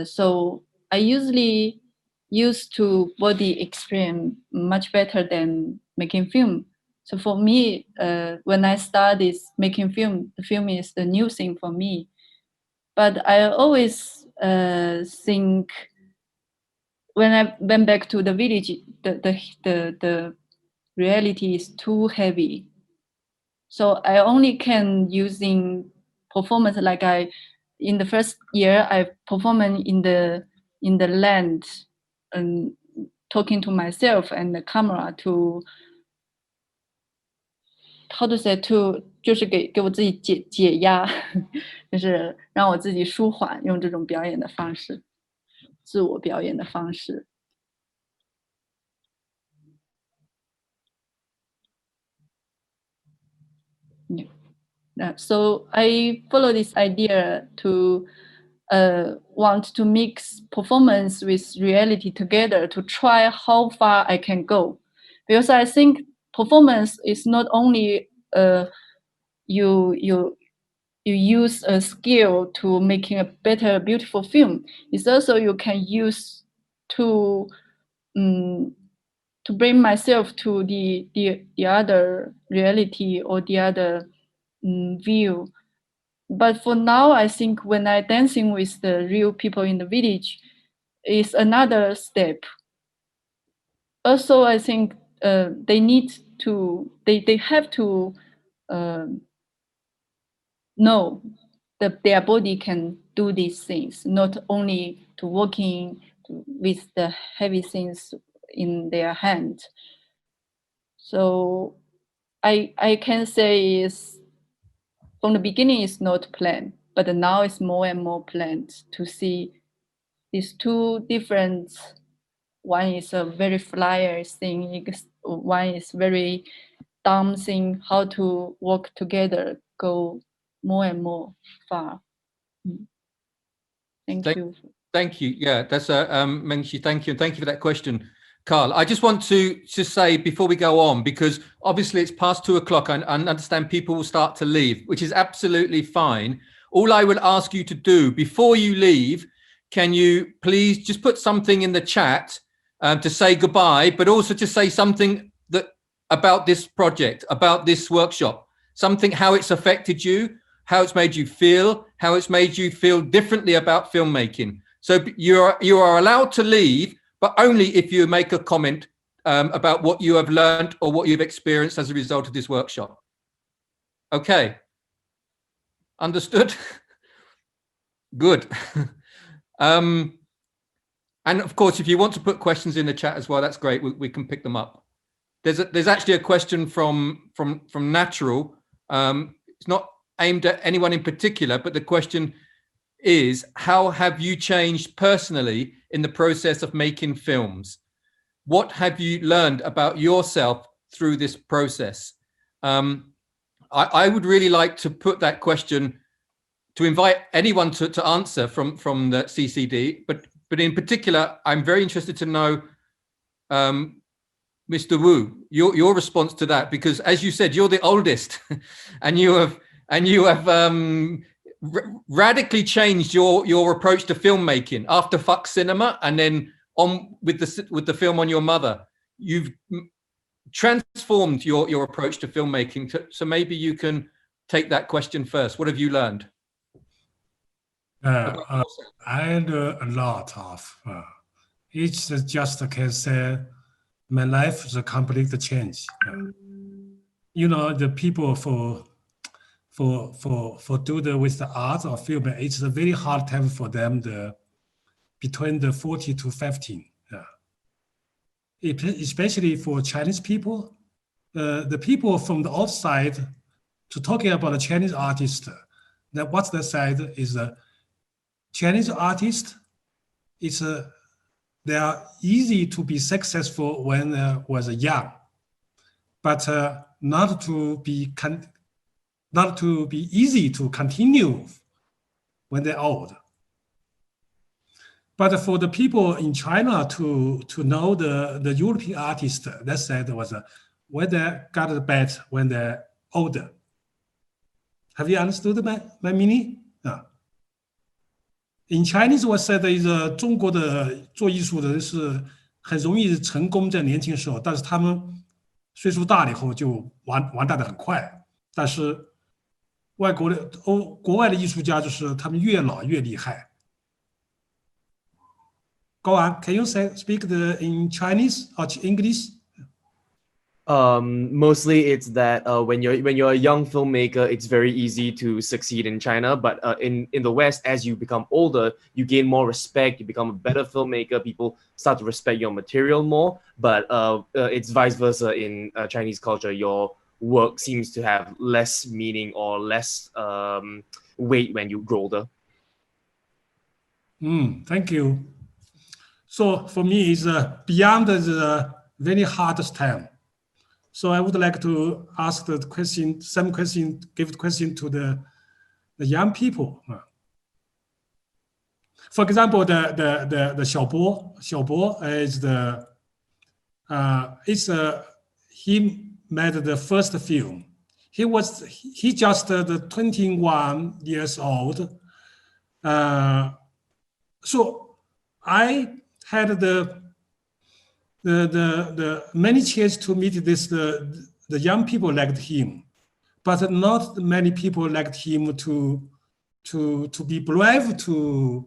so I usually used to body extreme much better than making film. So for me, when I started making film, the film is the new thing for me. But I always think when I went back to the village, the reality is too heavy. So I only can using performance like in the first year I performed in the land and talking to myself and the camera to how to say to 就是给我自己解压，就是让我自己舒缓，用这种表演的方式，自我表演的方式。So I follow this idea to want to mix performance with reality together to try how far I can go, because I think performance is not only you use a skill to making a better, beautiful film. It's also you can use to bring myself to the other reality or the other view. But for now, I think when I dancing with the real people in the village is another step. Also, I think they need to, they have to know that their body can do these things, not only to working with the heavy things in their hand. So I can say is from the beginning it's not planned, but now it's more and more planned to see these two different. One is a very flyer thing, one is very dumb thing, how to work together, go more and more far. Thank you. Thank you. Yeah, that's Mengxi, thank you. And thank you for that question, Carl. I just want to say before we go on, because obviously it's past 2 o'clock and I understand people will start to leave, which is absolutely fine. All I would ask you to do before you leave, can you please just put something in the chat to say goodbye, but also to say something about this project, about this workshop, something, how it's affected you, how it's made you feel, how it's made you feel differently about filmmaking. So you are allowed to leave, but only if you make a comment about what you have learned or what you've experienced as a result of this workshop. Okay. Understood? Good. And of course, if you want to put questions in the chat as well, that's great. We can pick them up. There's actually a question from Natural. It's not aimed at anyone in particular, but the question is, how have you changed personally in the process of making films? What have you learned about yourself through this process? I would really like to put that question to invite anyone to answer from the CCD, but in particular, I'm very interested to know, Mr. Wu, your response to that, because as you said, you're the oldest, and you have radically changed your approach to filmmaking after Fuck Cinema, and then on with the film on your mother. You've transformed your approach to filmmaking. So maybe you can take that question first. What have you learned? I learned a lot of. It's just can say my life is a complete change. You know, the people for do with the art or film, it's a very hard time for them. Between the 40 to 15, especially for Chinese people, the people from the outside to talking about a Chinese artist. That what they said is a Chinese artist. They are easy to be successful when was young, but not to be easy to continue when they're old. But for the people in China to know the European artist, that said was when they got better when they're older. Have you understood my meaning? In Chinese, 我 said is 中国的做艺术的人是很容易成功在年轻时候，但是他们岁数大了以后就完蛋的很快。但是国外的艺术家就是他们越老越厉害。Go on, can you speak in Chinese or English? Mostly it's that when you're a young filmmaker, it's very easy to succeed in China. But in the West, as you become older, you gain more respect. You become a better filmmaker. People start to respect your material more. But it's vice versa in Chinese culture. Your work seems to have less meaning or less weight when you grow older. Thank you. So for me, it's beyond the very hardest time. So I would like to ask the question, give the question to the young people. For example, the Xiaobo is he made the first film. He just 21 years old. So I had the many chance to meet the young people liked him, but not many people liked him to be brave to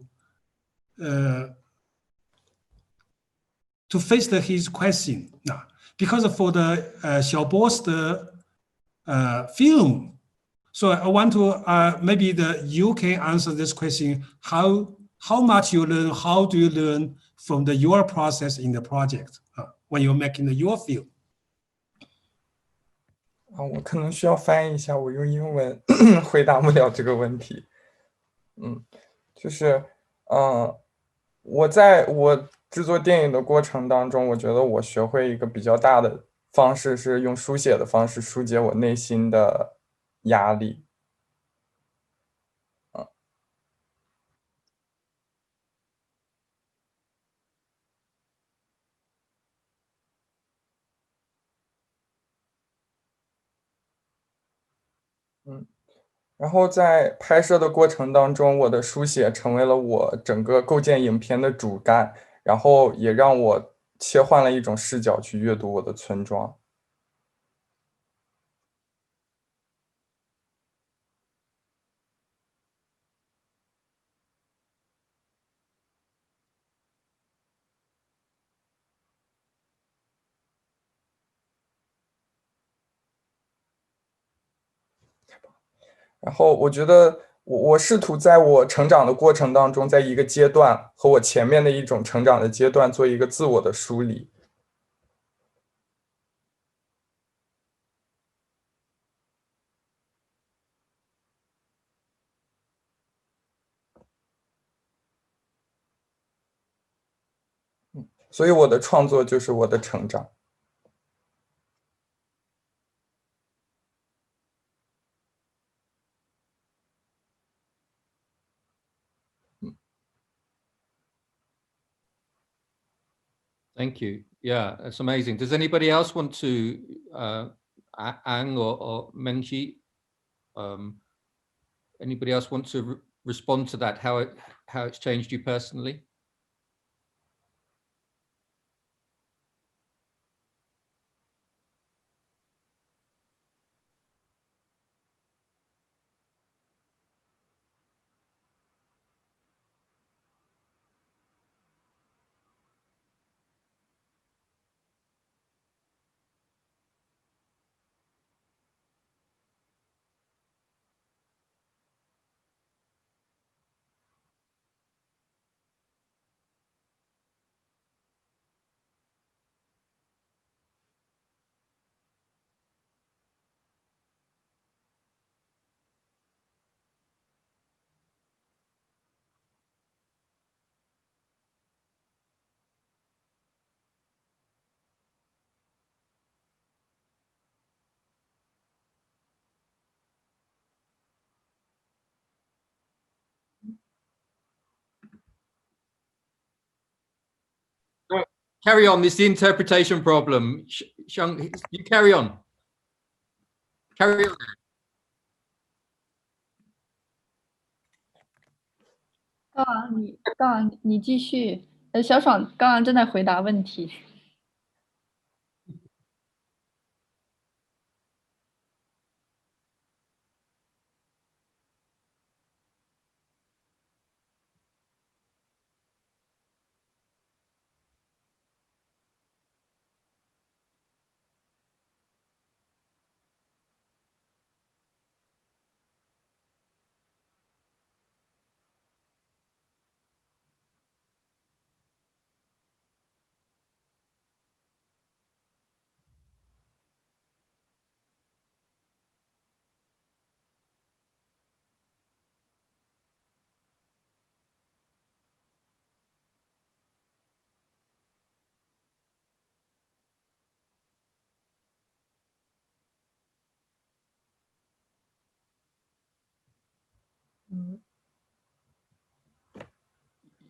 face his question. Because for the Xiaobo's film, so I want to maybe you can answer this question: how much you learn? How do you learn from your process in the project when you're making your film? 我可能需要翻译一下，我用英文回答不了这个问题。就是我在我制作电影的过程当中，我觉得我学会一个比较大的方式是用书写的方式疏解我内心的压力。然后在拍摄的过程当中，我的书写成为了我整个构建影片的主干，然后也让我切换了一种视角去阅读我的村庄。然后我觉得我试图在我成长的过程当中，在一个阶段和我前面的一种成长的阶段做一个自我的梳理。所以我的创作就是我的成长。Thank you. Yeah, that's amazing. Does anybody else want to, Ang or Mengqi, anybody else want to respond to that? How it's changed you personally? carry on. This is the interpretation problem. Shang, you carry on. Carry on. 你继续。小爽刚刚正在回答问题。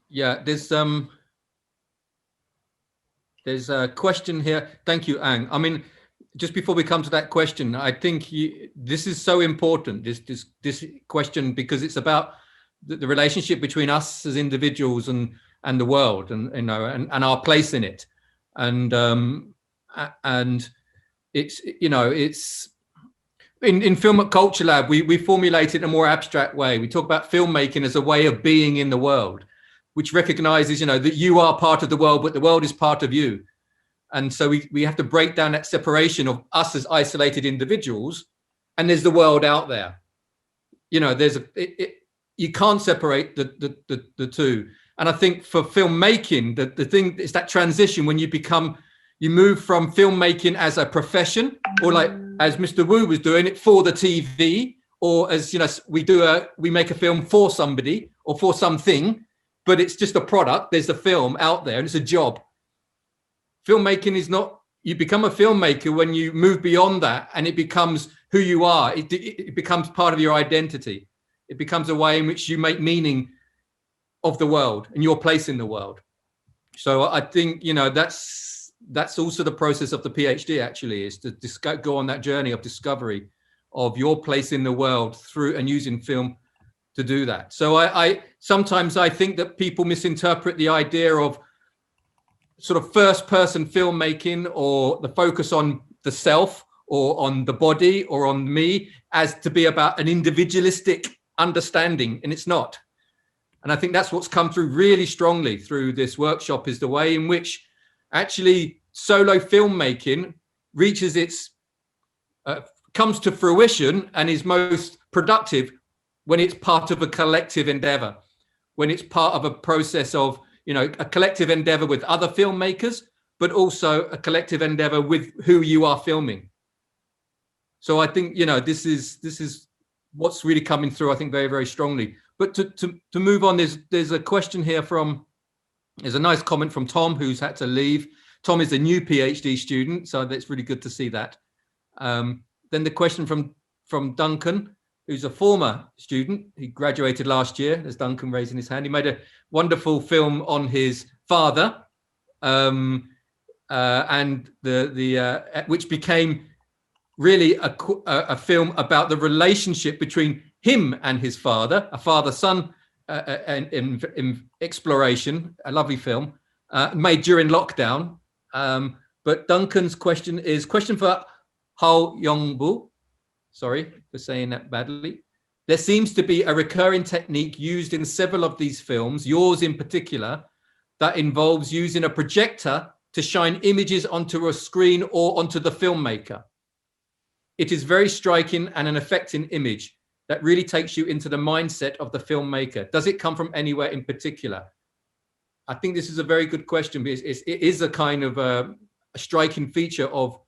Yeah, there's a question here. Thank you, Ang. I mean, just before we come to that question, I think this is so important, this question, because it's about the relationship between us as individuals and the world, and you know, and our place in it. And it's, you know, it's in Film at Culture Lab, we formulate it in a more abstract way. We talk about filmmaking as a way of being in the world, which recognizes, you know, that you are part of the world, but the world is part of you. And so we have to break down that separation of us as isolated individuals, and there's the world out there. You know, there's you can't separate the two. And I think for filmmaking, the thing is that transition when you move from filmmaking as a profession, or like as Mr. Wu was doing it for the TV, or as, you know, we make a film for somebody or for something, but it's just a product. There's a film out there and it's a job. Filmmaking is not, you become a filmmaker when you move beyond that and it becomes who you are. It becomes part of your identity. It becomes a way in which you make meaning of the world and your place in the world. So I think, you know, that's also the process of the PhD, actually, is to go on that journey of discovery of your place in the world through and using film to do that. So I sometimes I think that people misinterpret the idea of sort of first person filmmaking, or the focus on the self or on the body or on me, as to be about an individualistic understanding, and it's not. And I think that's what's come through really strongly through this workshop, is the way in which actually solo filmmaking reaches its comes to fruition and is most productive when it's part of a collective endeavor, when it's part of a process of, you know, a collective endeavor with other filmmakers, but also a collective endeavor with who you are filming. So I think, you know, this is what's really coming through, I think, very, very strongly. But to move on, there's a question here there's a nice comment from Tom, who's had to leave. Tom is a new PhD student, so that's really good to see that. Then the question from Duncan, who's a former student. He graduated last year. There's Duncan raising his hand. He made a wonderful film on his father, and which became really a film about the relationship between him and his father, a father-son in exploration, a lovely film, made during lockdown. But Duncan's question is question for Hao Yongbu. Sorry for saying that badly. There seems to be a recurring technique used in several of these films, yours in particular, that involves using a projector to shine images onto a screen or onto the filmmaker. It is very striking and an affecting image that really takes you into the mindset of the filmmaker. Does it come from anywhere in particular? I think this is a very good question, because it is a kind of a striking feature of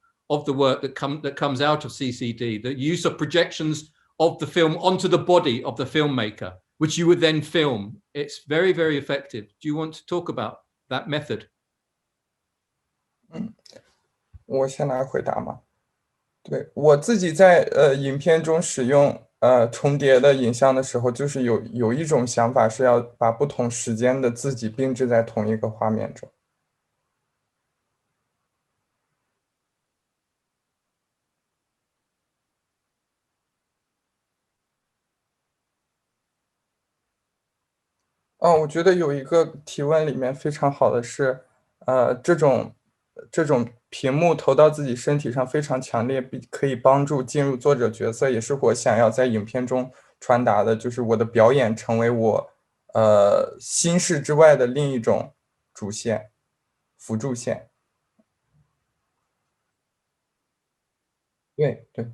the work that comes out of CCD, the use of projections of the film onto the body of the filmmaker, which you would then film. It's very, very effective. Do you want to talk about that method? 我先来回答嘛。对，我自己在影片中使用重叠的影像的时候，就是有一种想法是要把不同时间的自己并置在同一个画面中。我觉得有一个提问里面非常好的是，这种屏幕投到自己身体上非常强烈，可以帮助进入作者角色，也是我想要在影片中传达的，就是我的表演成为我心事之外的另一种主线、辅助线。对对。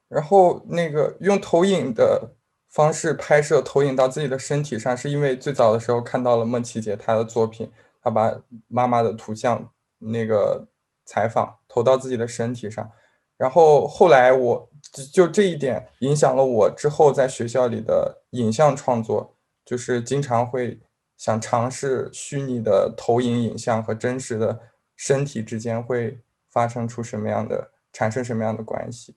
然后那个用投影的方式拍摄，投影到自己的身体上，是因为最早的时候看到了梦琪姐她的作品，她把妈妈的图像那个采访投到自己的身体上，然后后来我就这一点影响了我之后在学校里的影像创作，就是经常会想尝试虚拟的投影影像和真实的身体之间会发生出什么样的，产生什么样的关系。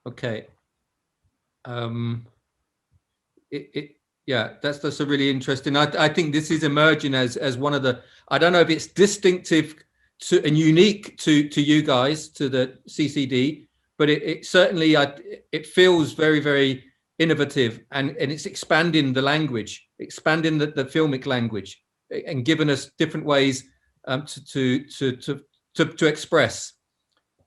Okay. Yeah, that's a really interesting. I think this is emerging as one of the. I don't know if it's distinctive to and unique to you guys, to the CCD, but it certainly it feels very, very innovative, and it's expanding the language, expanding the filmic language, and giving us different ways to express,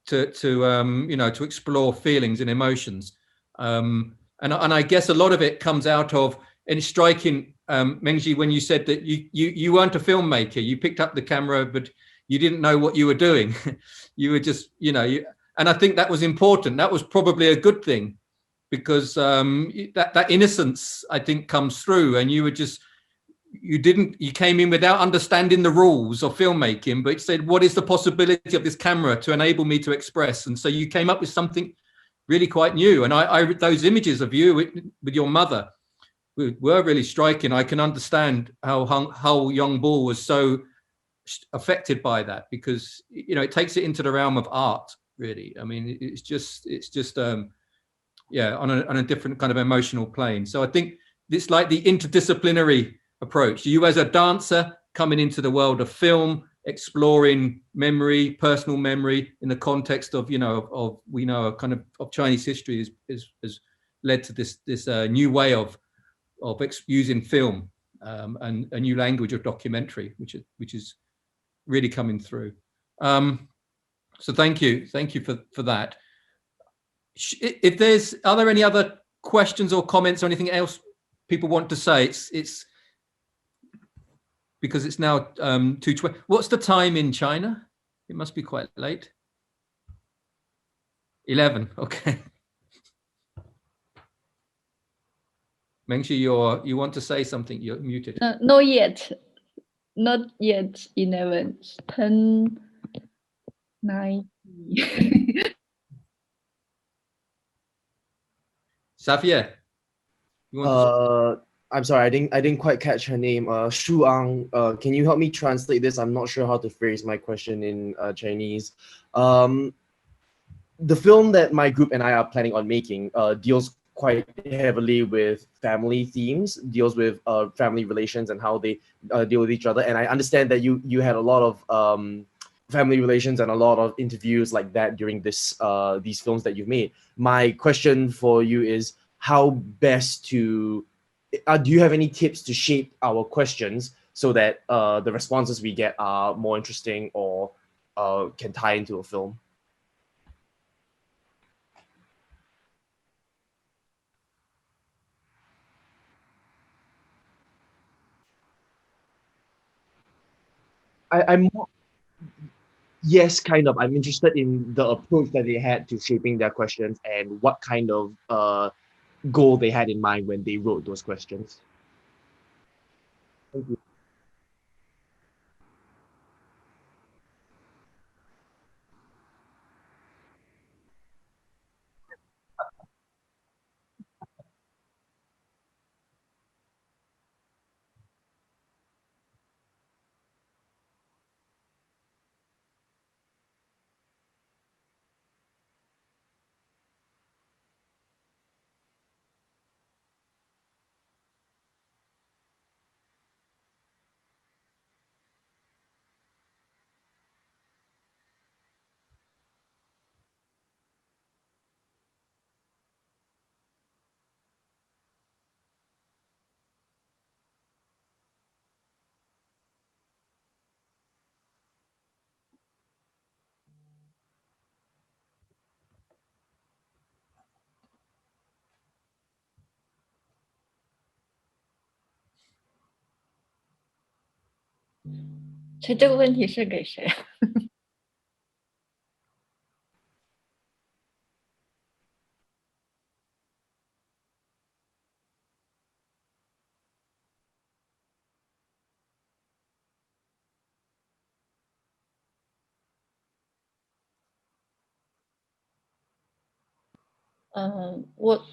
to explore feelings and emotions. And I guess a lot of it comes out of, and it's striking, Mengji, when you said that you weren't a filmmaker, you picked up the camera, but you didn't know what you were doing. You were just, and I think that was important. That was probably a good thing, because that innocence, I think, comes through, and you were just, you came in without understanding the rules of filmmaking, but said, what is the possibility of this camera to enable me to express? And so you came up with something really quite new. And I those images of you with your mother were really striking. I can understand how Young Bull was so affected by that, because it takes it into the realm of art, really. I mean, it's just yeah, on a different kind of emotional plane. So I think it's like the interdisciplinary approach. You as a dancer coming into the world of film, exploring memory, personal memory in the context of, we know a kind of Chinese history has led to this new way of using film, and a new language of documentary, which is really coming through. So thank you for that. Are there any other questions or comments or anything else people want to say? It's because it's now 2:20. What's the time in China? It must be quite late. 11. Okay. Mengshi, you want to say something? You're muted. Not yet. Not yet 11. 10, 9. Xavier, you want to... I'm sorry, I didn't quite catch her name. Shu Ang, can you help me translate this? I'm not sure how to phrase my question in Chinese. The film that my group and I are planning on making deals quite heavily with family themes, deals with family relations and how they deal with each other. And I understand that you had a lot of family relations and a lot of interviews like that during these films that you've made. My question for you is how best to... do you have any tips to shape our questions so that the responses we get are more interesting or can tie into a film? I'm more, yes, kind of. I'm interested in the approach that they had to shaping their questions and what kind of goal they had in mind when they wrote those questions. Thank you.所以这个问题是给谁？我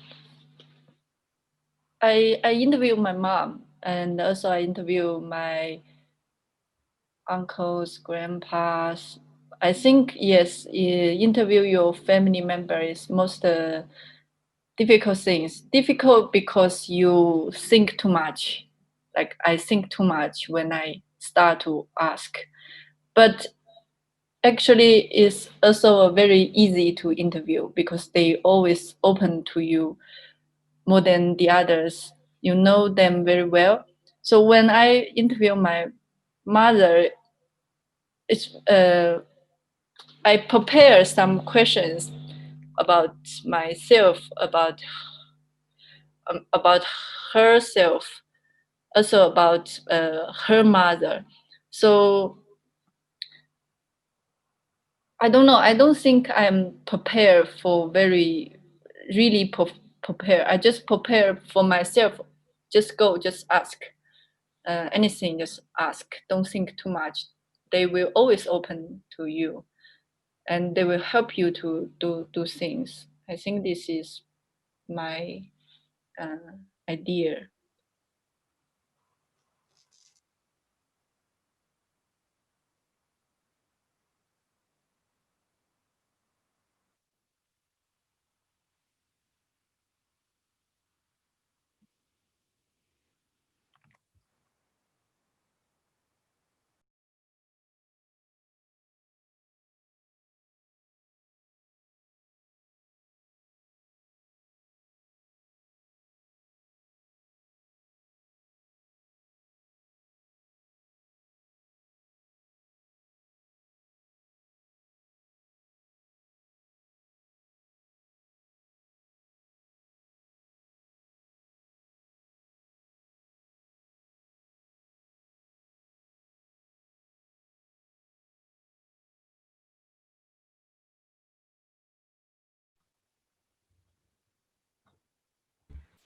I interview my mom and also I interview my uncles, grandpas. I think yes, interview your family member is most difficult things. Difficult because you think too much. Like I think too much when I start to ask, but actually it's also very easy to interview because they always open to you more than the others. You know them very well. So when I interview my mother, it's I prepare some questions about myself, about herself, also about her mother. So I don't know. I don't think I'm prepared for really prepare. I just prepare for myself. Just go, just ask. Anything, just ask. Don't think too much. They will always open to you, and they will help you to do things. I think this is my idea.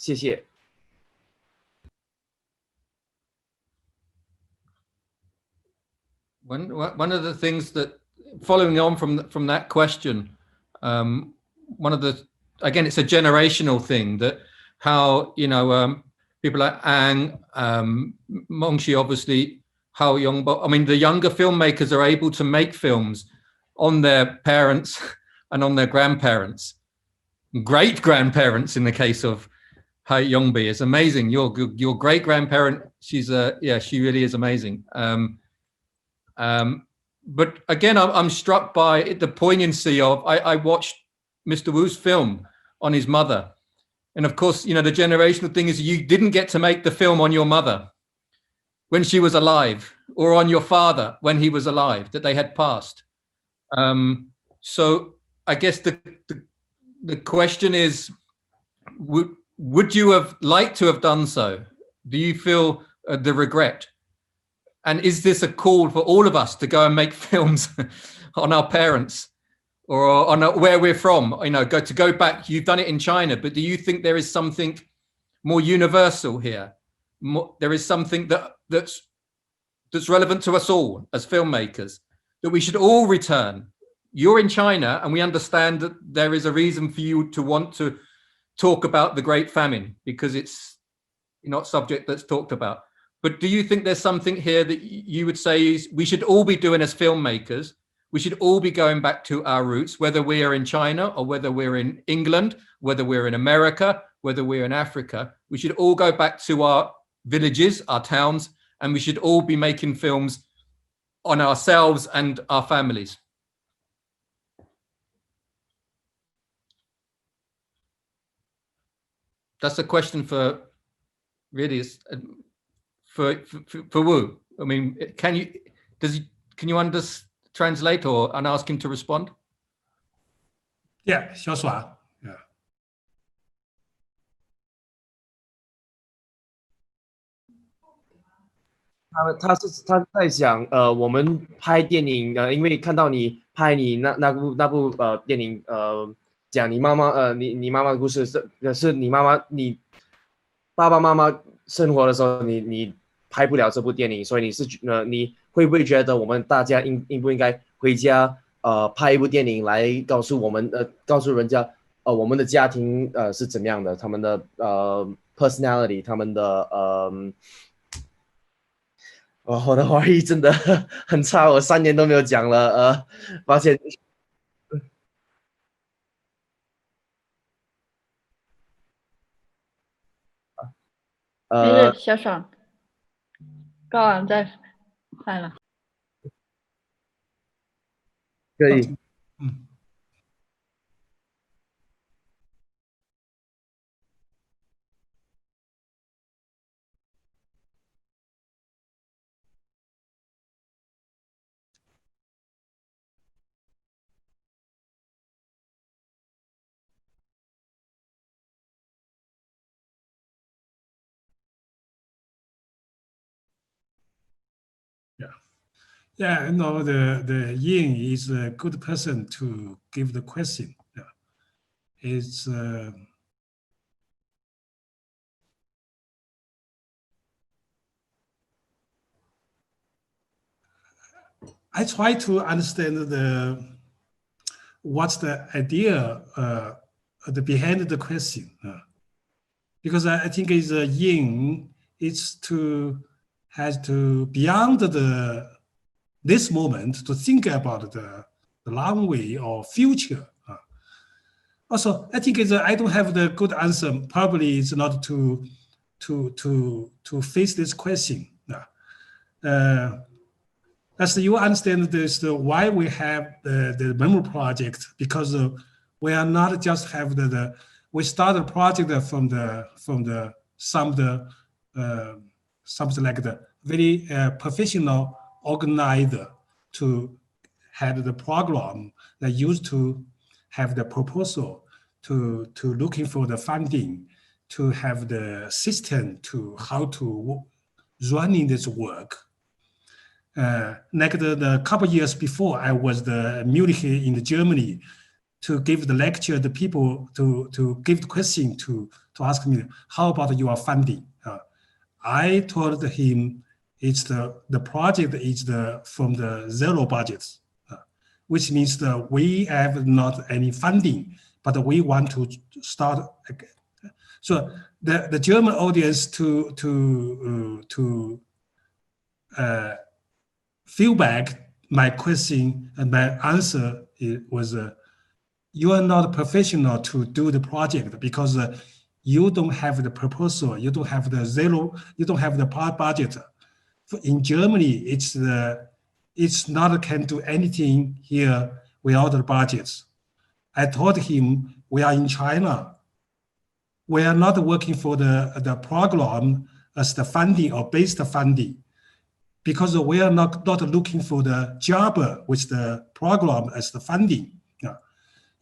谢谢。One of the things that, following on from that question, one of the, again, it's a generational thing, that how, people like Ang, Mongxi, obviously, Hao Yongbo, I mean, the younger filmmakers are able to make films on their parents and on their grandparents, great grandparents in the case of Hai Yongbi. Is amazing. Your great grandparent, she really is amazing. But again, I'm struck by the poignancy of, I watched Mr. Wu's film on his mother. And of course, the generational thing is you didn't get to make the film on your mother when she was alive, or on your father when he was alive, that they had passed. So I guess the question is, would you have liked to have done so? Do you feel the regret And is this a call for all of us to go and make films on our parents or on where we're from? You know, go back. You've done it in China, but do you think there is something more universal here? There is something that's relevant to us all as filmmakers, that we should all return. You're in China, and we understand that there is a reason for you to want to talk about the Great Famine, because it's not subject that's talked about. But do you think there's something here that you would say is we should all be doing as filmmakers? We should all be going back to our roots, whether we are in China or whether we're in England, whether we're in America, whether we're in Africa. We should all go back to our villages, our towns, and we should all be making films on ourselves and our families. That's a question for really for Wu. I mean, can you translate and ask him to respond? Yeah, 小爽。他在想，我们拍电影，因为看到你拍你那部电影，讲你妈妈，你妈妈的故事是你妈妈，你爸爸妈妈生活的时候，你拍不了这部电影，所以你会不会觉得我们大家应不应该回家拍一部电影来告诉人家我们的家庭是怎么样的，他们的personality， 他们的我的华语真的很差，我3年都没有讲了，抱歉。没事，小爽，高昂再翻了。可以。Yeah, no, the Yin is a good person to give the question. Yeah. It's I try to understand what's the idea behind the question, because I think it's a Yin. It's has to beyond this moment to think about the long way or future. Also, I think I don't have the good answer. Probably it's not to face this question. As you understand this, why we have the memory project, because we are not just have we started the project from something like the very professional organizer to have the program that used to have the proposal to looking for the funding, to have the system to how to running this work. Like the couple years before, I was the Munich in Germany to give the lecture, the people to give the question to ask me, how about your funding? I told him it's the project is from the zero budgets, which means that we have not any funding, but we want to start. So the German audience to feedback my question and my answer was, you are not a professional to do the project because you don't have the proposal, you don't have the zero, you don't have the budget. In Germany, it's not can do anything here without the budgets. I told him we are in China. We are not working for the program as the funding or based funding, because we are not looking for the job with the program as the funding.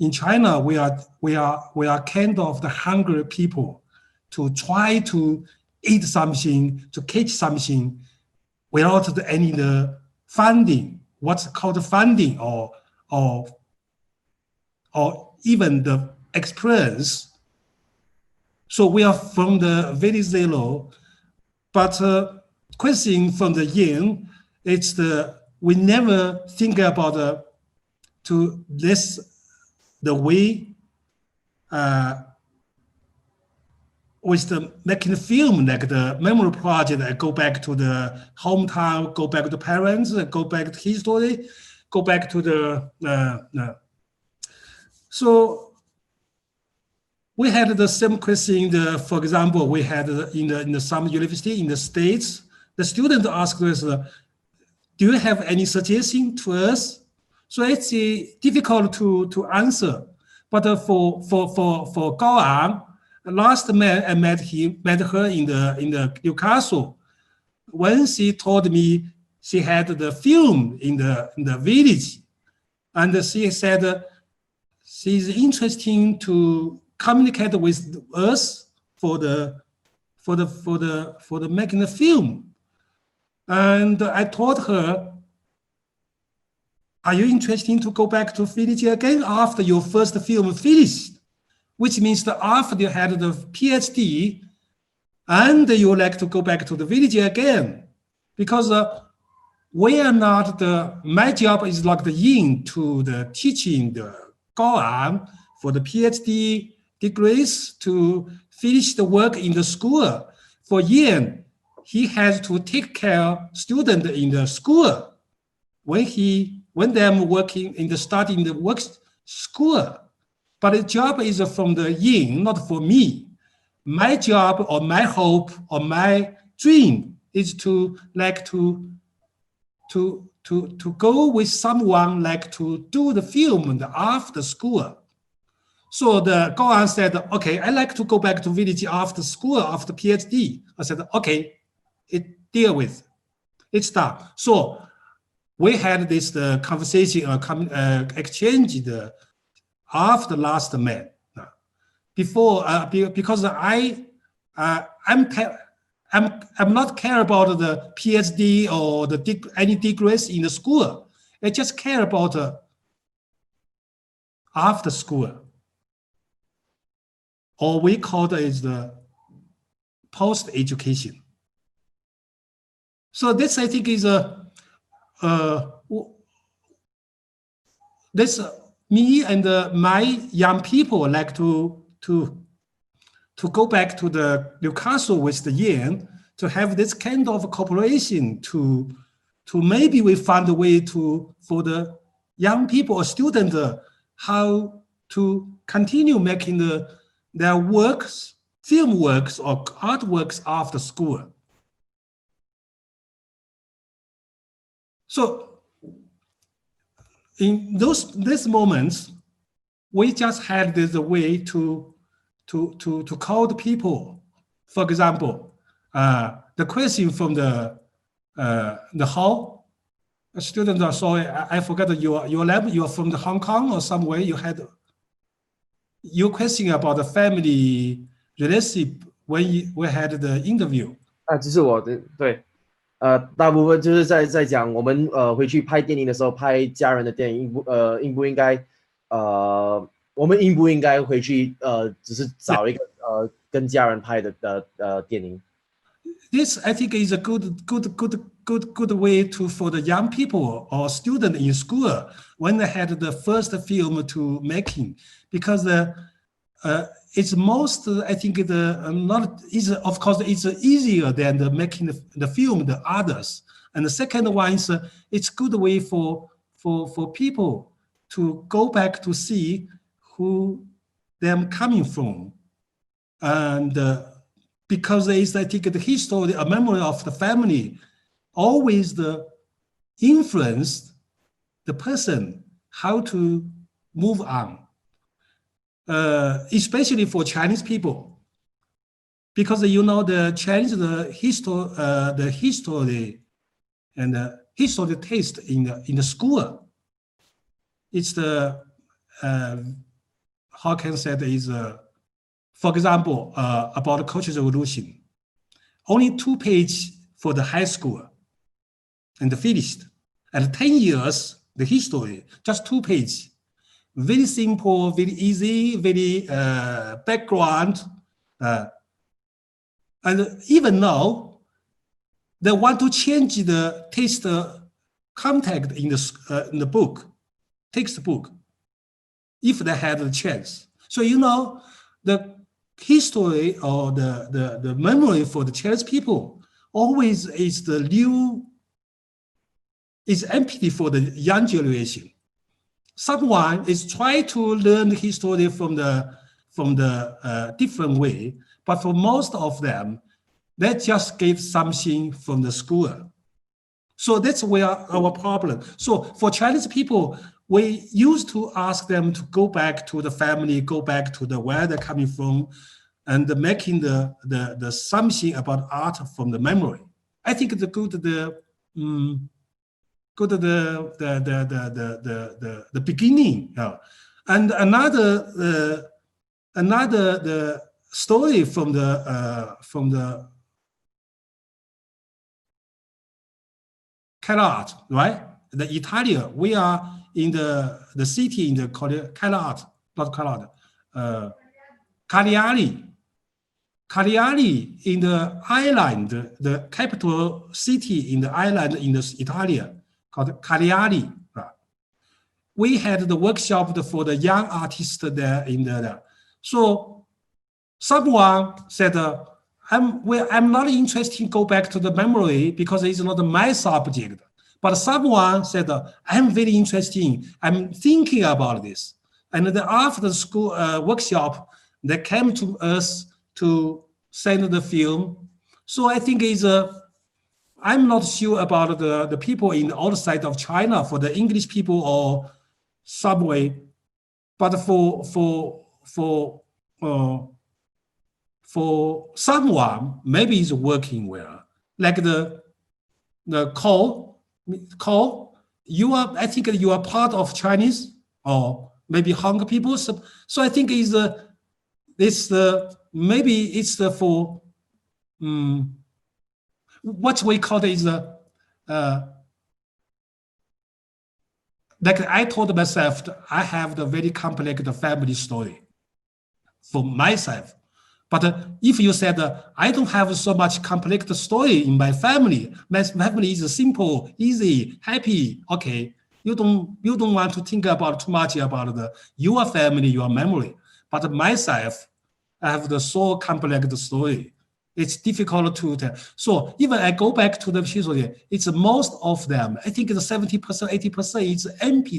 In China, we are kind of the hungry people to try to eat something, to catch something, without any the funding, what's called funding or even the experience. So we are from the very zero, but question from the yin, it's we never think about to this the way with the making the film, like the memory project, I go back to the hometown, go back to the parents, go back to history, go back to the so we had the same question. For example, we had in some university in the States, the student asked us, do you have any suggestion to us? So it's difficult to answer. But for Gao Ang, last man I met her in the Newcastle. When she told me she had the film in the village, and she said she's interested to communicate with us for the making the film. And I told her, are you interested to go back to village again after your first film finished? Which means that after you had the PhD and you like to go back to the village again. Because we are not my job is like the yin to the teaching the Gao Ang for the PhD degrees to finish the work in the school. For Yin, he has to take care student in the school when they're working in the studying the work school. But the job is from the Yin, not for me. My job or my hope or my dream is to like to go with someone like to do the film after school. So the Gao Ang said, okay, I like to go back to village after school, after PhD. I said, okay, deal with it. It's done. So we had this conversation, exchange after last man. Before, because I'm not care about the PhD or any degrees in the school. I just care about after school. Or we call it is the post-education. So this I think is this me and my young people like to go back to the Newcastle with the Yin to have this kind of cooperation to maybe we find a way for the young people or students how to continue making their works, film works or artworks after school. So in these moments, we just had this way to call the people. For example, the question from the hall, a student are sorry, I forgot your lab. You are from the Hong Kong or somewhere. You had your question about the family relationship when we had the interview. 这是我的对。大部分就是在讲我们回去拍电影的时候，拍家人的电影，应不应该我们应不应该回去只是找一个跟家人拍的电影。This I think is a good way for the young people or student in school when they had the first film to making, because it's most I think not easy. Of course, it's easier than making the film the others. And the second one is it's good way for people to go back to see who them coming from, and because it's I think the history, a memory of the family, always influence the person how to move on. Especially for Chinese people, because the Chinese the history and the history taste in the school. It's the how can I say that is for example about the Cultural Revolution, only 2 pages for the high school, and finished. And 10 years, the history, just 2 pages. Very simple, very easy, very background. And even now, they want to change the text content in the book, textbook, if they had the chance. So, you know, the history or the memory for the Chinese people always is the new, is empty for the young generation. Someone is trying to learn the history from the different way, but for most of them, they just get something from the school. So that's where our problem. So for Chinese people, we used to ask them to go back to the family, go back to the where they're coming from, and making the something about art from the memory. I think the beginning. And another the story from the Art, right? The Italia, we are in the city in the Art, not Art, Cagliari. Cagliari in the island, the capital city in the island in the Italia, called Cagliari. We had the workshop for the young artists there in there. So someone said, I'm not interested in go back to the memory because it's not my subject. But someone said, I'm very interested. I'm thinking about this. And then after the school workshop, they came to us to send the film. So I think I'm not sure about the people in the outside of China, for the English people or subway, but for someone, maybe it's working well. Like the call, I think you are part of Chinese or maybe Hong people. So I think maybe it's for what we call it is like I told myself, I have the very complex family story for myself. But if you said, I don't have so much complex story in my family is simple, easy, happy, okay. You don't want to think about too much about your family, your memory. But myself, I have the so complex story. It's difficult to tell. So even I go back to the history, it's most of them. I think it's 70%, 80% is empty.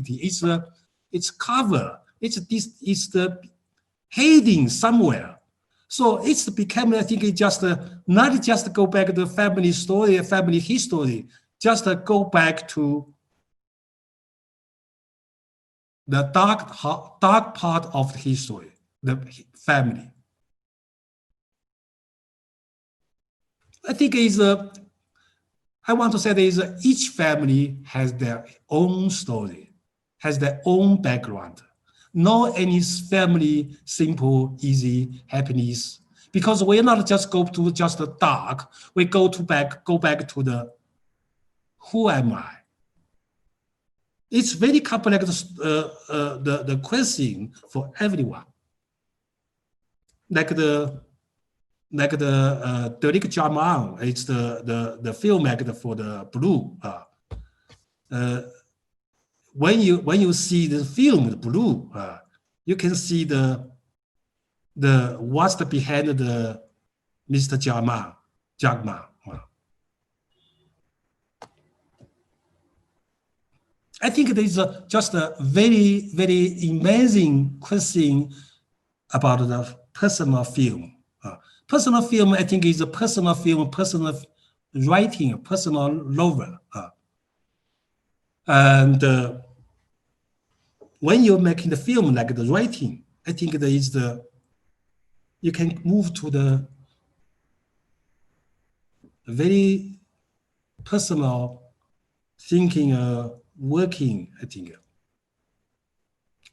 It's cover. It's the hiding somewhere. So it's become, I think, it's just not just go back to the family story, family history, just go back to the dark part of the history, the family. I think I want to say each family has their own story, has their own background. No any family simple, easy, happiness. Because we're not just go to just the dark, we go back to the who am I? It's very complex the question for everyone. Like the Derek Jarman, it's the filmmaker for the Blue. When you see the film, the Blue, you can see the what's behind the Mr. Jarman. I think there is just a very, very amazing question about the personal film. Personal film, I think, is a personal film, personal writing, personal novel. And when you're making the film, like the writing, I think there is you can move to the very personal thinking, working, I think.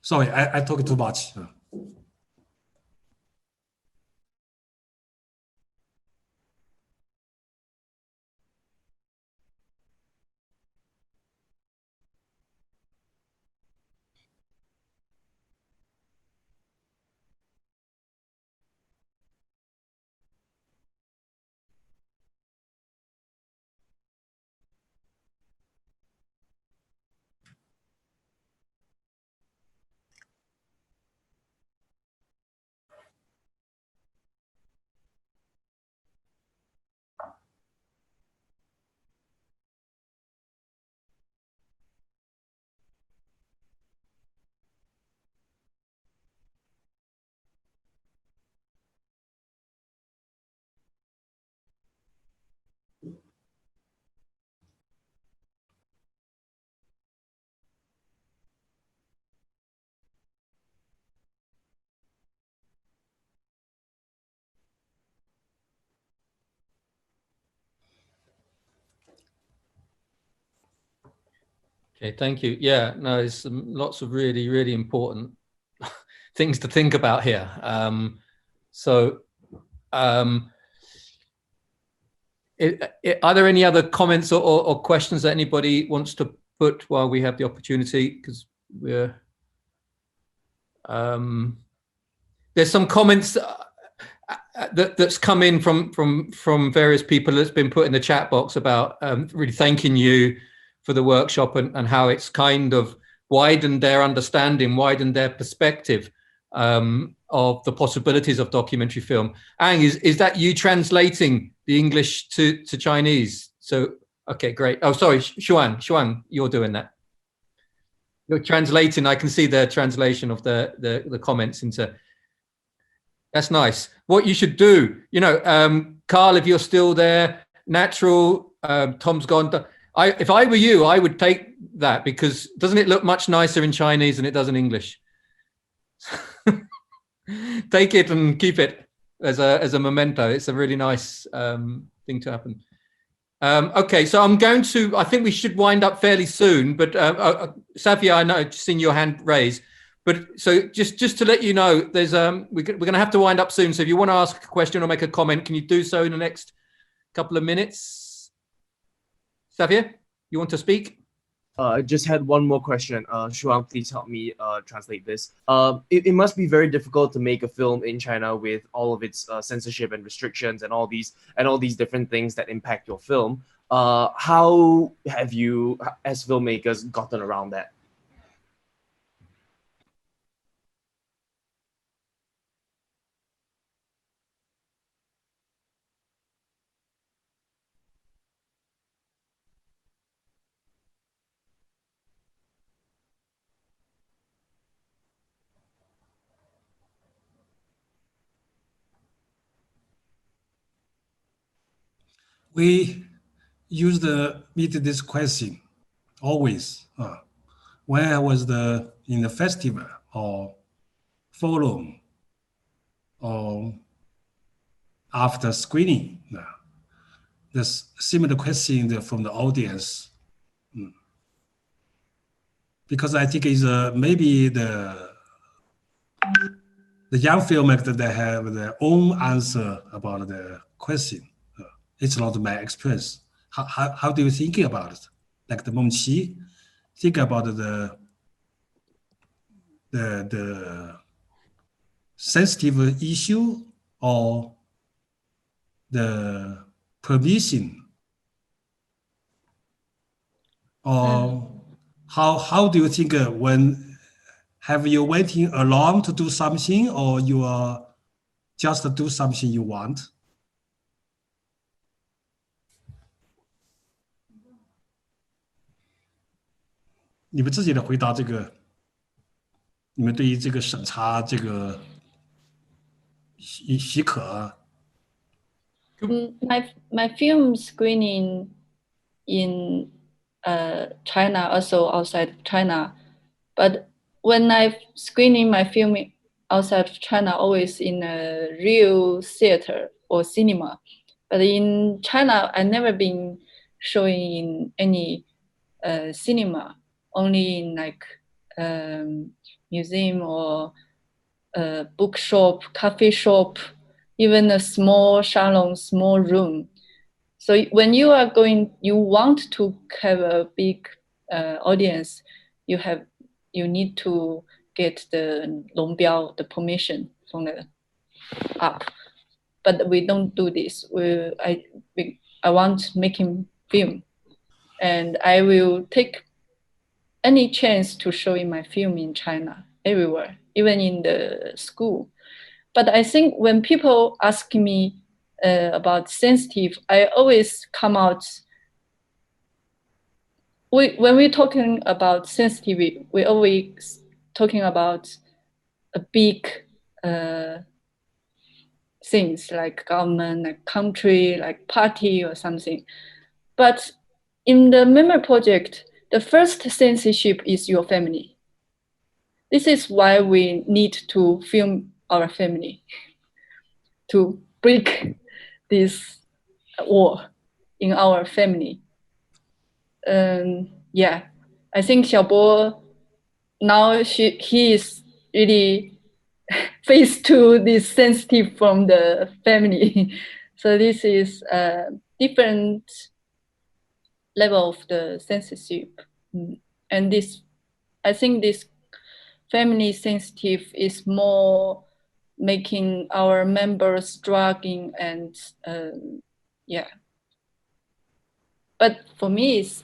Sorry, I talk too much. Okay, thank you. Yeah, no, there's lots of really, really important things to think about here. Are there any other comments or questions that anybody wants to put while we have the opportunity? Because we're there's some comments that's come in from various people that's been put in the chat box about really thanking you for the workshop and how it's kind of widened their understanding, widened their perspective of the possibilities of documentary film. Ang, is that you translating the English to Chinese? So, okay, great. Oh, sorry, Xuan, you're doing that. You're translating. I can see the translation of the comments into. That's nice. What you should do, you know, Carl, if you're still there, Natural, Tom's gone. If I were you, I would take that, because doesn't it look much nicer in Chinese than it does in English? Take it and keep it as a memento. It's a really nice thing to happen. Okay, so I think we should wind up fairly soon, but Savia, I know I've seen your hand raised. But so just to let you know, there's we're going to have to wind up soon. So if you want to ask a question or make a comment, can you do so in the next couple of minutes? Xavier, you want to speak? I just had one more question. Shuang, please help me translate this. It must be very difficult to make a film in China with all of its censorship and restrictions and all these different things that impact your film. How have you, as filmmakers, gotten around that? We used to meet this question always. When I was in the festival or forum or after screening, there's similar question from the audience. Because I think it's maybe the young filmmakers, they have their own answer about the question. It's not my experience. How do you think about it? Like the Mengqi, think about the sensitive issue or the permission, or how do you think when have you waiting along to do something, or you are just do something you want?你们自己的回答，这个你们对于这个审查这个许可。My film screening in China, also outside China, but when I screening my film outside of China, always in a real theater or cinema. But in China, I never been showing in any cinema, only in like museum or bookshop, coffee shop, even a small salon, small room. So when you are going, you want to have a big audience, you need to get the Longbiao, the permission from the up. But we don't do this. I want making film, and I will take any chance to show in my film in China, everywhere, even in the school. But I think when people ask me about sensitive, I always come out. When we're talking about sensitive, we always talking about a big things like government, like country, like party or something. But in the memory project, the first censorship is your family. This is why we need to film our family, to break this war in our family. Yeah, I think Xiaobo now he is really faced to this sensitive from the family. So this is a different level of the censorship. And this, I think this family sensitive is more making our members struggling and yeah. But for me, it's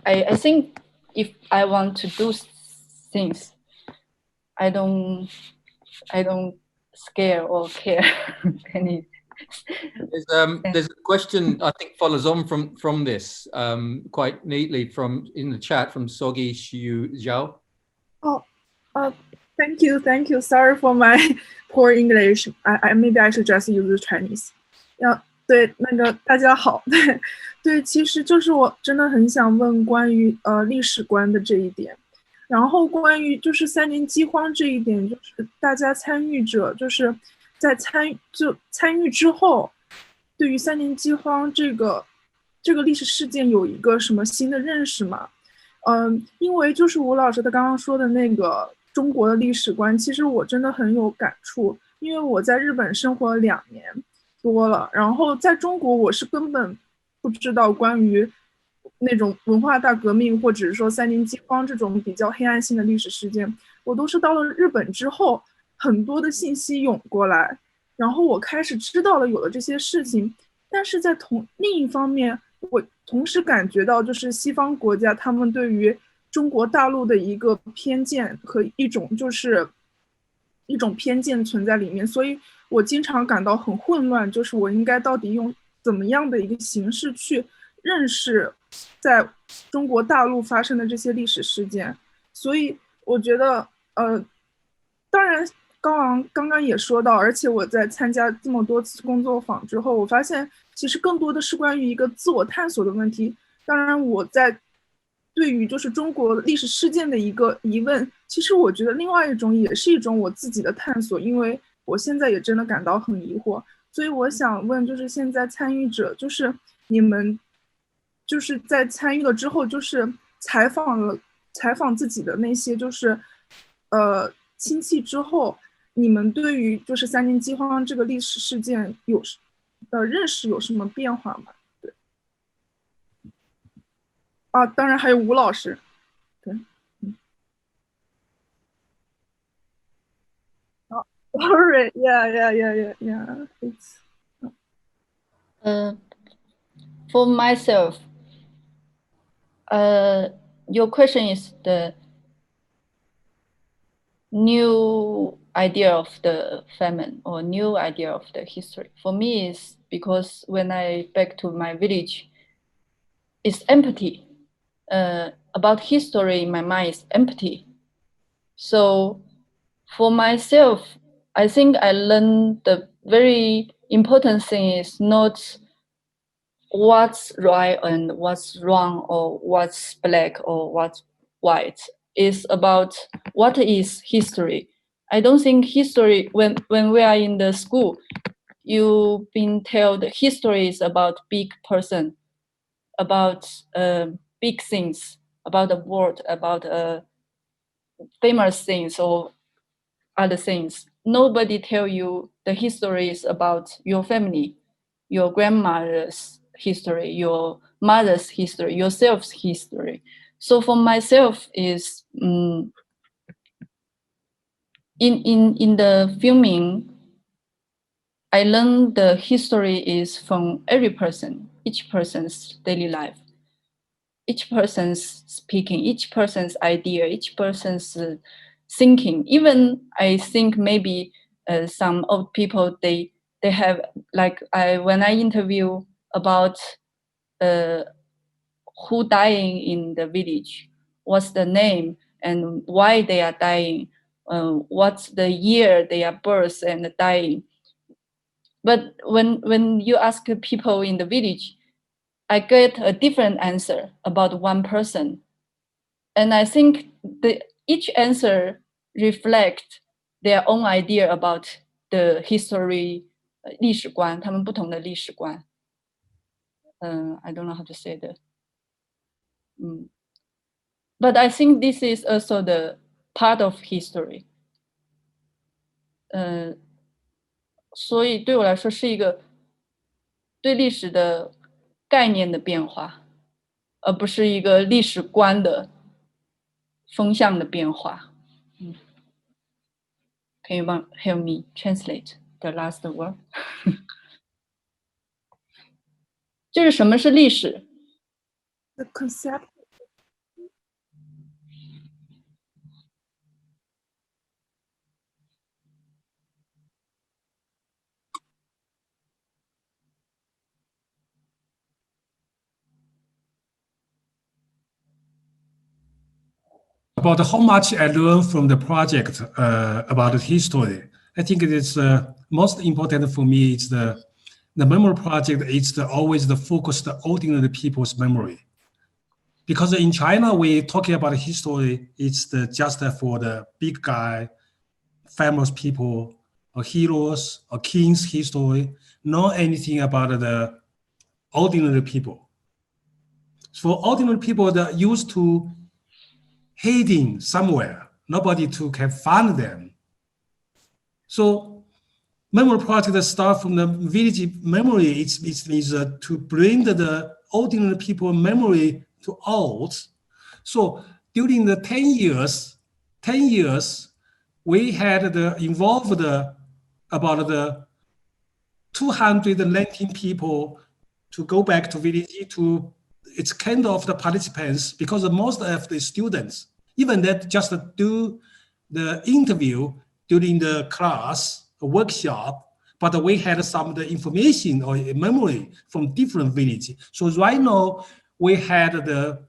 I think if I want to do things, I don't scare or care any. There's a question I think follows on from this quite neatly from in the chat from Sogi Xiu Zhao. Oh, thank you. Sorry for my poor English. Maybe I should just use Chinese. 对，那个大家好，对，其实就是我真的很想问关于历史观的这一点，然后关于就是3年饥荒这一点，就是大家参与者就是在参与之后，对于3年饥荒这个历史事件有一个什么新的认识吗？因为就是吴老师他刚刚说的那个中国的历史观，其实我真的很有感触，因为我在日本生活了2年多了，然后在中国我是根本不知道关于那种文化大革命或者是说3年饥荒这种比较黑暗性的历史事件，我都是到了日本之后，很多的信息涌过来，然后我开始知道了有了这些事情，但是在另一方面，我同时感觉到就是西方国家他们对于中国大陆的一个偏见和一种偏见存在里面，所以我经常感到很混乱，就是我应该到底用怎么样的一个形式去认识在中国大陆发生的这些历史事件。所以我觉得当然刚刚也说到，而且我在参加这么多次工作坊之后，我发现其实更多的是关于一个自我探索的问题。当然我在对于就是中国历史事件的一个疑问，其实我觉得另外一种也是一种我自己的探索，因为我现在也真的感到很疑惑。所以我想问，就是现在参与者，就是你们就是在参与了之后，就是采访自己的那些就是亲戚之后，你们对于就是3年饥荒这个历史事件认识有什么变化吗？对。啊，当然还有吴老师，对。Sorry, yeah. It's. For myself, your question is the new idea of the famine or new idea of the history. For me, is because when I back to my village, it's empty. About history in my mind is empty. So for myself, I think I learned the very important thing is not what's right and what's wrong or what's black or what's white. It's about what is history. I don't think history, when we are in the school, you've been told history is about big person, about big things, about the world, about famous things or other things. Nobody tell you the history is about your family, your grandmother's history, your mother's history, yourself's history. So for myself is in the filming, I learned the history is from every person, each person's daily life, each person's speaking, each person's idea, each person's thinking. Even I think maybe some old people, they have, like when I interview about who dying in the village, what's the name and why they are dying, what's the year they are birth and dying. But when you ask people in the village, I get a different answer about one person. And I think each answer reflects their own idea about the history, 历史观，他们不同的历史观。I don't know how to say that. But I think this is also the part of history. 所以对我来说是一个对历史的概念的变化，而不是一个历史观的风向的变化。Can you help me translate the last word? 就是什么是历史 The concept. About how much I learned from the project about the history. I think it is most important for me is the memory project. It's always the focus, the ordinary people's memory. Because in China, we talking about history, it's just for the big guy, famous people, or heroes, or kings history, not anything about the ordinary people. For ordinary people that used to hiding somewhere, nobody can find them. So memory project start from the village memory. It means to bring the ordinary people memory to out. So during the 10 years, we had involved about the 219 people to go back to village to. It's kind of the participants because most of the students, even that just do the interview during the class, a workshop, but we had some of the information or memory from different villages. So right now we had the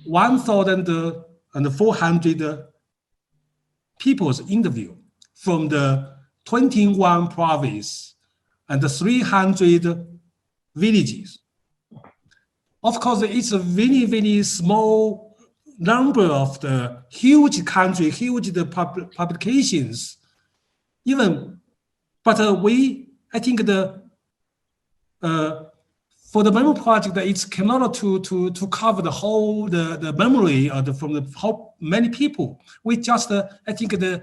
1,400 people's interview from the 21 provinces and the 300 villages. Of course, it's a very, very small number of the huge country, huge publications. Even, but I think for the memory project, it's cannot to cover the whole the memory from the how many people. We just I think the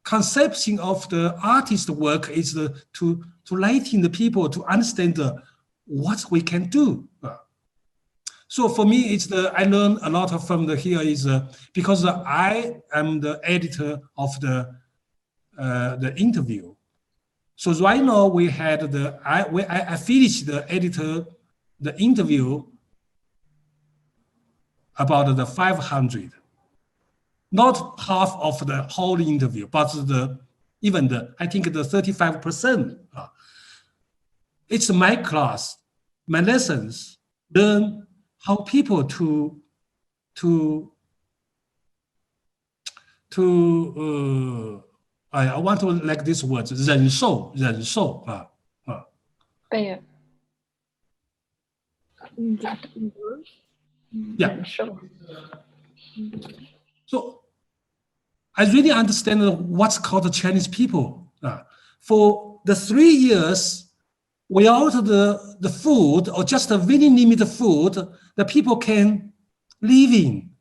conception of the artist work is to lighten the people to understand what we can do. So for me, it's I learned a lot from here is because I am the editor of the interview. So right now we had I finished the interview about the 500, not half of the whole interview, but I think the 35%. It's my class, my lessons, learn how people I want to like this word 忍受 bear. Yeah. So I really understand what's called the Chinese people. For the 3 years, without the food or just a very limited food, the people can live in,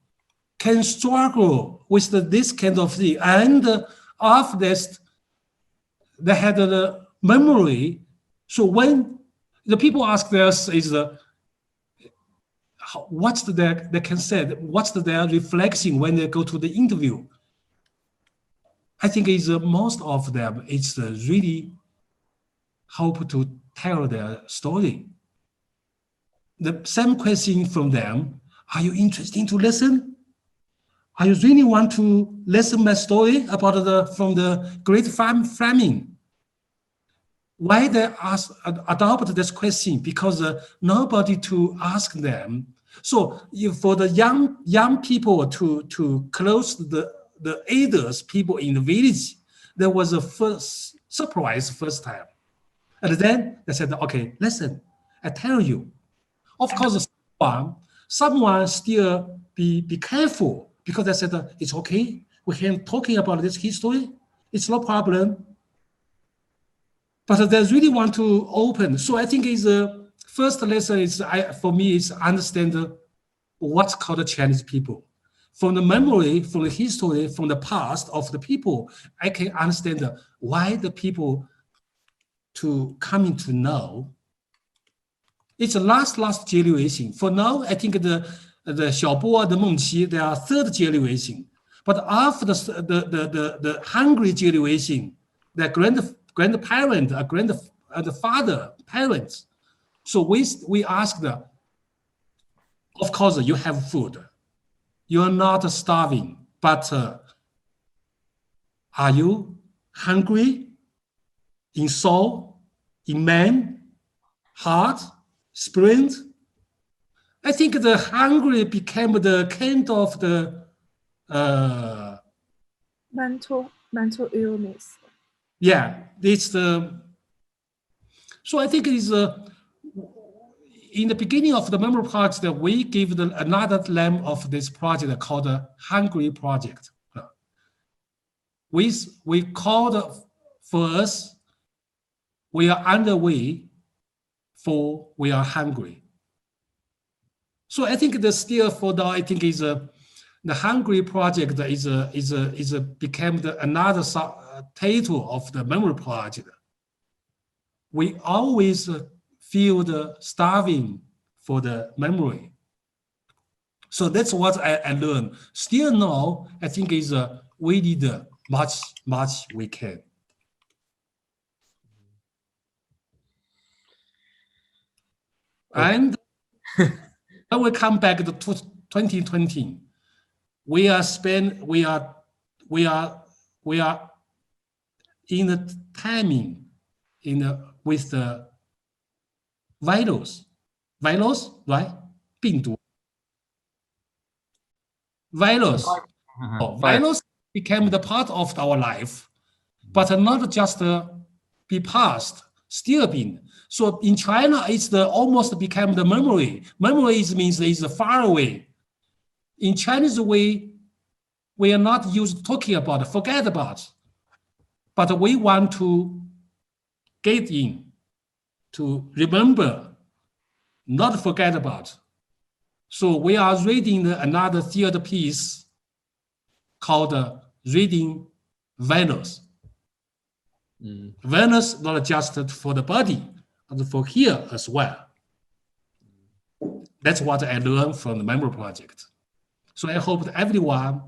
can struggle with this kind of thing. And after this, they had the memory. So when the people ask us is what's they can say, what's their reflection when they go to the interview? I think is most of them, it's really hope to tell their story. The same question from them, are you interested to listen? Are you really want to listen my story about from the great farming? Why they adopt this question? Because nobody to ask them. So for the young people to close the elders people in the village, there was a first surprise first time. And then they said, okay, listen, I tell you. Of course, someone still be careful because they said, it's okay. We can talking about this history. It's no problem. But they really want to open. So I think is the first lesson is for me is understand what's called the Chinese people. From the memory, from the history, from the past of the people, I can understand why the people to coming to know. It's the last generation. For now, I think the Xiaobo, the Mengqi, they are third generation. But after the hungry generation, the grandparent, the father, parents. So we ask them, of course, you have food. You're not starving, but are you hungry in soul, in man, heart, spirit? I think the hungry became the kind of the mental illness. Yeah, it's the. So I think it's in the beginning of the memory project that we give another name of this project called the Hungry Project. We called for us, we are underway for we are hungry. So I think the still for now, I think is the Hungry Project is became another title of the memory project. We always feel the starving for the memory. So that's what I learned. Still now, I think is we did much we can. And when we come back to 2020, we are in the timing with the virus, right? 病毒 virus became the part of our life, but not just be past, still been. So in China, it's almost became the memory. Memory means it's far away. In Chinese way, we are not used to talking about it, forget about, but we want to get in, to remember, not forget about. So we are reading another theater piece called Reading Venus. Venus not just for the body, but for here as well. That's what I learned from the memory project. So I hope that everyone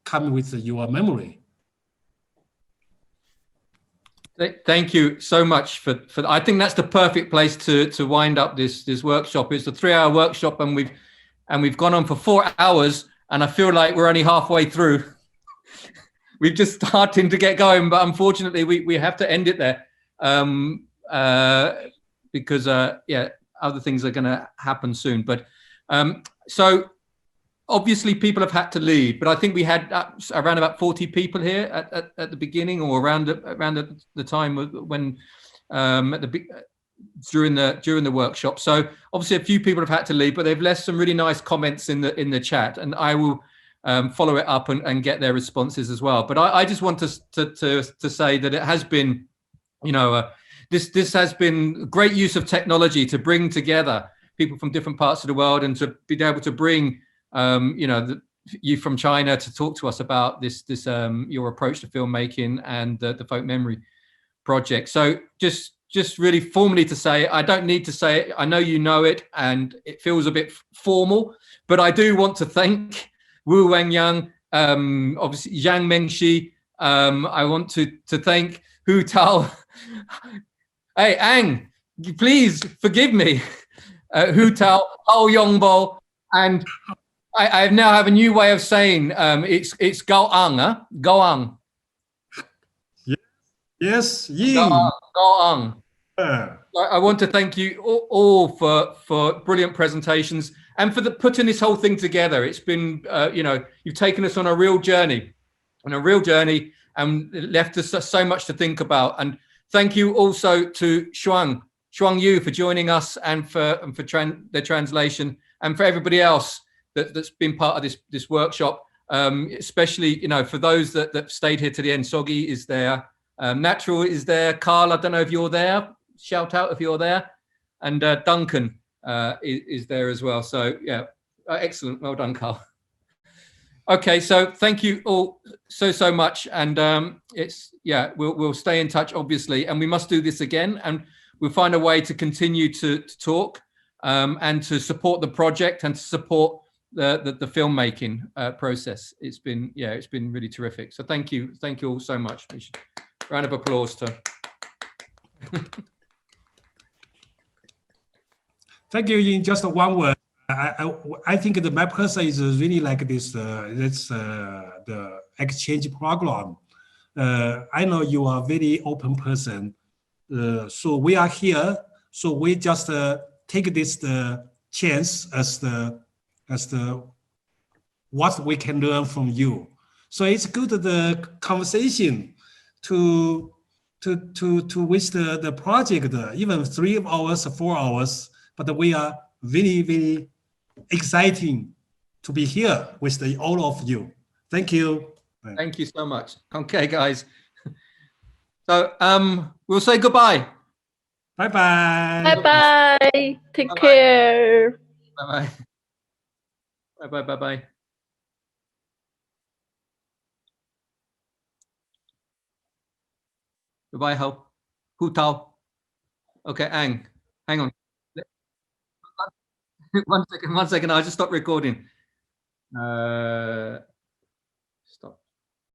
come with your memory. Thank you so much for I think that's the perfect place to wind up this workshop. It's a 3-hour workshop, and we've gone on for 4 hours, and I feel like we're only halfway through. We're just starting to get going, but unfortunately we have to end it there because other things are going to happen soon. But so obviously people have had to leave, but I think we had around about 40 people here at the beginning, or around the time when during the workshop. So obviously a few people have had to leave, but they've left some really nice comments in the chat, and I will follow it up and get their responses as well. But I just want to say that it has been, this has been great use of technology to bring together people from different parts of the world, and to be able to bring you from China to talk to us about this your approach to filmmaking and the Folk Memory Project. So just really formally to say, I don't need to say it, I know you know it, and it feels a bit formal, but I do want to thank Wu Wengyang, obviously Zhang Mengxi. I want to thank Hu Tao. Hey, Ang, please forgive me. Hu Tao, Hao Yongbo, and I now have a new way of saying it's Gao Ang, Gao Ang. Yes, Ying. Gao Ang. I want to thank you all for brilliant presentations, and for putting this whole thing together. It's been, you've taken us on a real journey, and left us so much to think about. And thank you also to Shuang Yu for joining us, and for the translation, and for everybody else that's been part of this workshop, especially for those that stayed here to the end. Sogi is there, Natural is there, Carl, I don't know if you're there, shout out if you're there, and Duncan. is there as well. So yeah, excellent. Well done, Carl. Okay, so thank you all so much, and we'll stay in touch, obviously, and we must do this again, and we'll find a way to continue to talk and to support the project and to support the filmmaking process. It's been really terrific. So thank you all so much. Round of applause to. Thank you. In just one word, I think my person is really like this. That's the exchange program. I know you are a very open person. So we are here. So we just take this chance as the what we can learn from you. So it's good the conversation to with the project, even 3 hours, 4 hours. But we are very exciting to be here with all of you. Thank you. Thank you so much. Okay, guys. So we'll say goodbye. Bye-bye. Bye-bye. Take care. Bye-bye. Bye-bye. Bye-bye. Goodbye, Ho. Hu Tao. Okay, Ang. Hang on. 1 second. I'll just stop recording.